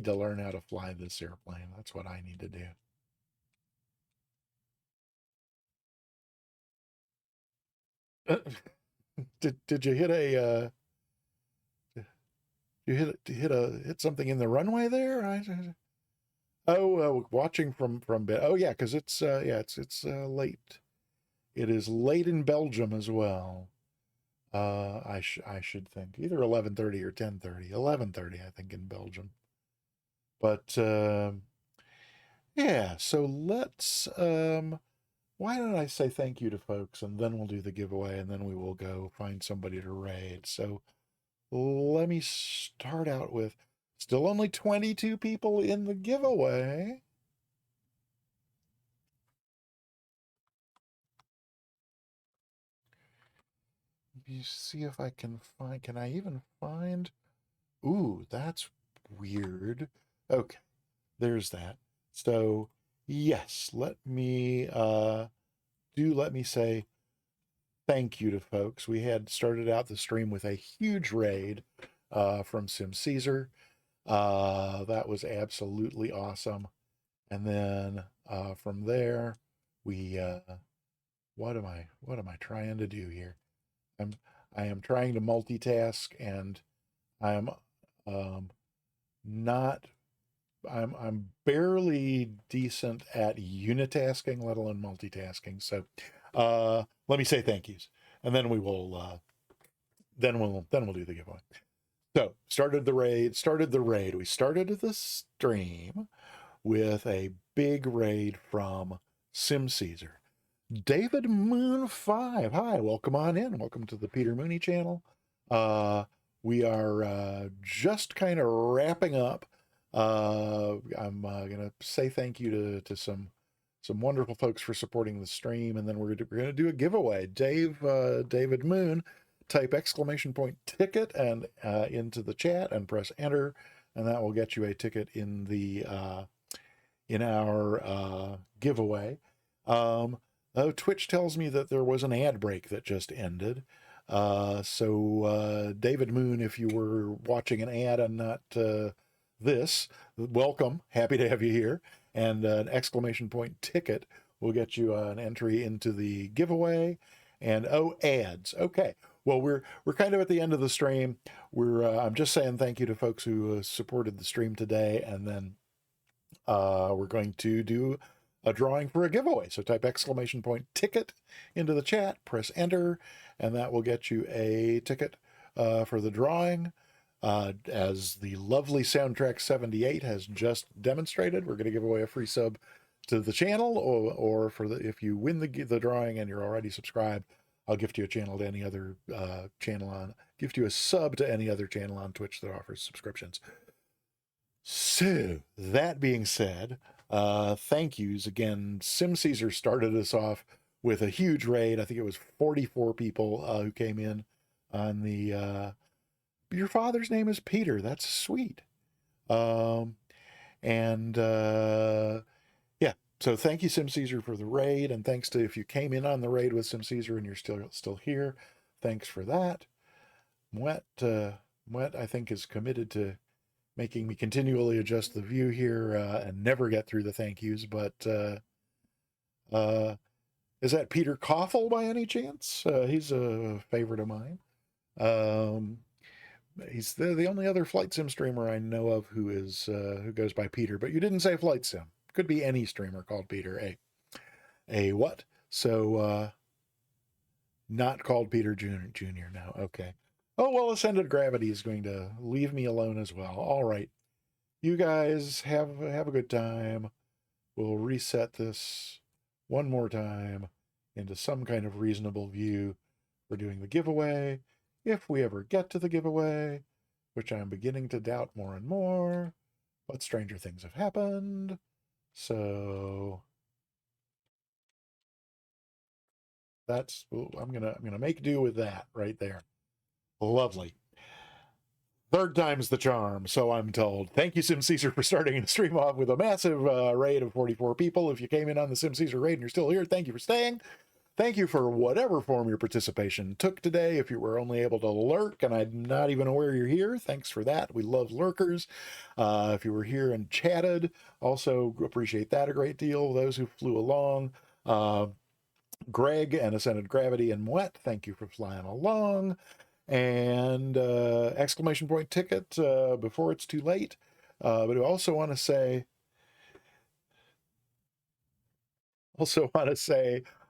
Speaker 1: to learn how to fly this airplane. That's what I need to do. Did you hit a you hit something in the runway there? Watching from bed. Oh yeah, because it's late. It is late in Belgium as well. I should think either 11:30 or 10:30. 11:30, I think, in Belgium. But yeah, so let's why don't I say thank you to folks, and then we'll do the giveaway, and then we will go find somebody to raid. So let me start out with still only 22 people in the giveaway. You see if I can I even find? Ooh, that's weird. Okay, there's that. So yes, let me say thank you to folks. We had started out the stream with a huge raid from Sim Caesar. That was absolutely awesome. And then from there, we what am I trying to do here? I am trying to multitask, and I'm um, not. I'm barely decent at unitasking, let alone multitasking. So let me say thank yous, and then we will then we'll do the giveaway. So started the raid. We started the stream with a big raid from Sim Caesar. David Moon 5. Hi, welcome on in. Welcome to the Peter Mooney channel. We are just kind of wrapping up. I'm going to say thank you to some wonderful folks for supporting the stream, and then we're going to do a giveaway. David Moon, type exclamation point ticket and into the chat and press enter, and that will get you a ticket in the in our giveaway. Oh, Twitch tells me that there was an ad break that just ended. So David Moon, if you were watching an ad and not this, welcome. Happy to have you here. And an exclamation point ticket will get you an entry into the giveaway. And oh, ads. Okay. Well, we're kind of at the end of the stream. I'm just saying thank you to folks who supported the stream today, and then we're going to do a drawing for a giveaway. So type exclamation point ticket into the chat, press enter, and that will get you a ticket for the drawing. As the lovely Soundtrack 78 has just demonstrated, we're going to give away a free sub to the channel, or for if you win the drawing and you're already subscribed, I'll gift you a channel to any other gift you a sub to any other channel on Twitch that offers subscriptions. So that being said, thank yous again. Sim Caesar started us off with a huge raid. I think it was 44 people who came in on the your father's name is Peter. That's sweet. And yeah, so thank you, Sim Caesar, for the raid, and thanks to if you came in on the raid with Sim Caesar and you're still here, thanks for that. Moet I think is committed to making me continually adjust the view here and never get through the thank yous. But is that Peter Koffel by any chance? He's a favorite of mine. He's the only other flight sim streamer I know of who goes by Peter. But you didn't say flight sim. Could be any streamer called Peter. A what? So not called Peter Jr. now. Okay. Oh, well, Ascended Gravity is going to leave me alone as well. All right. You guys have a good time. We'll reset this one more time into some kind of reasonable view. We're doing the giveaway. If we ever get to the giveaway, which I'm beginning to doubt more and more, but stranger things have happened. So that's I'm gonna make do with that right there. Lovely. Third time's the charm, so I'm told. Thank you, Sim Caesar, for starting the stream off with a massive raid of 44 people. If you came in on the Sim Caesar raid and you're still here, thank you for staying. Thank you for whatever form your participation took today. If you were only able to lurk and I'm not even aware you're here, thanks for that. We love lurkers. If you were here and chatted, also appreciate that a great deal. Those who flew along, Greg and Ascended Gravity and Moet, thank you for flying along. And exclamation point ticket before it's too late. But I also want to say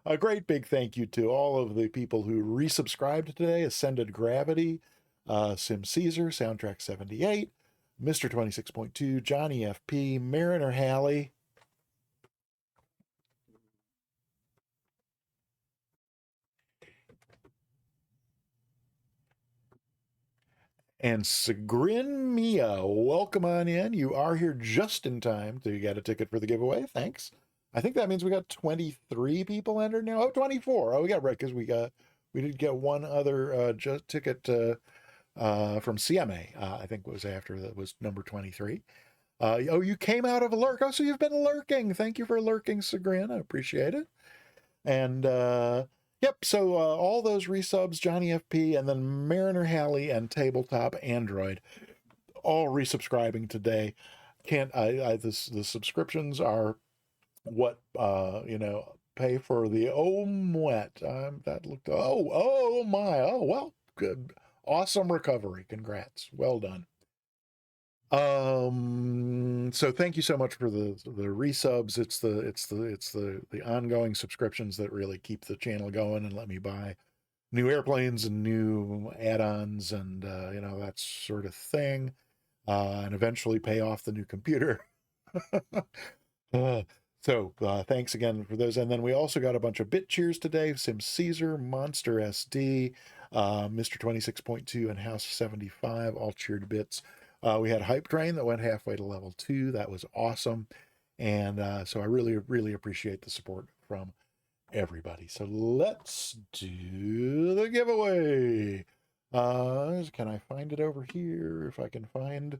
Speaker 1: a great big thank you to all of the people who resubscribed today: Ascended Gravity, Sim Caesar, Soundtrack 78, Mr. 26.2, Johnny FP, Mariner Halley, and Sigrin Mia. Welcome on in. You are here just in time to get a ticket for the giveaway. Thanks. I think that means we got 23 people entered now. Oh, 24. Oh, yeah, right, because we did get one other ticket from CMA. I think was after that was number 23. Oh, you came out of a lurk. Oh, so you've been lurking. Thank you for lurking, Sigrin. I appreciate it. And yep, so all those resubs, Johnny FP, and then Mariner Halley and Tabletop Android, all resubscribing today. The subscriptions are what pay for the Moet. That looked oh my, oh well, good, awesome recovery. Congrats, well done. So thank you so much for the resubs. It's the ongoing subscriptions that really keep the channel going and let me buy new airplanes and new add-ons and that sort of thing, and eventually pay off the new computer. So thanks again for those. And then we also got a bunch of bit cheers today. Sim Caesar, Monster SD, Mr. 26.2, and House 75 all cheered bits. We had Hype Train that went halfway to level 2. That was awesome. And so I really, really appreciate the support from everybody. So let's do the giveaway. Can I find it over here? If I can find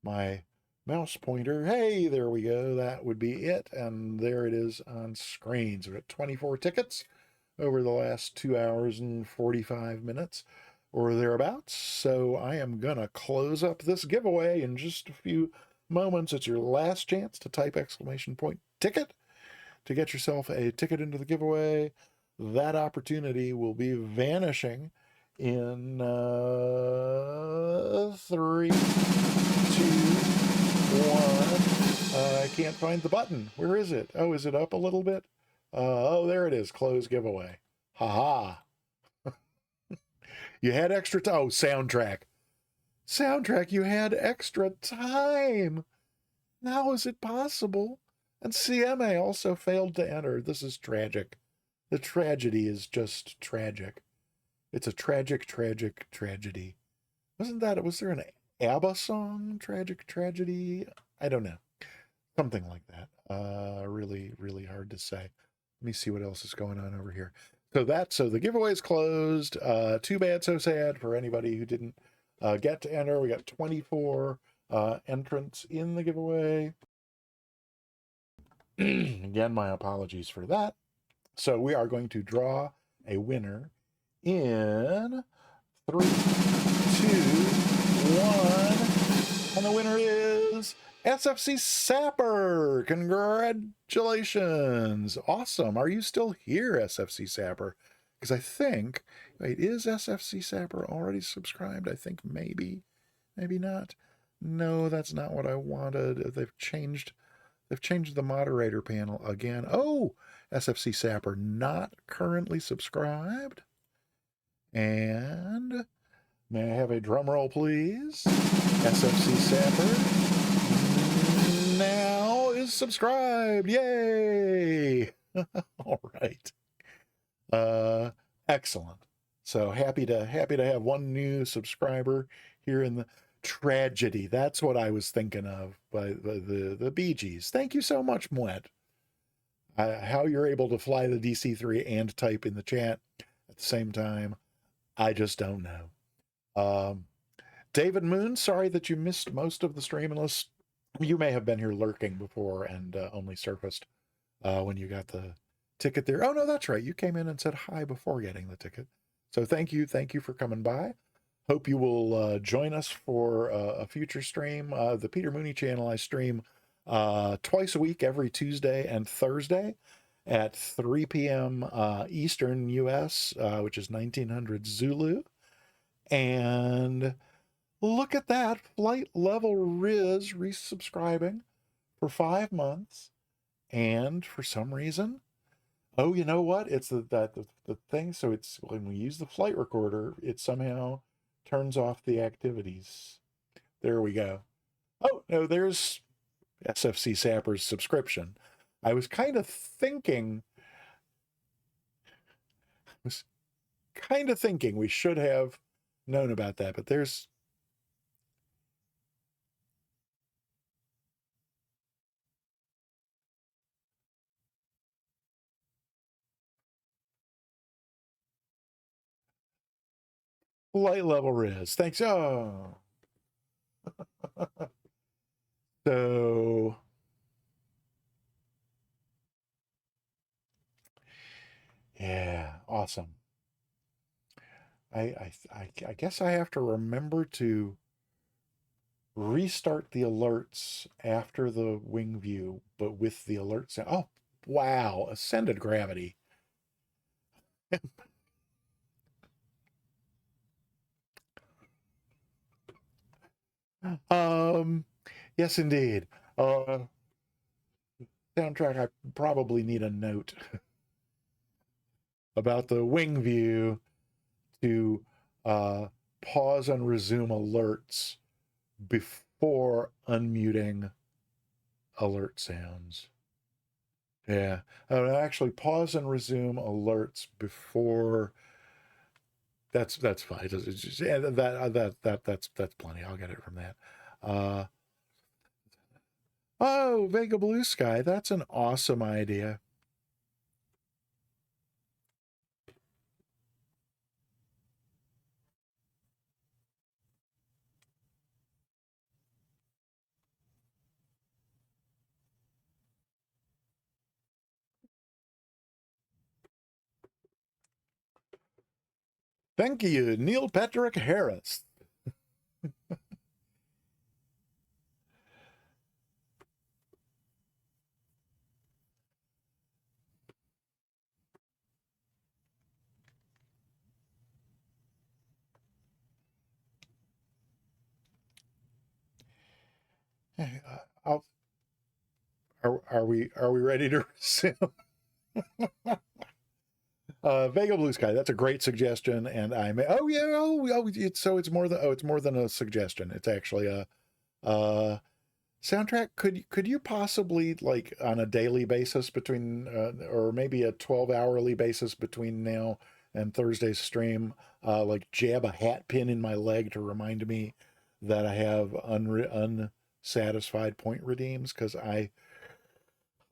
Speaker 1: my mouse pointer. Hey, there we go. That would be it. And there it is on screen. So we got 24 tickets over the last 2 hours and 45 minutes or thereabouts. So I am going to close up this giveaway in just a few moments. It's your last chance to type exclamation point ticket to get yourself a ticket into the giveaway. That opportunity will be vanishing in 3, 2, 1. I can't find the button. Where is it? Oh, is it up a little bit? Oh, there it is. Close giveaway. Haha. You had extra time. Oh, soundtrack. Soundtrack, you had extra time. How is it possible? And CMA also failed to enter. This is tragic. The tragedy is just tragic. It's a tragic, tragic tragedy. Was there an ABBA song? Tragic Tragedy? I don't know. Something like that. Really, really hard to say. Let me see what else is going on over here. So the giveaway is closed. Too bad, so sad for anybody who didn't get to enter. We got 24 entrants in the giveaway. Again, my apologies for that. So we are going to draw a winner in 3, 2, 1. And the winner is SFC Sapper. Congratulations. Awesome. Are you still here, SFC Sapper? Because I think, wait, is SFC Sapper already subscribed? I think maybe not. No, that's not what I wanted. They've changed the moderator panel again. Oh, SFC Sapper not currently subscribed. And may I have a drum roll, please? SFC Sapper now is subscribed. Yay! All right. Excellent. So happy to have one new subscriber here in the tragedy. That's what I was thinking of by the Bee Gees. Thank you so much, Moet. How you're able to fly the DC-3 and type in the chat at the same time, I just don't know. David Moon, sorry that you missed most of the stream, unless you may have been here lurking before and only surfaced when you got the ticket there. Oh, no, that's right. You came in and said hi before getting the ticket. So thank you for coming by. Hope you will join us for a future stream. The Peter Mooney channel, I stream twice a week, every Tuesday and Thursday at 3 p.m. Eastern US, which is 1900 Zulu. And look at that, Flight Level Riz resubscribing for 5 months. And for some reason, oh, you know what? It's the thing. So it's when we use the flight recorder, it somehow turns off the activities. There we go. Oh, no, there's SFC Sapper's subscription. I was kind of thinking we should have known about that, but there's Light Level Riz. Thanks. Oh. So yeah, awesome. I guess I have to remember to restart the alerts after the wing view, but with the alerts. Oh, wow. Ascended gravity. Yes, indeed. Soundtrack, I probably need a note about the wing view to pause and resume alerts before unmuting alert sounds. Yeah. Oh, actually, pause and resume alerts before. That's fine. It's just, yeah, that's plenty. I'll get it from that. Uh, oh, Vega Blue Sky. That's an awesome idea. Thank you, Neil Patrick Harris. I'll, are we ready to resume? Vega Blue Sky. That's a great suggestion, and I may. Oh yeah. It's more than a suggestion. It's actually a soundtrack. Could you possibly, like, on a daily basis between or maybe a 12 hourly basis between now and Thursday's stream, like jab a hat pin in my leg to remind me that I have unsatisfied point redeems, because I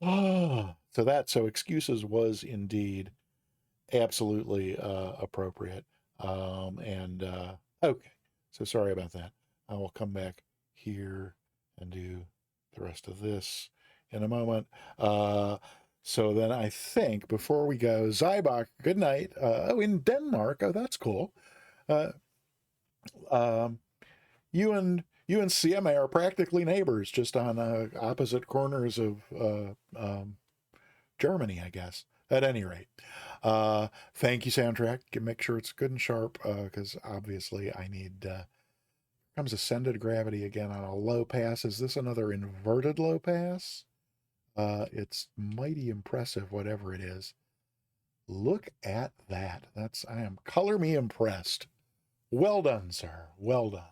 Speaker 1: so excuses was indeed absolutely appropriate. And okay, so sorry about that. I will come back here and do the rest of this in a moment. So then I think before we go, Zybach, good night. Oh, in Denmark. Oh, that's cool. Uh, um, you and CMA are practically neighbors, just on opposite corners of Germany, I guess. At any rate, thank you, soundtrack. Make sure it's good and sharp, because obviously I need. Comes Ascended Gravity again on a low pass. Is this another inverted low pass? It's mighty impressive, whatever it is. Look at that. I am color me impressed. Well done, sir. Well done.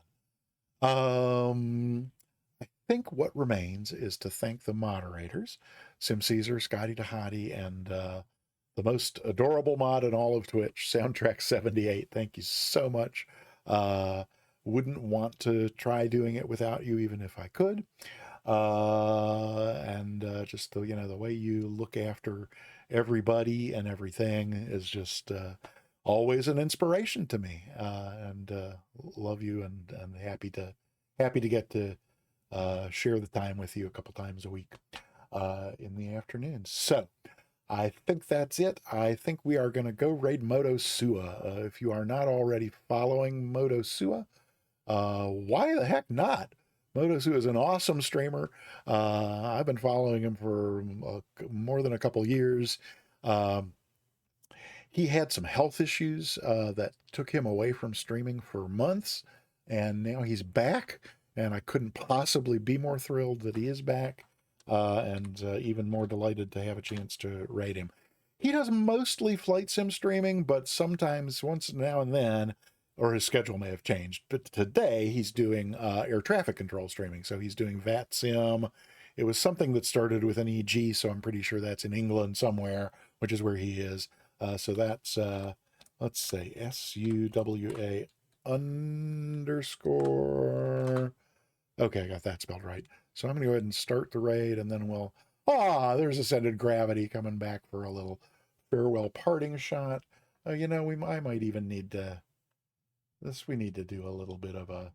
Speaker 1: I think what remains is to thank the moderators, Sim Caesar, Scotty Tahati, and the most adorable mod in all of Twitch, Soundtrack 78. Thank you so much. Uh, wouldn't want to try doing it without you, even if I could. And just the way you look after everybody and everything is just always an inspiration to me. And love you, and happy to get to share the time with you a couple times a week in the afternoon. So I think that's it. I think we are going to go raid Moto Sua. If you are not already following Moto Sua, why the heck not? Moto Sua is an awesome streamer. I've been following him for more than a couple years. Um, he had some health issues that took him away from streaming for months, and now he's back. And I couldn't possibly be more thrilled that he is back, and even more delighted to have a chance to raid him. He does mostly flight sim streaming, but sometimes, once now and then, or his schedule may have changed. But today he's doing air traffic control streaming. So he's doing VAT sim. It was something that started with an EG, so I'm pretty sure that's in England somewhere, which is where he is. So that's, let's say, SUWA underscore. Okay, I got that spelled right. So I'm going to go ahead and start the raid, and then we'll. There's Ascended Gravity coming back for a little farewell parting shot. I might even need to. We need to do a little bit of a.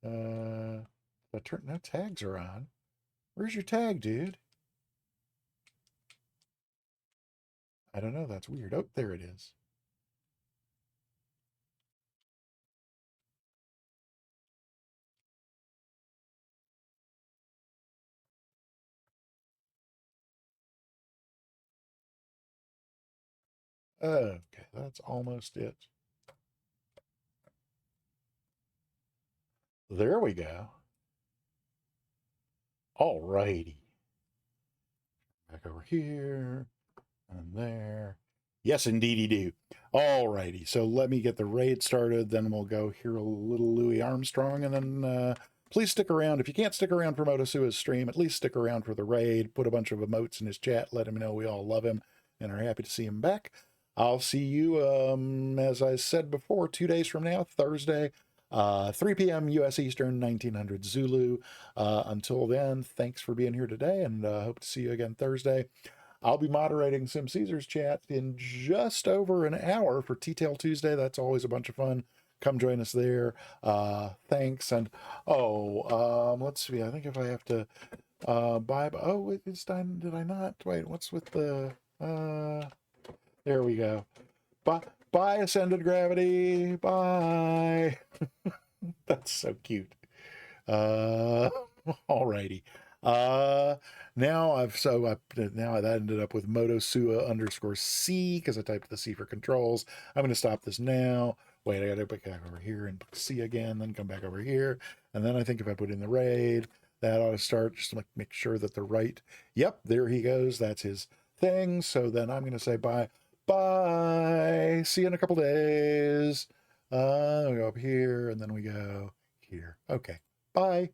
Speaker 1: No tags are on. Where's your tag, dude? I don't know. That's weird. Oh, there it is. Okay, that's almost it. There we go. All righty. Back over here and there. Yes, indeedy do. All righty. So let me get the raid started. Then we'll go hear a little Louis Armstrong, and then please stick around. If you can't stick around for Motosua's stream, at least stick around for the raid. Put a bunch of emotes in his chat. Let him know we all love him and are happy to see him back. I'll see you, as I said before, 2 days from now, Thursday, 3 p.m. U.S. Eastern, 1900 Zulu. Until then, thanks for being here today, and hope to see you again Thursday. I'll be moderating Sim Caesar's chat in just over an hour for T-Tail Tuesday. That's always a bunch of fun. Come join us there. Thanks. And, let's see. I think if I have to buy... Oh, it's time. Did I not? Wait, what's with the... There we go. Bye, Ascended Gravity. Bye. That's so cute. Alrighty. Now that ended up with Motosua_C because I typed the C for controls. I'm going to stop this now. Wait, I got to go back over here and C again, then come back over here. And then I think if I put in the raid, that ought to start. Just to make sure that the right, yep, there he goes. That's his thing. So then I'm going to say bye. Bye. See you in a couple days. We go up here and then we go here. Okay. Bye.